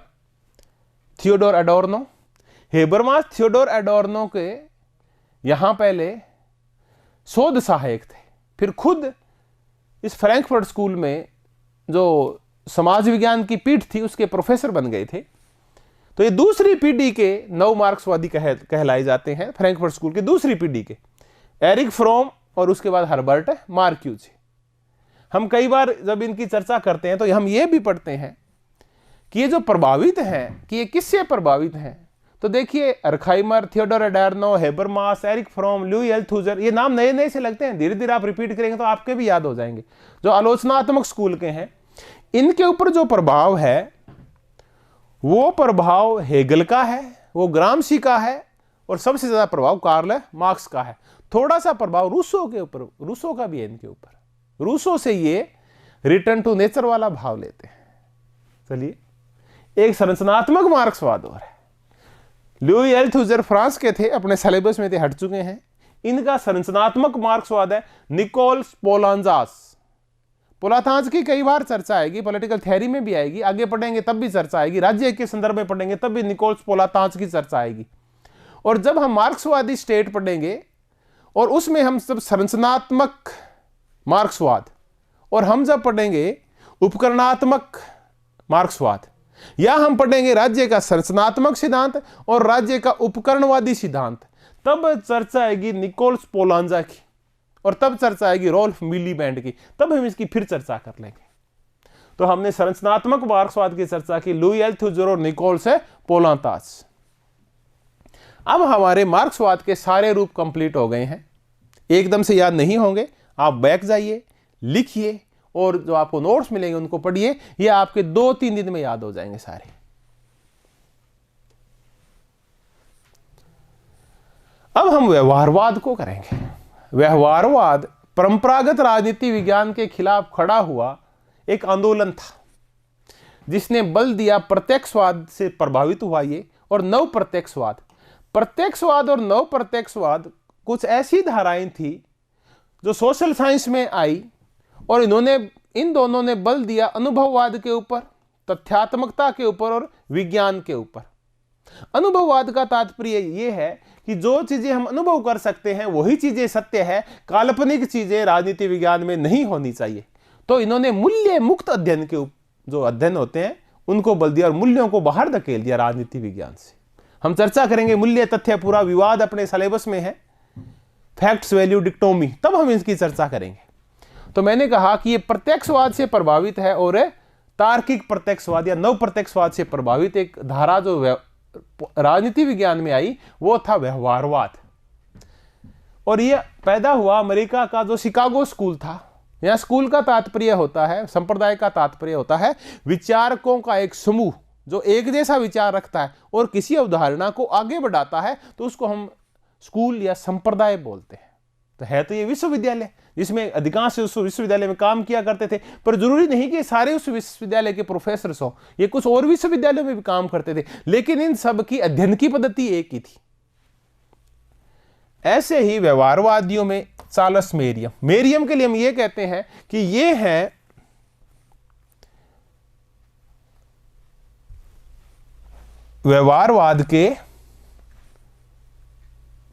थियोडोर एडोर्नो, हेबरमास थियोडोर एडोर्नो के यहां पहले शोध सहायक थे, फिर खुद इस फ्रैंकफर्ट स्कूल में जो समाज विज्ञान की पीठ थी उसके प्रोफेसर बन गए थे। तो ये दूसरी पीढ़ी के नव मार्क्सवादी कहलाए जाते हैं, फ्रैंकफर्ट स्कूल के दूसरी पीढ़ी के, एरिक फ्रोम और उसके बाद हर्बर्ट मार्क्यूजे। हम कई बार जब इनकी चर्चा करते हैं तो हम ये भी पढ़ते हैं कि ये जो प्रभावित हैं कि ये किससे प्रभावित हैं। तो देखिए Horkheimer, Theodor Adorno, Habermas, Erich Fromm, Louis Althusser, ये नाम नए नए से लगते हैं, धीरे धीरे आप रिपीट करेंगे तो आपके भी याद हो जाएंगे। जो आलोचनात्मक स्कूल के हैं इनके ऊपर जो प्रभाव है वो प्रभाव हेगल का है, वो ग्रामसी का है और सबसे ज्यादा प्रभाव कार्ल मार्क्स का है। थोड़ा सा प्रभाव रूसो के ऊपर, रूसो का भी है इनके ऊपर। रूसो से ये रिटर्न टू नेचर वाला भाव लेते हैं। चलिए एक संरचनात्मक मार्क्सवाद और है, लुई अल्थुजर फ्रांस के थे, अपने सिलेबस में थे, हट चुके हैं। इनका संरचनात्मक मार्क्सवाद है निकोल पोलांजास। पोलातांज की कई बार चर्चा आएगी, पॉलिटिकल थ्योरी में भी आएगी, आगे पढ़ेंगे तब भी चर्चा आएगी, राज्य के संदर्भ में पढ़ेंगे तब भी निकोल्स पोलातांज की चर्चा आएगी। और जब हम मार्क्सवादी स्टेट पढ़ेंगे और उसमें हम सब संरचनात्मक मार्क्सवाद, और हम जब पढ़ेंगे उपकरणात्मक मार्क्सवाद, या हम पढ़ेंगे राज्य का संरचनात्मक सिद्धांत और राज्य का उपकरणवादी सिद्धांत, तब चर्चा आएगी निकोल्स पोलांजा की और तब चर्चा आएगी रोल्फ मिलीबैंड की, तब हम इसकी फिर चर्चा कर लेंगे। तो हमने संरचनात्मक मार्क्सवाद की चर्चा की, लुई अल्थुजर और निकोल्स पोलांतास। अब हमारे मार्क्सवाद के सारे रूप कंप्लीट हो गए हैं, एकदम से याद नहीं होंगे, आप बैक जाइए, लिखिए और जो आपको नोट्स मिलेंगे उनको पढ़िए, ये आपके 2-3 दिन में याद हो जाएंगे सारे। अब हम व्यवहारवाद को करेंगे। व्यवहारवाद परंपरागत राजनीति विज्ञान के खिलाफ खड़ा हुआ एक आंदोलन था जिसने बल दिया प्रत्यक्षवाद से प्रभावित हुआ ये, और नव प्रत्यक्षवाद। प्रत्यक्षवाद और नव प्रत्यक्षवाद कुछ ऐसी धाराएं थी जो सोशल साइंस में आई और इन दोनों ने बल दिया अनुभववाद के ऊपर, तथ्यात्मकता के ऊपर और विज्ञान के ऊपर। अनुभववाद का तात्पर्य यह है कि जो चीजें हम अनुभव कर सकते हैं वही चीजें सत्य है, काल्पनिक चीजें राजनीति विज्ञान में नहीं होनी चाहिए। तो इन्होंने मूल्य मुक्त अध्ययन के जो अध्ययन होते हैं उनको बल दिया और मूल्यों को बाहर धकेल दिया राजनीति विज्ञान से। हम चर्चा करेंगे मूल्य तथ्य, पूरा विवाद अपने सिलेबस में है, फैक्ट्स वैल्यू डिक्टोमी, तब हम इसकी चर्चा करेंगे। तो मैंने कहा कि ये प्रत्यक्षवाद से प्रभावित है और तार्किक प्रत्यक्षवाद या नव प्रत्यक्षवाद से प्रभावित एक धारा जो राजनीति विज्ञान में आई वो था व्यवहारवाद। और ये पैदा हुआ अमेरिका का जो शिकागो स्कूल था। यहां स्कूल का तात्पर्य होता है, संप्रदाय का तात्पर्य होता है विचारकों का एक समूह जो एक जैसा विचार रखता है और किसी अवधारणा को आगे बढ़ाता है, तो उसको हम स्कूल या संप्रदाय बोलते हैं। तो है तो ये विश्वविद्यालय जिसमें अधिकांश उस विश्वविद्यालय में काम किया करते थे, पर जरूरी नहीं कि सारे उस विश्वविद्यालय के प्रोफेसर हो, ये कुछ और विश्वविद्यालयों में भी काम करते थे, लेकिन इन सब की अध्ययन की पद्धति एक ही थी। ऐसे ही व्यवहारवादियों में चार्ल्स मेरियम के लिए हम ये कहते हैं कि ये है व्यवहारवाद के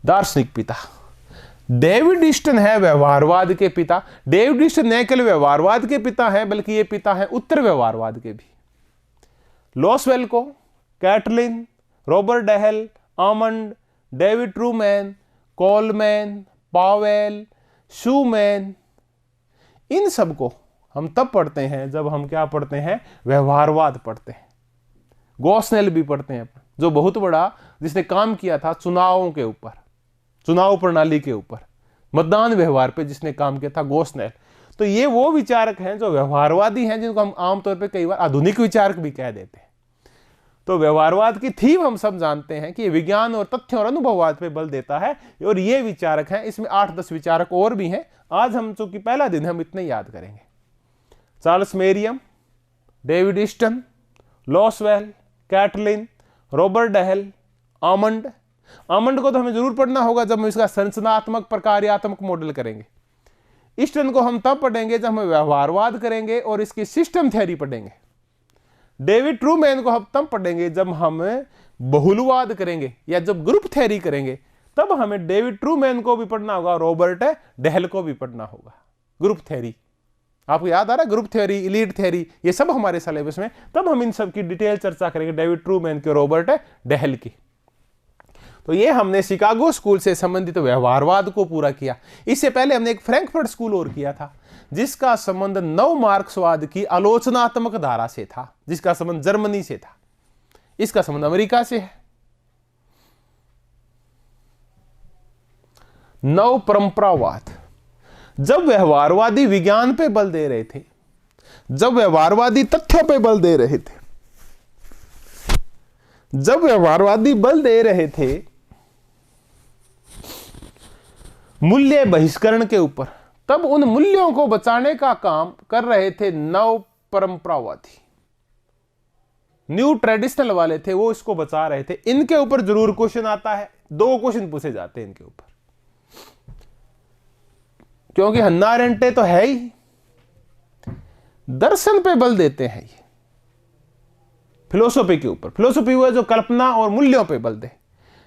दार्शनिक पिता। डेविड ईस्टन है व्यवहारवाद के पिता। डेविड ईस्टन न केवल व्यवहारवाद के पिता हैं बल्कि ये पिता हैं उत्तर व्यवहारवाद के भी। लॉसवेल को, Catlin, Robert Dahl, Almond, David Truman, Coleman, Powell, Schuman, इन सब को हम तब पढ़ते हैं जब हम क्या पढ़ते हैं, व्यवहारवाद पढ़ते हैं। गॉस्नेल भी पढ़ते हैं, जो बहुत बड़ा जिसने काम किया था चुनावों के ऊपर, चुनाव प्रणाली के ऊपर, मतदान व्यवहार पे जिसने काम किया था, गॉस्नेल। तो ये वो विचारक हैं जो व्यवहारवादी हैं, जिनको हम आमतौर पे कई बार आधुनिक विचारक भी कह देते हैं। तो व्यवहारवाद की थीम हम सब जानते हैं कि विज्ञान और तथ्य और अनुभववाद पे बल देता है, और ये विचारक हैं। इसमें 8-10 विचारक और भी हैं। आज हम चूंकि पहला दिन हम इतने याद करेंगे। Charles Merriam, David Easton, Lasswell, Catlin, Robert Dahl, Almond. Almond को तो हमें जरूर पढ़ना होगा जब हम इसका संरचनात्मक प्रकार्यात्मक मॉडल करेंगे। ईस्टन को हम तब पढ़ेंगे जब हम व्यवहारवाद करेंगे और इसकी सिस्टम थ्योरी पढ़ेंगे। डेविड ट्रूमैन को हम तब पढ़ेंगे जब हम बहुलवाद करेंगे या जब ग्रुप थ्योरी करेंगे। तब हमें डेविड ट्रूमैन को भी पढ़ना होगा, रॉबर्ट डेहल को भी पढ़ना होगा। ग्रुप थ्योरी आपको याद आ रहा है, ग्रुप थ्योरी, इलीट थ्योरी, ये सब हमारे सिलेबस में। तब हम इन सब की डिटेल चर्चा करेंगे, डेविड ट्रूमैन के, रॉबर्ट डेहल की। तो ये हमने शिकागो स्कूल से संबंधित व्यवहारवाद को पूरा किया। इससे पहले हमने एक फ्रैंकफर्ट स्कूल और किया था, जिसका संबंध नव मार्क्सवाद की आलोचनात्मक धारा से था, जिसका संबंध जर्मनी से था। इसका संबंध अमेरिका से है। नव परंपरावाद, जब व्यवहारवादी विज्ञान पे बल दे रहे थे, जब व्यवहारवादी तथ्यों पे बल दे रहे थे, जब व्यवहारवादी बल दे रहे थे मूल्य बहिष्करण के ऊपर, तब उन मूल्यों को बचाने का काम कर रहे थे नव परंपरावादी। न्यू ट्रेडिशनल वाले थे, वो इसको बचा रहे थे। इनके ऊपर जरूर क्वेश्चन आता है, 2 क्वेश्चन पूछे जाते हैं इनके ऊपर, क्योंकि हन्ना अरेंटे तो है ही दर्शन पे बल देते हैं, ये फिलोसॉफी के ऊपर। फिलोसॉफी वो है जो कल्पना और मूल्यों पे बल दे,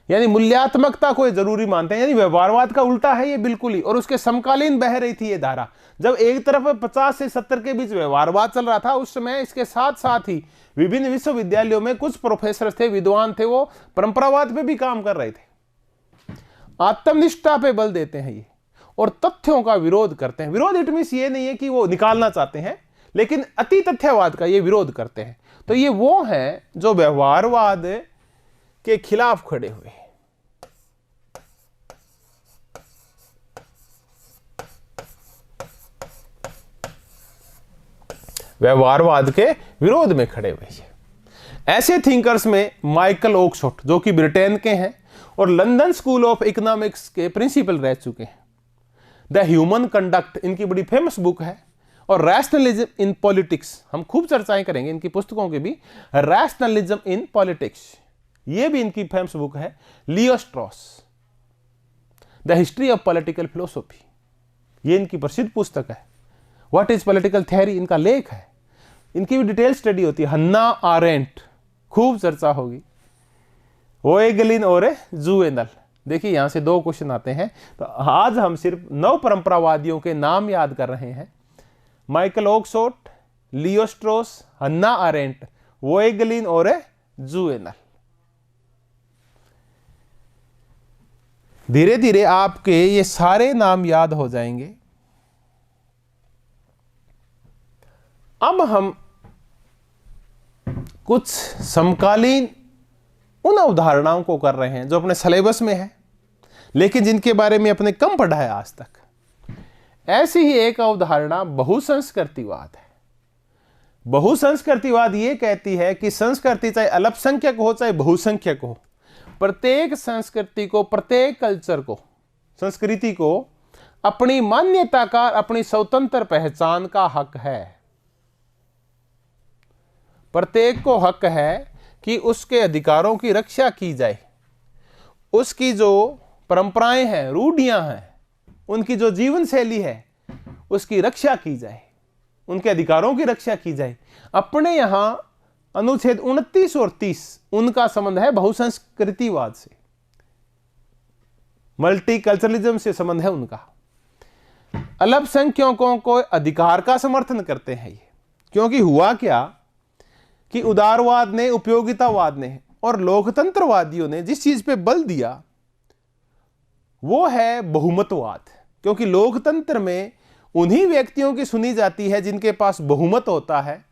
यानी मूल्यात्मकता को जरूरी मानते हैं। यानी व्यवहारवाद का उल्टा है ये बिल्कुल ही। और उसके समकालीन बह रही थी ये धारा। जब एक तरफ 50 से 70 के बीच व्यवहारवाद चल रहा था, उस समय इसके साथ साथ ही विभिन्न विश्वविद्यालयों में कुछ प्रोफेसर थे, विद्वान थे, वो परंपरावाद पे भी काम कर रहे थे। आत्मनिष्ठा पे बल देते हैं ये, और तथ्यों का विरोध करते हैं। विरोध इट मींस ये नहीं है कि वो निकालना चाहते हैं, लेकिन अति तथ्यवाद का ये विरोध करते हैं। तो ये वो हैं जो व्यवहारवाद के खिलाफ खड़े हुए। व्यवहारवाद के विरोध में खड़े हुए। ऐसे थिंकर्स में माइकल ओक्सफोर्ड, जो कि ब्रिटेन के हैं और लंदन स्कूल ऑफ इकोनॉमिक्स के प्रिंसिपल रह चुके हैं। द ह्यूमन कंडक्ट इनकी बड़ी फेमस बुक है, और रैशनलिज्म इन पॉलिटिक्स, हम खूब चर्चाएं करेंगे इनकी पुस्तकों के भी। रैशनलिज्म इन पॉलिटिक्स, ये भी इनकी फेमस बुक है। लियो straws, the history of political philosophy, ये इनकी प्रसिद्ध पुस्तक है। व्हाट इज पॉलिटिकल थ्योरी, इनका लेख है। इनकी भी डिटेल स्टडी होती है। हन्ना आरेंट, खूब चर्चा होगी। ओएगलिन और जुवेनल। देखिए यहां से 2 क्वेश्चन आते हैं। तो आज हम सिर्फ नव परंपरावादियों के नाम याद कर रहे हैं। Michael Oakeshott, Leo Strauss, Hannah Arendt, Voegelin और जुवेनल। धीरे धीरे आपके ये सारे नाम याद हो जाएंगे। अब हम कुछ समकालीन उन अवधारणाओं को कर रहे हैं जो अपने सिलेबस में है, लेकिन जिनके बारे में अपने कम पढ़ा है आज तक। ऐसी ही एक अवधारणा बहुसंस्कृतिवाद है। बहुसंस्कृतिवाद ये कहती है कि संस्कृति चाहे अल्पसंख्यक हो चाहे बहुसंख्यक हो, प्रत्येक संस्कृति को, प्रत्येक कल्चर को, संस्कृति को अपनी मान्यता का, अपनी स्वतंत्र पहचान का हक है। प्रत्येक को हक है कि उसके अधिकारों की रक्षा की जाए, उसकी जो परंपराएं हैं, रूढ़ियां हैं, उनकी जो जीवन शैली है, उसकी रक्षा की जाए, उनके अधिकारों की रक्षा की जाए। अपने यहां अनुच्छेद 29 और 30 उनका संबंध है बहुसंस्कृतिवाद से, मल्टीकल्चरलिज्म से संबंध है उनका। अल्पसंख्यकों को अधिकार का समर्थन करते हैं ये, क्योंकि हुआ क्या कि उदारवाद ने, उपयोगितावाद ने और लोकतंत्रवादियों ने जिस चीज पे बल दिया वो है बहुमतवाद, क्योंकि लोकतंत्र में उन्हीं व्यक्तियों की सुनी जाती है जिनके पास बहुमत होता है,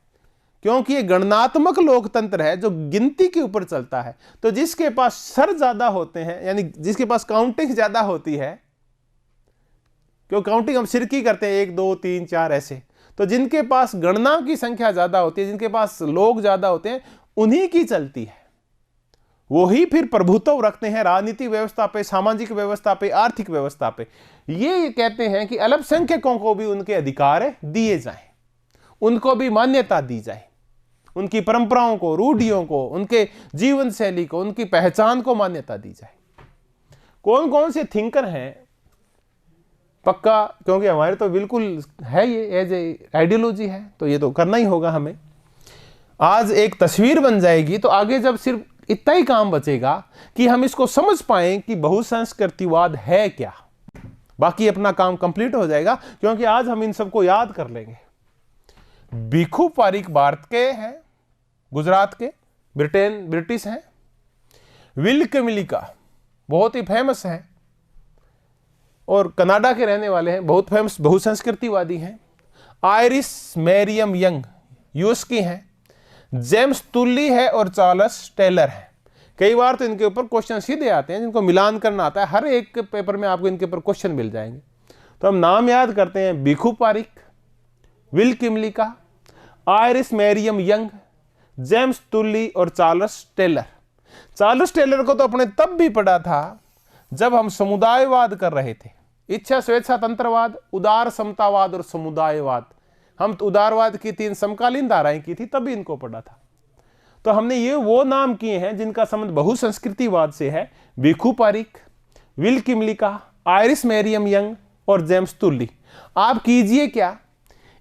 क्योंकि ये गणनात्मक लोकतंत्र है जो गिनती के ऊपर चलता है। तो जिसके पास सर ज्यादा होते हैं, यानी जिसके पास काउंटिंग ज्यादा होती है, क्योंकि काउंटिंग हम सिर की करते हैं 1 2 3 4 ऐसे, तो जिनके पास गणना की संख्या ज्यादा होती है, जिनके पास लोग ज्यादा होते हैं, उन्हीं की चलती है। वही फिर प्रभुत्व रखते हैं राजनीतिक व्यवस्था पे, सामाजिक व्यवस्था पे, आर्थिक व्यवस्था पे। ये कहते हैं कि अल्पसंख्यकों को भी उनके अधिकार दिए जाएं, उनको भी मान्यता दी जाए, उनकी परंपराओं को, रूढ़ियों को, उनके जीवन शैली को, उनकी पहचान को मान्यता दी जाए। कौन कौन से थिंकर हैं पक्का, क्योंकि हमारे तो बिल्कुल है ये एज ए आइडियोलॉजी है, तो ये तो करना ही होगा हमें। आज एक तस्वीर बन जाएगी तो आगे जब सिर्फ इतना ही काम बचेगा कि हम इसको समझ पाएं कि बहुसंस्कृतिवाद है क्या, बाकी अपना काम कंप्लीट हो जाएगा, क्योंकि आज हम इन सबको याद कर लेंगे। भिखु पारिक भारत के हैं, गुजरात के, ब्रिटिश हैं। विल कैमिलिका बहुत ही फेमस हैं और कनाडा के रहने वाले हैं, बहुत फेमस बहुसंस्कृतिवादी हैं। आयरिस मैरियम यंग यूएस की हैं। जेम्स तुल्ली है और चार्ल्स टेलर है। कई बार तो इनके ऊपर क्वेश्चन सीधे आते हैं जिनको मिलान करना आता है, हर एक पेपर में आपको इनके ऊपर क्वेश्चन मिल जाएंगे। तो हम नाम याद करते हैं, Bhikhu Parekh, Will Kymlicka, Iris Marion Young, James Tully और चार्ल्स टेलर। चार्ल्स टेलर को तो अपने तब भी पढ़ा था जब हम समुदायवाद कर रहे थे, इच्छा स्वेच्छा तंत्रवाद, उदार समतावाद और समुदायवाद। हम तो उदारवाद की 3 समकालीन धाराएं की थी, तभी इनको पढ़ा था। तो हमने ये वो नाम किए हैं जिनका संबंध बहुसंस्कृतिवाद से है, Bhikhu Parekh, Will Kymlicka, Iris Marion Young और जेम्स तुल्ली। आप कीजिए क्या,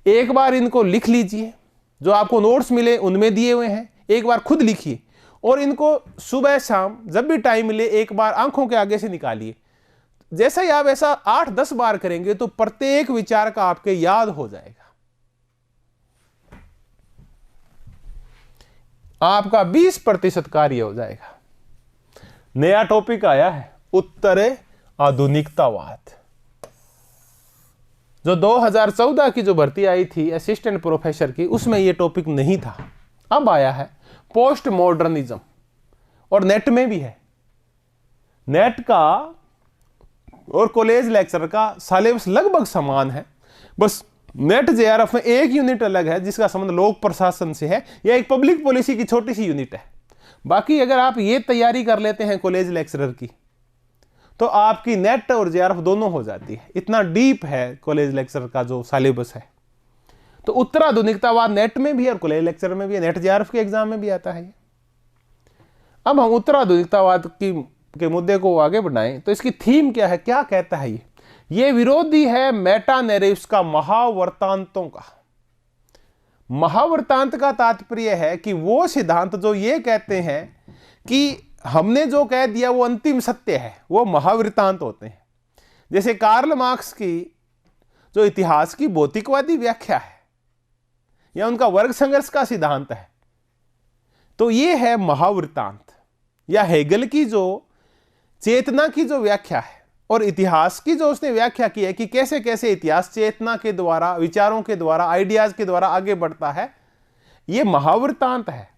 एक बार इनको लिख लीजिए, जो आपको नोट्स मिले उनमें दिए हुए हैं, एक बार खुद लिखिए और इनको सुबह शाम जब भी टाइम मिले एक बार आंखों के आगे से निकालिए। जैसा ही आप ऐसा 8-10 बार करेंगे तो प्रत्येक विचार का आपके याद हो जाएगा। आपका 20% कार्य हो जाएगा। नया टॉपिक आया है, उत्तर आधुनिकतावाद, जो 2014 की जो भर्ती आई थी असिस्टेंट प्रोफेसर की, उसमें यह टॉपिक नहीं था, अब आया है। पोस्ट मॉडर्निज्म, और नेट में भी है। नेट का और कॉलेज लेक्चर का सिलेबस लगभग समान है, बस नेट जेआरएफ में एक यूनिट अलग है जिसका संबंध लोक प्रशासन से है, या एक पब्लिक पॉलिसी की छोटी सी यूनिट है। बाकी अगर आप ये तैयारी कर लेते हैं कॉलेज लेक्चरर की, तो आपकी नेट और जेआरएफ दोनों हो जाती है। इतना डीप है कॉलेज लेक्चर का जो सिलेबस है। तो उत्तराधुनिकतावाद नेट में भी और कॉलेज लेक्चर में भी, नेट जेआरएफ के एग्जाम में भी आता है। अब हम उत्तराधुनिकतावाद के मुद्दे को आगे बढ़ाएं तो इसकी थीम क्या है, क्या कहता है ये विरोधी है मेटा नैरेटिव्स का, महावर्तांतों का। महावर्तांत का तात्पर्य है कि वो सिद्धांत जो ये कहते हैं कि हमने जो कह दिया वो अंतिम सत्य है, वो महावृत्तांत होते हैं। जैसे कार्ल मार्क्स की जो इतिहास की भौतिकवादी व्याख्या है या उनका वर्ग संघर्ष का सिद्धांत है, तो ये है महावृत्तांत। या हेगल की जो चेतना की जो व्याख्या है और इतिहास की जो उसने व्याख्या की है कि कैसे कैसे इतिहास चेतना के द्वारा, विचारों के द्वारा, आइडियाज के द्वारा आगे बढ़ता है, ये महावृत्तांत है।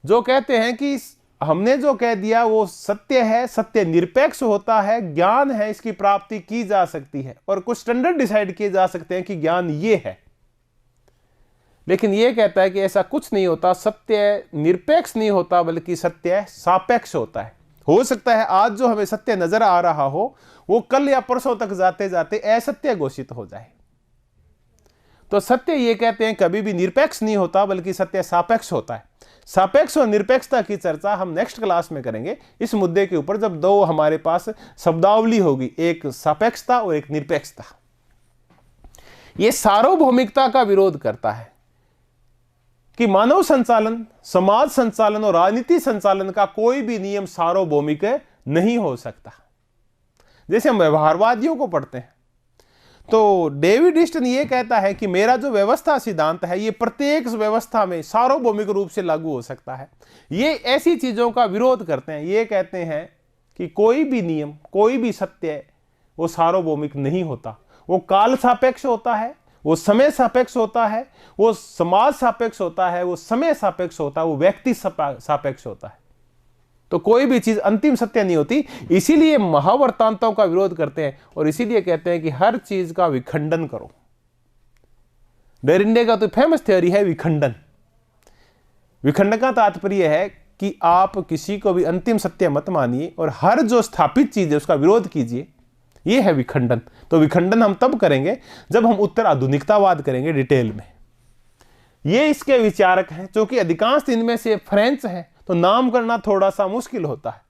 जो कहते हैं कि हमने जो कह दिया वो सत्य है, सत्य निरपेक्ष होता है, ज्ञान है, इसकी प्राप्ति की जा सकती है और कुछ स्टैंडर्ड डिसाइड किए जा सकते हैं कि ज्ञान ये है। लेकिन ये कहता है कि ऐसा कुछ नहीं होता, सत्य निरपेक्ष नहीं होता बल्कि सत्य सापेक्ष होता है। हो सकता है आज जो हमें सत्य नजर आ रहा हो वो कल या परसों तक जाते जाते असत्य घोषित हो जाए। तो सत्य ये कहते हैं कभी भी निरपेक्ष नहीं होता बल्कि सत्य सापेक्ष होता है। सापेक्ष और निरपेक्षता की चर्चा हम नेक्स्ट क्लास में करेंगे इस मुद्दे के ऊपर, जब दो हमारे पास शब्दावली होगी, एक सापेक्षता और एक निरपेक्षता। यह सार्वभौमिकता का विरोध करता है। कि मानव संचालन, समाज संचालन और राजनीति संचालन का कोई भी नियम सार्वभौमिक नहीं हो सकता। जैसे हम व्यवहारवादियों को पढ़ते हैं तो डेविड ईस्टन ये कहता है कि मेरा जो व्यवस्था सिद्धांत है ये प्रत्येक व्यवस्था में सार्वभौमिक रूप से लागू हो सकता है। ये ऐसी चीजों का विरोध करते हैं, ये कहते हैं कि कोई भी नियम, कोई भी सत्य वो सार्वभौमिक नहीं होता, वो काल सापेक्ष होता है, वो समय सापेक्ष होता है, वो समाज सापेक्ष होता है, वो समय सापेक्ष होता है, वो व्यक्ति सापेक्ष होता है। तो कोई भी चीज अंतिम सत्य नहीं होती। इसीलिए महावर्तांतों का विरोध करते हैं और इसीलिए कहते हैं कि हर चीज का विखंडन करो। डेरिडे का तो फेमस थ्योरी है विखंडन। विखंडन का तात्पर्य है कि आप किसी को भी अंतिम सत्य मत मानिए और हर जो स्थापित चीज है उसका विरोध कीजिए। यह है विखंडन। तो विखंडन हम तब करेंगे जब हम उत्तर आधुनिकतावाद करेंगे डिटेल में। ये इसके विचारक हैं, क्योंकि अधिकांश इनमें से फ्रेंच हैं तो नाम करना थोड़ा सा मुश्किल होता है।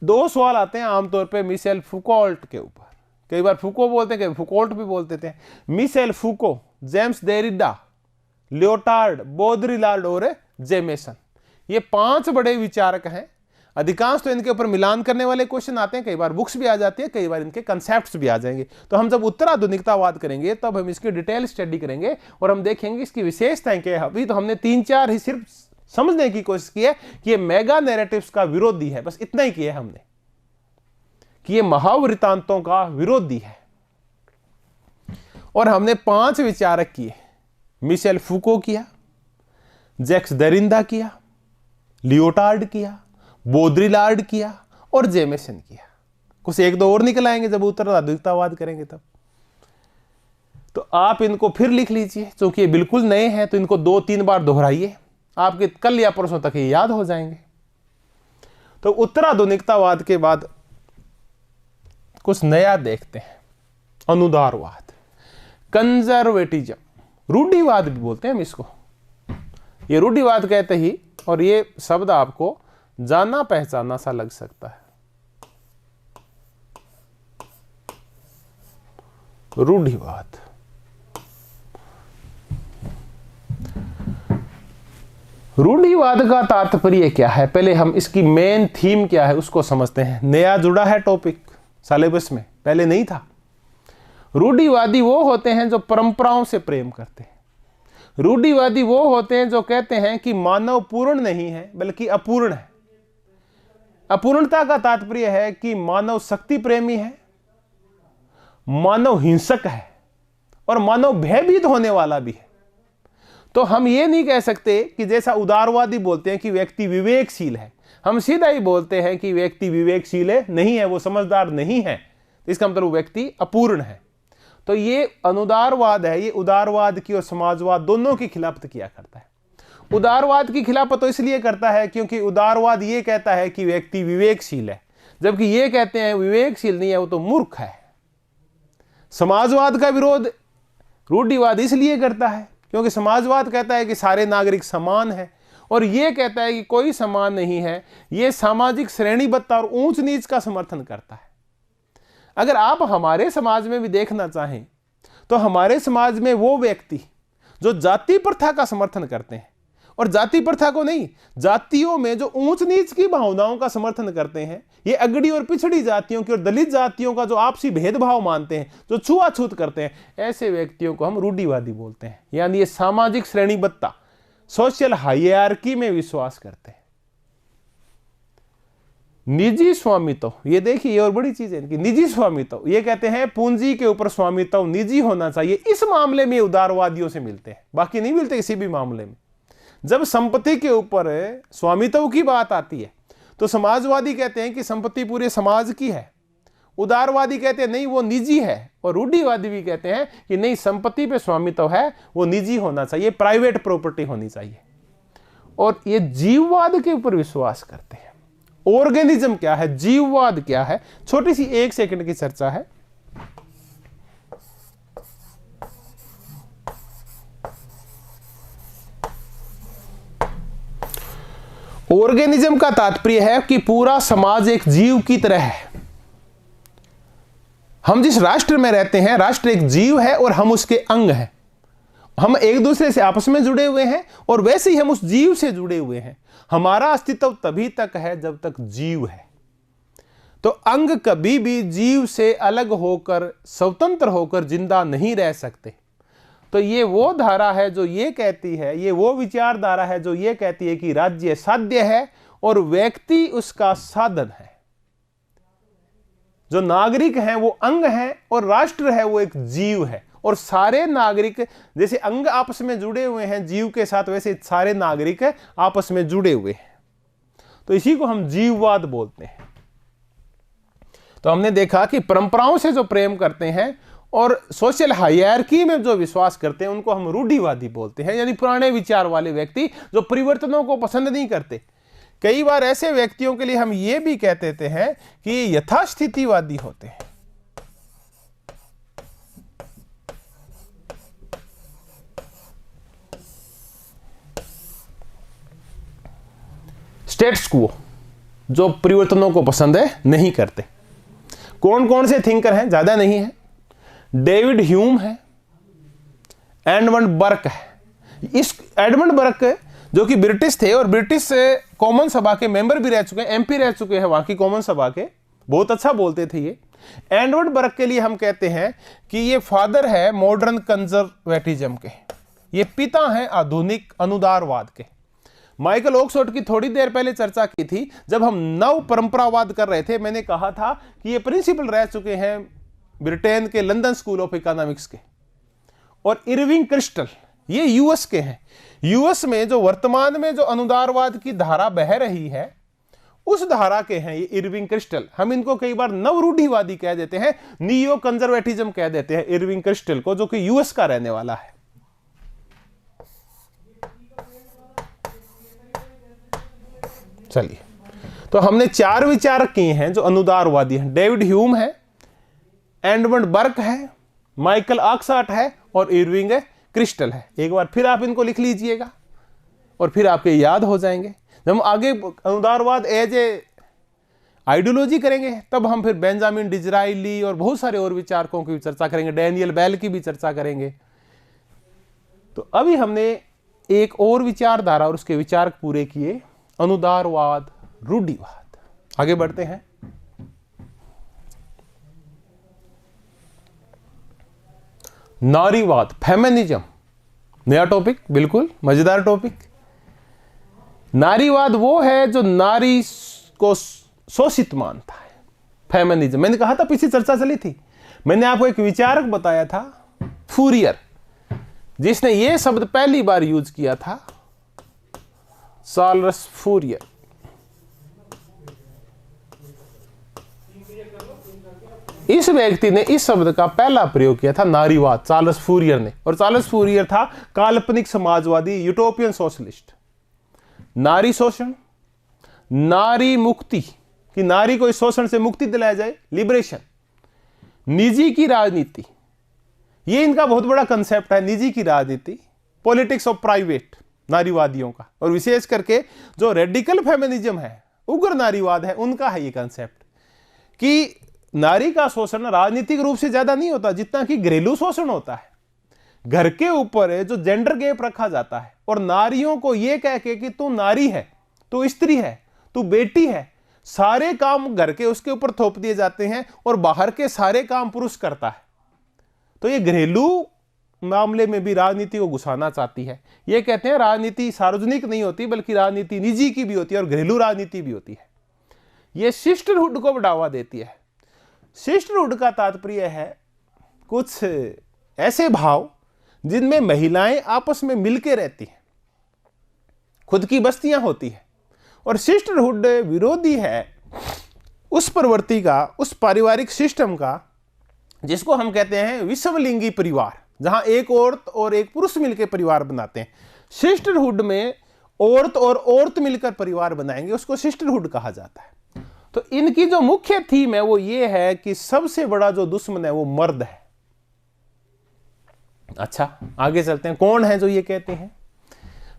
दो सवाल आते हैं आमतौर पे मिशेल फुकोल्ट के ऊपर। कई बार फुको बोलते हैं, कई फुकोल्ट भी बोलते थे। मिशेल फुको, जेम्स डेरिडा, लियोटार्ड, बोद्रिलार्ड और जेमेसन, ये 5 बड़े विचारक हैं। अधिकांश तो इनके ऊपर मिलान करने वाले क्वेश्चन आते हैं, कई बार बुक्स भी आ जाती है, कई बार इनके कंसेप्ट्स भी आ जाएंगे। तो हम जब उत्तराधुनिकतावाद करेंगे तब हम इसकी डिटेल स्टडी करेंगे और हम देखेंगे इसकी विशेषताएं क्या है। अभी तो हमने 3-4 ही सिर्फ समझने की कोशिश की है कि ये मेगा नैरेटिव्स का विरोधी है, बस इतना ही किया हमने कि ये महावृतांतों का विरोधी है। और हमने 5 विचारक किए, मिशेल फुको किया, जैक्स देरिडा किया, लियोटार्ड किया, बोद्रिलार्ड किया और जेमेसन किया। कुछ 1-2 और निकल आएंगे जब उत्तराधुनिकतावाद करेंगे तब। तो आप इनको फिर लिख लीजिए, क्योंकि ये बिल्कुल नए हैं तो इनको 2-3 बार दोहराइए, आपके कल या परसों तक ये याद हो जाएंगे। तो उत्तराधुनिकतावाद के बाद कुछ नया देखते हैं, अनुदारवाद, कंजर्वेटिज्म, रूढ़िवाद भी बोलते हैं हम इसको। ये रूढ़िवाद कहते ही, और ये शब्द आपको जाना पहचाना सा लग सकता है, रूढ़िवाद। रूढ़िवाद का तात्पर्य क्या है, पहले हम इसकी मेन थीम क्या है उसको समझते हैं। नया जुड़ा है टॉपिक सिलेबस में, पहले नहीं था। रूढ़िवादी वो होते हैं जो परंपराओं से प्रेम करते हैं। रूढ़िवादी वो होते हैं जो कहते हैं कि मानव पूर्ण नहीं है बल्कि अपूर्ण है। अपूर्णता का तात्पर्य है कि मानव शक्ति प्रेमी है, मानव हिंसक है और मानव भयभीत होने वाला भी है। तो हम ये नहीं कह सकते कि जैसा उदारवादी बोलते हैं कि व्यक्ति विवेकशील है, हम सीधा ही बोलते हैं कि व्यक्ति विवेकशील है नहीं है, वो समझदार नहीं है, तो इसका मतलब व्यक्ति अपूर्ण है। तो ये अनुदारवाद है, ये उदारवाद की और समाजवाद दोनों की खिलाफत किया करता है। उदारवाद की खिलाफत तो इसलिए करता है क्योंकि उदारवाद ये कहता है कि व्यक्ति विवेकशील है, जबकि ये कहते हैं विवेकशील नहीं है, वो तो मूर्ख है। समाजवाद का विरोध रूढ़िवाद इसलिए करता है क्योंकि समाजवाद कहता है कि सारे नागरिक समान है और ये कहता है कि कोई समान नहीं है। ये सामाजिक श्रेणीबद्धता और ऊंच नीच का समर्थन करता है। अगर आप हमारे समाज में भी देखना चाहें तो हमारे समाज में वो व्यक्ति जो जाति प्रथा का समर्थन करते हैं, और जाति प्रथा को नहीं, जातियों में जो ऊंच नीच की भावनाओं का समर्थन करते हैं, ये अगड़ी और पिछड़ी जातियों की और दलित जातियों का जो आपसी भेदभाव मानते हैं, जो छुआछूत करते हैं, ऐसे व्यक्तियों को हम रूढ़िवादी बोलते हैं। यानी ये सामाजिक श्रेणीबद्धता, सोशल हायरार्की में विश्वास करते हैं। निजी स्वामित्व, ये देखिए ये और बड़ी चीज है इनकी, निजी स्वामित्व। ये कहते हैं पूंजी के ऊपर स्वामित्व निजी होना चाहिए। इस मामले में उदारवादियों से मिलते हैं, बाकी नहीं मिलते किसी भी मामले में। जब संपत्ति के ऊपर स्वामित्व की बात आती है तो समाजवादी कहते हैं कि संपत्ति पूरे समाज की है, उदारवादी कहते हैं नहीं वो निजी है, और रूढ़िवादी भी कहते हैं कि नहीं संपत्ति पे स्वामित्व है, वो निजी होना चाहिए, प्राइवेट प्रॉपर्टी होनी चाहिए। और ये जीववाद के ऊपर विश्वास करते हैं। ऑर्गेनिज्म क्या है, जीववाद क्या है, छोटी सी 1 सेकंड की चर्चा है। ऑर्गेनिज्म का तात्पर्य है कि पूरा समाज एक जीव की तरह है। हम जिस राष्ट्र में रहते हैं, राष्ट्र एक जीव है और हम उसके अंग हैं। हम एक दूसरे से आपस में जुड़े हुए हैं और वैसे ही हम उस जीव से जुड़े हुए हैं। हमारा अस्तित्व तभी तक है जब तक जीव है। तो अंग कभी भी जीव से अलग होकर, स्वतंत्र होकर जिंदा नहीं रह सकते। तो ये वो धारा है जो ये कहती है, ये वो विचारधारा है जो ये कहती है कि राज्य साध्य है और व्यक्ति उसका साधन है। जो नागरिक हैं वो अंग है और राष्ट्र है वो एक जीव है। और सारे नागरिक, जैसे अंग आपस में जुड़े हुए हैं जीव के साथ, वैसे सारे नागरिक आपस में जुड़े हुए हैं। तो इसी को हम जीववाद बोलते हैं। तो हमने देखा कि परंपराओं से जो प्रेम करते हैं और सोशल हायरार्की में जो विश्वास करते हैं उनको हम रूढ़िवादी बोलते हैं, यानी पुराने विचार वाले व्यक्ति जो परिवर्तनों को पसंद नहीं करते। कई बार ऐसे व्यक्तियों के लिए हम ये भी कह देते हैं कि यथास्थितिवादी होते हैं। स्टेटस क्वो, जो परिवर्तनों को पसंद नहीं करते। कौन कौन से थिंकर हैं? ज्यादा नहीं है। डेविड ह्यूम है, एडमंड बर्क है। इस एडमंड बर्क जो कि ब्रिटिश थे और ब्रिटिश कॉमन सभा के मेंबर भी रह चुके हैं, एमपी रह चुके हैं वहां की कॉमन सभा के, बहुत अच्छा बोलते थे ये। एडमंड बर्क के लिए हम कहते हैं कि ये फादर है मॉडर्न कंजर्वेटिज्म के, ये पिता हैं आधुनिक अनुदारवाद के। माइकल ऑक्सफोर्ड की थोड़ी देर पहले चर्चा की थी जब हम नव परंपरावाद कर रहे थे। मैंने कहा था कि ये प्रिंसिपल रह चुके हैं ब्रिटेन के लंदन स्कूल ऑफ इकोनॉमिक्स के। और इरविंग क्रिस्टल ये यूएस के हैं। यूएस में जो वर्तमान में जो अनुदारवाद की धारा बह रही है उस धारा के हैं ये इरविंग क्रिस्टल। हम इनको कई बार नवरूढ़िवादी कह देते हैं, नियो कंजर्वेटिज्म कह देते हैं इरविंग क्रिस्टल को, जो कि यूएस का रहने वाला है। चलिए, तो हमने 4 विचारक किए हैं जो अनुदारवादी हैं। डेविड ह्यूम है, एडमंड बर्क है, माइकल ऑक्सफोर्ड है और इरविंग क्रिस्टल है। एक बार फिर आप इनको लिख लीजिएगा और फिर आपके याद हो जाएंगे। जब हम आगे अनुदारवाद एज ए आइडियोलॉजी करेंगे तब हम फिर बेंजामिन डिजराइली और बहुत सारे और विचारकों की भी चर्चा करेंगे, डैनियल बेल की भी चर्चा करेंगे। तो अभी हमने एक और विचारधारा और उसके विचारक पूरे किए, अनुदारवाद, रूढ़िवाद। आगे बढ़ते हैं। नारीवाद, फेमिनिज्म, नया टॉपिक, बिल्कुल मजेदार टॉपिक। नारीवाद वो है जो नारी को शोषित मानता है। फेमिनिज्म, मैंने कहा था पिछली चर्चा चली थी, मैंने आपको एक विचारक बताया था फूरियर, जिसने ये शब्द पहली बार यूज किया था, चार्ल्स फूरियर। इस व्यक्ति ने इस शब्द का पहला प्रयोग किया था, नारीवाद, चार्ल्स फूरियर ने। और चार्ल्स फूरियर था काल्पनिक समाजवादी, यूटोपियन सोशलिस्ट। नारी शोषण, नारी मुक्ति, कि नारी को इस शोषण से मुक्ति दिलाया जाए, लिबरेशन। निजी की राजनीति, ये इनका बहुत बड़ा कंसेप्ट है, निजी की राजनीति, पॉलिटिक्स ऑफ प्राइवेट, नारीवादियों का। और विशेष करके जो रेडिकल फेमिनिज्म है, उग्र नारीवाद है, उनका है ये कंसेप्ट कि नारी का शोषण राजनीतिक रूप से ज्यादा नहीं होता जितना कि घरेलू शोषण होता है। घर के ऊपर जो जेंडर गैप रखा जाता है और नारियों को यह कह के कि तू नारी है, तू स्त्री है, तू बेटी है, सारे काम घर के उसके ऊपर थोप दिए जाते हैं और बाहर के सारे काम पुरुष करता है। तो ये घरेलू मामले में भी राजनीति को घुसाना चाहती है। ये कहते हैं राजनीति सार्वजनिक नहीं होती बल्कि राजनीति निजी की भी होती है और घरेलू राजनीति भी होती है। ये सिस्टरहुड को बढ़ावा देती है। सिस्टरहुड का तात्पर्य है कुछ ऐसे भाव जिनमें महिलाएं आपस में मिलके रहती हैं, खुद की बस्तियां होती है। और सिस्टरहुड विरोधी है उस प्रवृत्ति का, उस पारिवारिक सिस्टम का जिसको हम कहते हैं विषमलिंगी परिवार, जहां एक औरत और एक पुरुष मिलकर परिवार बनाते हैं। सिस्टरहुड में औरत और औरत मिलकर परिवार बनाएंगे, उसको सिस्टरहुड कहा जाता है। तो इनकी जो मुख्य थीम है वो ये है कि सबसे बड़ा जो दुश्मन है वो मर्द है। अच्छा, आगे चलते हैं। कौन है जो ये कहते हैं?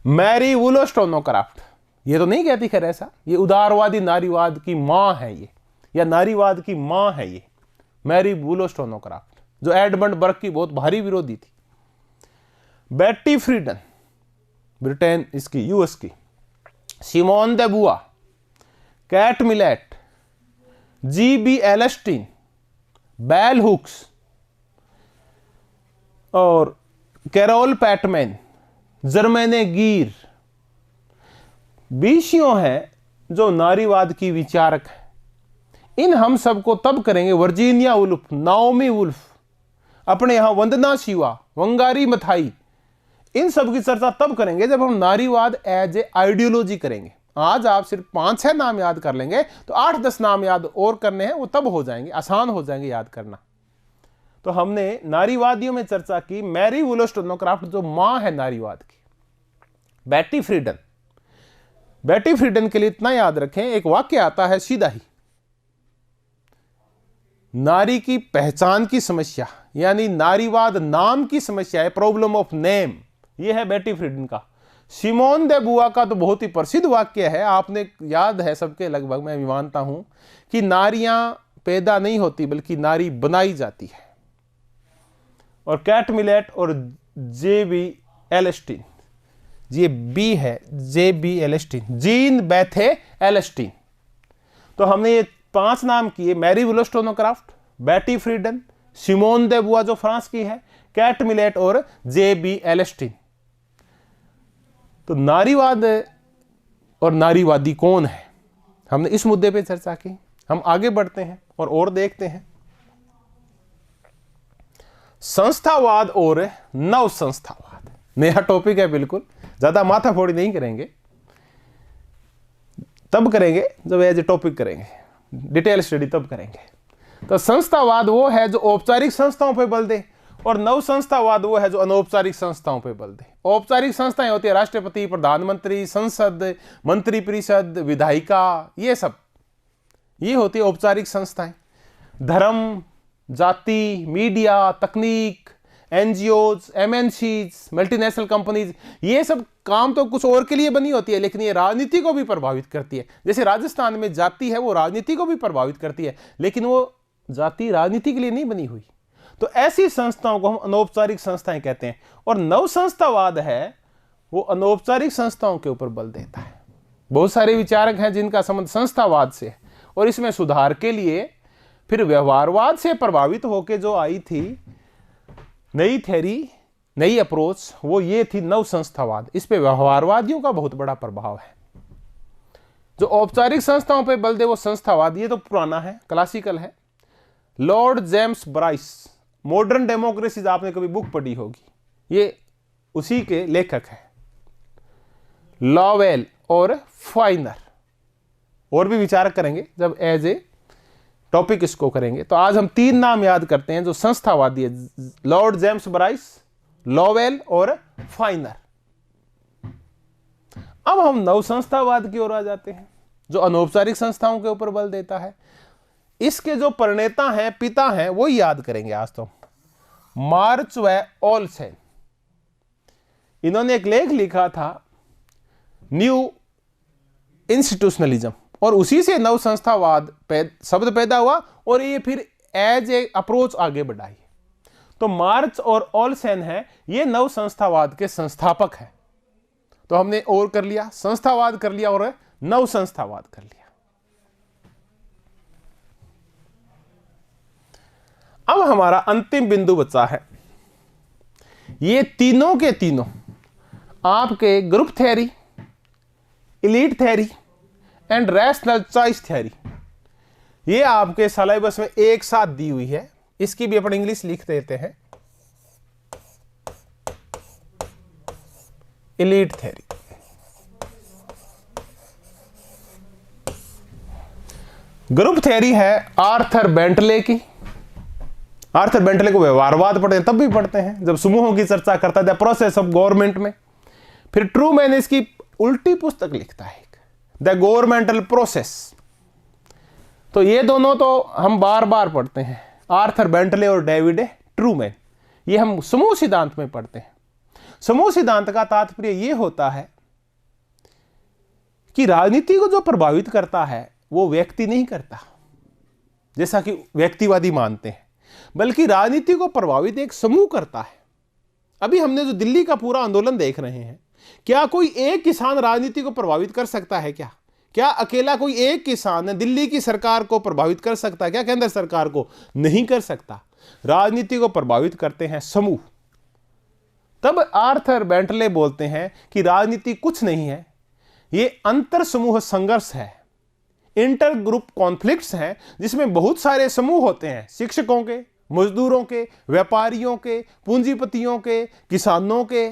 मैरी वुलोस्टोनोक्राफ्ट। ये तो नहीं कहती खैर ऐसा, ये उदारवादी नारीवाद की मां है ये, या नारीवाद की मां है ये, मैरी वुलोस्टोनोक्राफ्ट, जो एडमंड बर्क की बहुत भारी विरोधी थी। बेट्टी फ्रीडन, ब्रिटेन इसकी, यूएस की, Simone de Beauvoir, Kate Millett, G B. Elshtain, Bell Hooks और कैरोल पैटमैन, जर्मेने गीर, बीसियों हैं जो नारीवाद की विचारक है। इन हम सबको तब करेंगे, वर्जीनिया वुल्फ, नाओमी वुल्फ, अपने यहां वंदना शिवा, वंगारी मथाई, इन सब की चर्चा तब करेंगे जब हम नारीवाद एज ए आइडियोलॉजी करेंगे। आज आप सिर्फ 5-6 नाम याद कर लेंगे, तो 8-10 नाम याद और करने हैं, वो तब हो जाएंगे, आसान हो जाएंगे याद करना। तो हमने नारीवादियों में चर्चा की मैरी वुलोस्टोनोक्राफ्ट, जो मां है नारीवाद की, बेट्टी फ्रीडन। बेट्टी फ्रीडन के लिए इतना याद रखें, एक वाक्य आता है सीधा ही, नारी की पहचान की समस्या, यानी नारीवाद नाम की समस्या है, प्रॉब्लम ऑफ नेम, यह है बेट्टी फ्रीडन का। सिमोन दे बुआ का तो बहुत ही प्रसिद्ध वाक्य है, आपने याद है सबके लगभग, मैं मानता हूं, कि नारियां पैदा नहीं होती बल्कि नारी बनाई जाती है। और कैट मिलेट और जे.बी. एलेस्टीन, ये बी है, जे.बी. एलेस्टीन, जीन बेथे एलेस्टीन। तो हमने ये 5 नाम किए, मैरी वुलोस्टोनोक्राफ्ट, बेट्टी फ्रीडन, सिमोन दे बुआ जो फ्रांस की है, कैट मिलेट और जे.बी. एलेस्टीन। तो नारीवाद और नारीवादी कौन है, हमने इस मुद्दे पे चर्चा की। हम आगे बढ़ते हैं और देखते हैं संस्थावाद और नव संस्थावाद। नया टॉपिक है, बिल्कुल ज्यादा माथाफोड़ी नहीं करेंगे, तब करेंगे जब एज ए टॉपिक करेंगे, डिटेल स्टडी तब करेंगे। तो संस्थावाद वो है जो औपचारिक संस्थाओं पर बल दे, और नव संस्थावाद वो है जो अनौपचारिक संस्थाओं पर बल दे। औपचारिक संस्थाएं होती है राष्ट्रपति, प्रधानमंत्री, संसद, मंत्री परिषद, विधायिका, ये सब, ये होती है औपचारिक संस्थाएं। धर्म, जाति, मीडिया, तकनीक, एनजीओज, एमएनसीज, मल्टीनेशनल कंपनीज, ये सब काम तो कुछ और के लिए बनी होती है, लेकिन ये राजनीति को भी प्रभावित करती है। जैसे राजस्थान में जाति है, वो राजनीति को भी प्रभावित करती है, लेकिन वो जाति राजनीति के लिए नहीं बनी हुई। तो ऐसी संस्थाओं को हम अनौपचारिक संस्थाएं कहते हैं। और नव संस्थावाद है वो अनौपचारिक संस्थाओं के ऊपर बल देता है। बहुत सारे विचारक हैं जिनका संबंध संस्थावाद से है, और इसमें सुधार के लिए फिर व्यवहारवाद से प्रभावित होकर जो आई थी नई थ्योरी, नई अप्रोच, वो ये थी नव संस्थावाद। इस पे व्यवहारवादियों का बहुत बड़ा प्रभाव है। जो औपचारिक संस्थाओं पे बल दे वो संस्थावाद, ये तो पुराना है, क्लासिकल है। Lord James Bryce, modern democracies, आपने कभी बुक पढ़ी होगी, ये उसी के लेखक है। लॉवेल और फाइनर, और भी विचारक करेंगे जब एज ए टॉपिक इसको करेंगे। तो आज हम 3 नाम याद करते हैं जो संस्थावादी है, लॉर्ड जेम्स ब्राइस, लॉवेल और फाइनर। अब हम नव संस्थावाद की ओर आ जाते हैं जो अनौपचारिक संस्थाओं के ऊपर बल देता है। इसके जो प्रणेता हैं, पिता हैं, वो याद करेंगे आज तो, मार्च व ओल्सेन। इन्होंने एक लेख लिखा था न्यू इंस्टीट्यूशनलिज्म, और उसी से नव संस्थावाद शब्द पैदा हुआ, और ये फिर एज ए अप्रोच आगे बढ़ाई। तो मार्च और ओल्सेन है, ये नव संस्थावाद के संस्थापक हैं। तो हमने और कर लिया, संस्थावाद कर लिया और नव संस्थावाद कर लिया। अब हमारा अंतिम बिंदु बचा है, ये तीनों के तीनों आपके group theory, elite theory and rational choice theory, ये आपके सिलेबस में एक साथ दी हुई है। इसकी भी अपन इंग्लिश लिख देते हैं, इलीट थ्योरी। ग्रुप थ्योरी है आर्थर बेंटले की। आर्थर बेंटले को व्यवहारवाद पढ़ते हैं, तब भी पढ़ते हैं जब समूहों की चर्चा करता है, द प्रोसेस ऑफ गवर्नमेंट में। फिर ट्रूमैन इसकी उल्टी पुस्तक लिखता है, द गवर्नमेंटल प्रोसेस। तो ये दोनों तो हम बार बार पढ़ते हैं, आर्थर बेंटले और डेविड ट्रूमैन, ये हम समूह सिद्धांत में पढ़ते हैं। समूह सिद्धांत का तात्पर्य यह होता है कि राजनीति को जो प्रभावित करता है वो व्यक्ति नहीं करता, जैसा कि व्यक्तिवादी मानते हैं, बल्कि राजनीति को प्रभावित एक समूह करता है। अभी हमने जो दिल्ली का पूरा आंदोलन देख रहे हैं, क्या कोई एक किसान राजनीति को प्रभावित कर सकता है? क्या अकेला कोई एक किसान दिल्ली की सरकार को प्रभावित कर सकता है? क्या केंद्र सरकार को? नहीं कर सकता। राजनीति को प्रभावित करते हैं समूह। तब आर्थर बेंटले बोलते हैं कि राजनीति कुछ नहीं है, ये अंतर समूह संघर्ष है, इंटर ग्रुप कॉन्फ्लिक्ट्स हैं, जिसमें बहुत सारे समूह होते हैं, शिक्षकों के, मजदूरों के, व्यापारियों के, पूंजीपतियों के, किसानों के,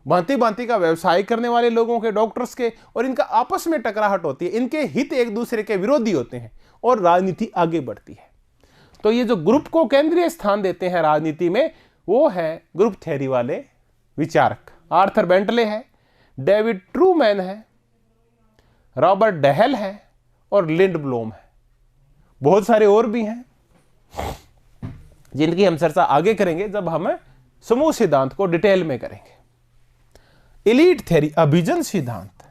भांति भांति का व्यवसाय करने वाले लोगों के, डॉक्टर्स के, और इनका आपस में टकराहट होती है, इनके हित एक दूसरे के विरोधी होते हैं और राजनीति आगे बढ़ती है। तो ये जो ग्रुप को केंद्रीय स्थान देते हैं राजनीति में, वो है ग्रुप थ्योरी वाले विचारक। आर्थर बेंटले है, डेविड ट्रूमैन है, रॉबर्ट डहेल है और लिंडब्लोम है। बहुत सारे और भी हैं जिनकी हम चर्चा आगे करेंगे जब हम समूह सिद्धांत को डिटेल में करेंगे। एलीट थ्योरी, अभिजन सिद्धांत,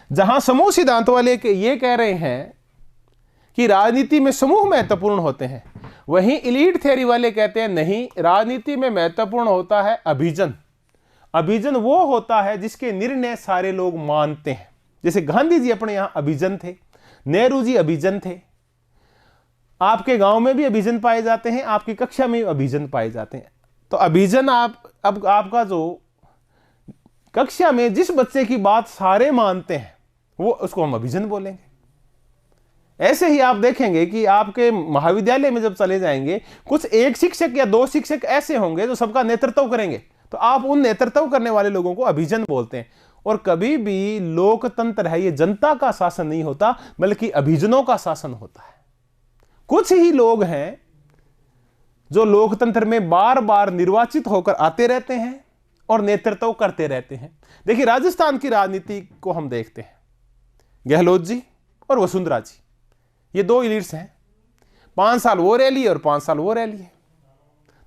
जहां समूह सिद्धांत वाले ये कह रहे हैं कि राजनीति में समूह महत्वपूर्ण होते हैं, वहीं एलीट थ्योरी वाले कहते हैं नहीं, राजनीति में महत्वपूर्ण होता है अभिजन। अभिजन वो होता है जिसके निर्णय सारे लोग मानते हैं। जैसे गांधी जी अपने यहां अभिजन थे, नेहरू जी अभिजन थे, आपके गांव में भी अभिजन पाए जाते हैं, आपकी कक्षा में अभिजन पाए जाते हैं। तो अभिजन अब आपका जो कक्षा में जिस बच्चे की बात सारे मानते हैं, वो उसको हम अभिजन बोलेंगे। ऐसे ही आप देखेंगे कि आपके महाविद्यालय में जब चले जाएंगे, कुछ एक शिक्षक या दो शिक्षक ऐसे होंगे जो सबका नेतृत्व करेंगे, तो आप उन नेतृत्व करने वाले लोगों को अभिजन बोलते हैं। और कभी भी लोकतंत्र है, ये जनता का शासन नहीं होता, बल्कि अभिजनों का शासन होता है। कुछ ही लोग हैं जो लोकतंत्र में बार बार निर्वाचित होकर आते रहते हैं और नेतृत्व करते रहते हैं। देखिए, राजस्थान की राजनीति को हम देखते हैं, गहलोत जी और वसुंधरा जी, ये दो एलीट्स हैं। 5 साल वो रैली और 5 साल वो रैली है।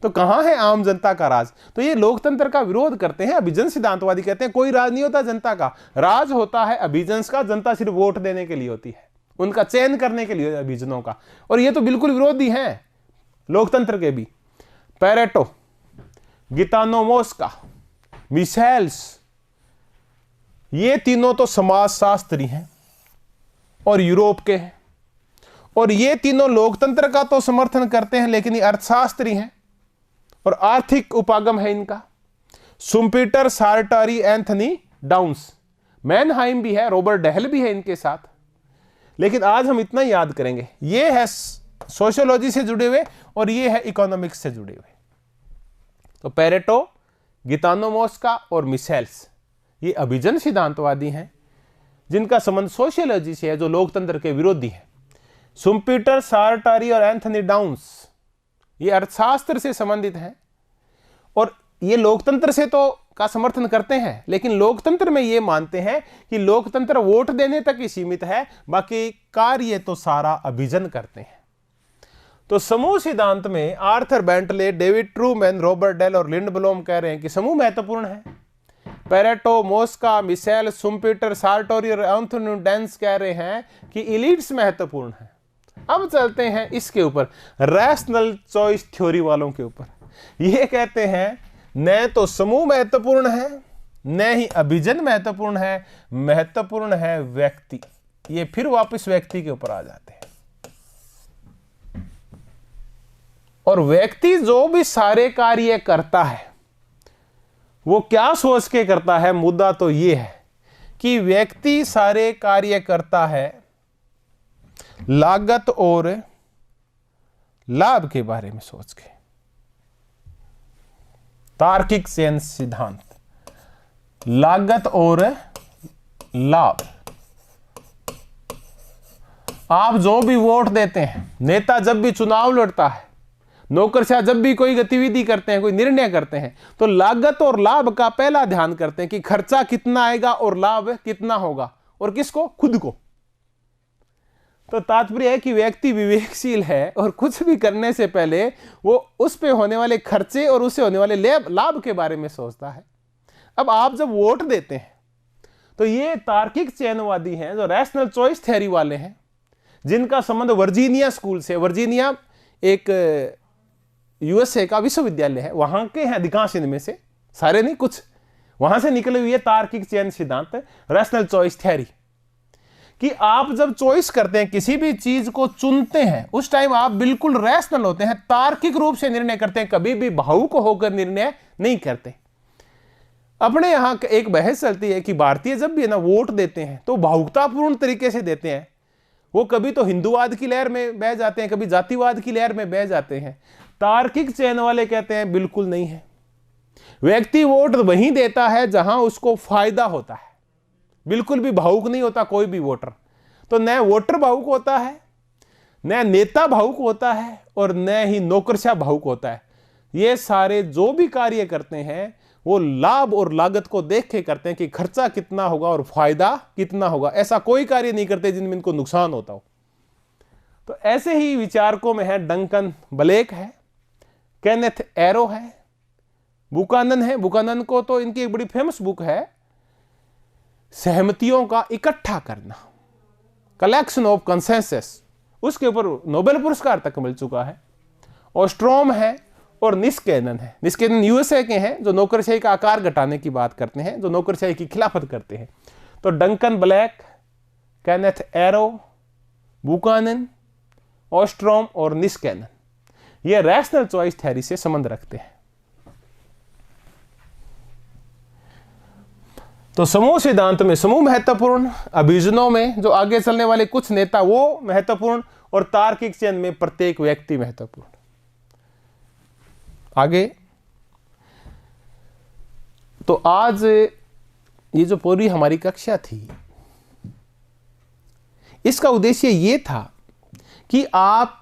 तो कहां है आम जनता का राज? तो ये लोकतंत्र का विरोध करते हैं। अभिजन सिद्धांतवादी कहते हैं कोई राज नहीं होता जनता का, राज होता है अभिजन का। जनता सिर्फ वोट देने के लिए होती है, उनका चयन करने के लिए अभिजनों का। और ये तो बिल्कुल विरोधी हैं लोकतंत्र के भी। पेरेटो, गितानो मोस्का, मिशेल्स, ये तीनों तो समाजशास्त्री हैं और यूरोप के हैं, और ये तीनों लोकतंत्र का तो समर्थन करते हैं, लेकिन ये अर्थशास्त्री हैं और आर्थिक उपागम है इनका। सुम्पीटर, सार्टरी, एंथनी डाउन्स, मैनहाइम भी है, रॉबर्ट डहेल भी है इनके साथ। लेकिन आज हम इतना याद करेंगे, ये है सोशियोलॉजी से जुड़े हुए और ये है इकोनॉमिक्स से जुड़े हुए। तो पेरेटो, गितानो मोस्का और मिशेल्स, ये अभिजन सिद्धांतवादी हैं जिनका संबंध सोशियोलॉजी से है, जो लोकतंत्र के विरोधी हैं। सुम्पीटर, सार्टरी और एंथनी डाउन्स, ये अर्थशास्त्र से संबंधित हैं और ये लोकतंत्र से तो का समर्थन करते हैं, लेकिन लोकतंत्र में ये मानते हैं कि लोकतंत्र वोट देने तक ही सीमित है, बाकी कार्य तो सारा अभिजन करते हैं। तो समूह सिद्धांत में Arthur Bentley, David Truman, Robert Dahl और लिंडब्लोम कह रहे हैं कि समूह महत्वपूर्ण है। Pareto, Mosca, Michels, Schumpeter, Sartori और एंथनी डाउन्स कह रहे हैं कि एलीट्स महत्वपूर्ण है। अब चलते हैं इसके ऊपर, रैशनल चॉइस थ्योरी वालों के ऊपर। ये कहते हैं न तो समूह महत्वपूर्ण है, न ही अभिजन महत्वपूर्ण है, महत्वपूर्ण है व्यक्ति। ये फिर वापस व्यक्ति के ऊपर आ जाते हैं। और व्यक्ति जो भी सारे कार्य करता है, वो क्या सोच के करता है? मुद्दा तो ये है कि व्यक्ति सारे कार्य करता है लागत और लाभ के बारे में सोच के। तार्किक चयन सिद्धांत, लागत और लाभ। आप जो भी वोट देते हैं, नेता जब भी चुनाव लड़ता है, नौकरशाह जब भी कोई गतिविधि करते हैं, कोई निर्णय करते हैं, तो लागत और लाभ का पहला ध्यान करते हैं कि खर्चा कितना आएगा और लाभ कितना होगा, और किसको? खुद को। तो तात्पर्य है कि व्यक्ति विवेकशील है और कुछ भी करने से पहले वो उस पे होने वाले खर्चे और उससे होने वाले लाभ के बारे में सोचता है। अब आप जब वोट देते हैं तो ये तार्किक चयनवादी हैं, जो रैशनल चॉइस थ्योरी वाले हैं, जिनका संबंध वर्जीनिया स्कूल से। वर्जीनिया एक यूएसए का विश्वविद्यालय है, वहां के हैं अधिकांश इनमें से, सारे नहीं, कुछ वहां से निकले हुई है तार्किक चयन सिद्धांत, रैशनल चॉइस थ्योरी, कि आप जब चॉइस करते हैं, किसी भी चीज को चुनते हैं, उस टाइम आप बिल्कुल रैशनल होते हैं, तार्किक रूप से निर्णय करते हैं, कभी भी भावुक होकर निर्णय नहीं करते। अपने यहां एक बहस चलती है कि भारतीय जब भी ना वोट देते हैं तो भावुकतापूर्ण तरीके से देते हैं। वो कभी तो हिंदूवाद की लहर में बह जाते हैं, कभी जातिवाद की लहर में बह जाते हैं। तार्किक चयन वाले कहते हैं बिल्कुल नहीं है, व्यक्ति वोट वहीं देता है जहां उसको फायदा होता है, बिल्कुल भी भावुक नहीं होता कोई भी वोटर। तो न वोटर भावुक होता है, न नेता भावुक होता है, और न ही नौकरशाह भावुक होता है। ये सारे जो भी कार्य करते हैं वो लाभ और लागत को देख के करते हैं कि खर्चा कितना होगा और फायदा कितना होगा। ऐसा कोई कार्य नहीं करते जिनमें इनको नुकसान होता हो। तो ऐसे ही विचारकों में है डंकन ब्लेक है, केनेथ एरो है, बुकानन है। बुकानन को तो इनकी एक बड़ी फेमस बुक है सहमतियों का इकट्ठा करना, कलेक्शन ऑफ कंसेंसस, उसके ऊपर नोबेल पुरस्कार तक मिल चुका है। ऑस्ट्रोम है और निस्केनन है। निस्केनन यूएसए के हैं जो नौकरशाही का आकार घटाने की बात करते हैं, जो नौकरशाही की खिलाफत करते हैं। तो Duncan Black, Kenneth Arrow, Buchanan, Ostrom और निस्केनन ये रैशनल चॉइस थ्योरी से संबंध रखते हैं। तो समूह सिद्धांत में समूह महत्वपूर्ण, अभियोजनों में जो आगे चलने वाले कुछ नेता वो महत्वपूर्ण, और तार्किक चयन में प्रत्येक व्यक्ति महत्वपूर्ण। आगे तो आज ये जो पूरी हमारी कक्षा थी, इसका उद्देश्य ये था कि आप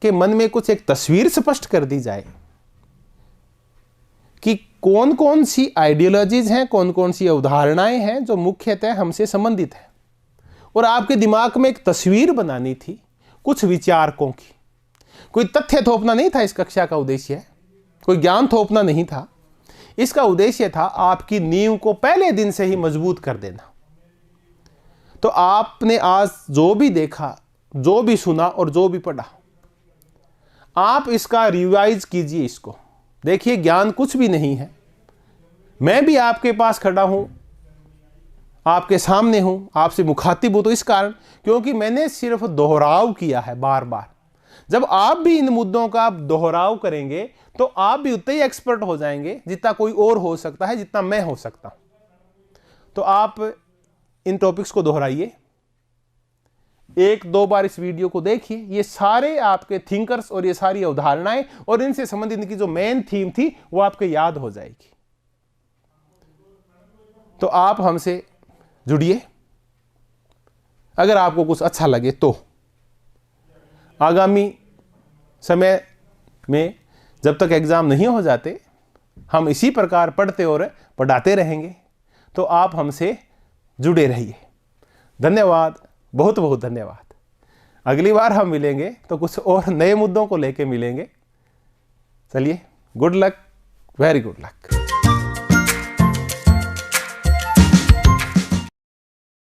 के मन में कुछ एक तस्वीर स्पष्ट कर दी जाए कि कौन कौन सी आइडियोलॉजीज हैं, कौन कौन सी अवधारणाएं हैं जो मुख्यतः हमसे संबंधित है, और आपके दिमाग में एक तस्वीर बनानी थी कुछ विचारकों की। कोई तथ्य थोपना नहीं था इस कक्षा का उद्देश्य, कोई ज्ञान थोपना नहीं था। इसका उद्देश्य था आपकी नींव को पहले दिन से ही मजबूत कर देना। तो आपने आज जो भी देखा, जो भी सुना और जो भी पढ़ा, आप इसका रिवाइज कीजिए। इसको देखिए, ज्ञान कुछ भी नहीं है। मैं भी आपके पास खड़ा हूं, आपके सामने हूं, आपसे मुखातिब हूं, तो इस कारण क्योंकि मैंने सिर्फ दोहराव किया है बार बार। जब आप भी इन मुद्दों का दोहराव करेंगे तो आप भी उतने ही एक्सपर्ट हो जाएंगे जितना कोई और हो सकता है, जितना मैं हो सकता हूं। तो आप इन टॉपिक्स को दोहराइए, एक दो बार इस वीडियो को देखिए। ये सारे आपके थिंकर्स और ये सारी अवधारणाएं और इनसे संबंधित इनकी जो मेन थीम थी वो आपके याद हो जाएगी। तो आप हमसे जुड़िए। अगर आपको कुछ अच्छा लगे तो आगामी समय में जब तक एग्जाम नहीं हो जाते हम इसी प्रकार पढ़ते और पढ़ाते रहेंगे। तो आप हमसे जुड़े रहिए। धन्यवाद, बहुत बहुत धन्यवाद। अगली बार हम मिलेंगे तो कुछ और नए मुद्दों को लेके मिलेंगे। चलिए, good luck, very good luck.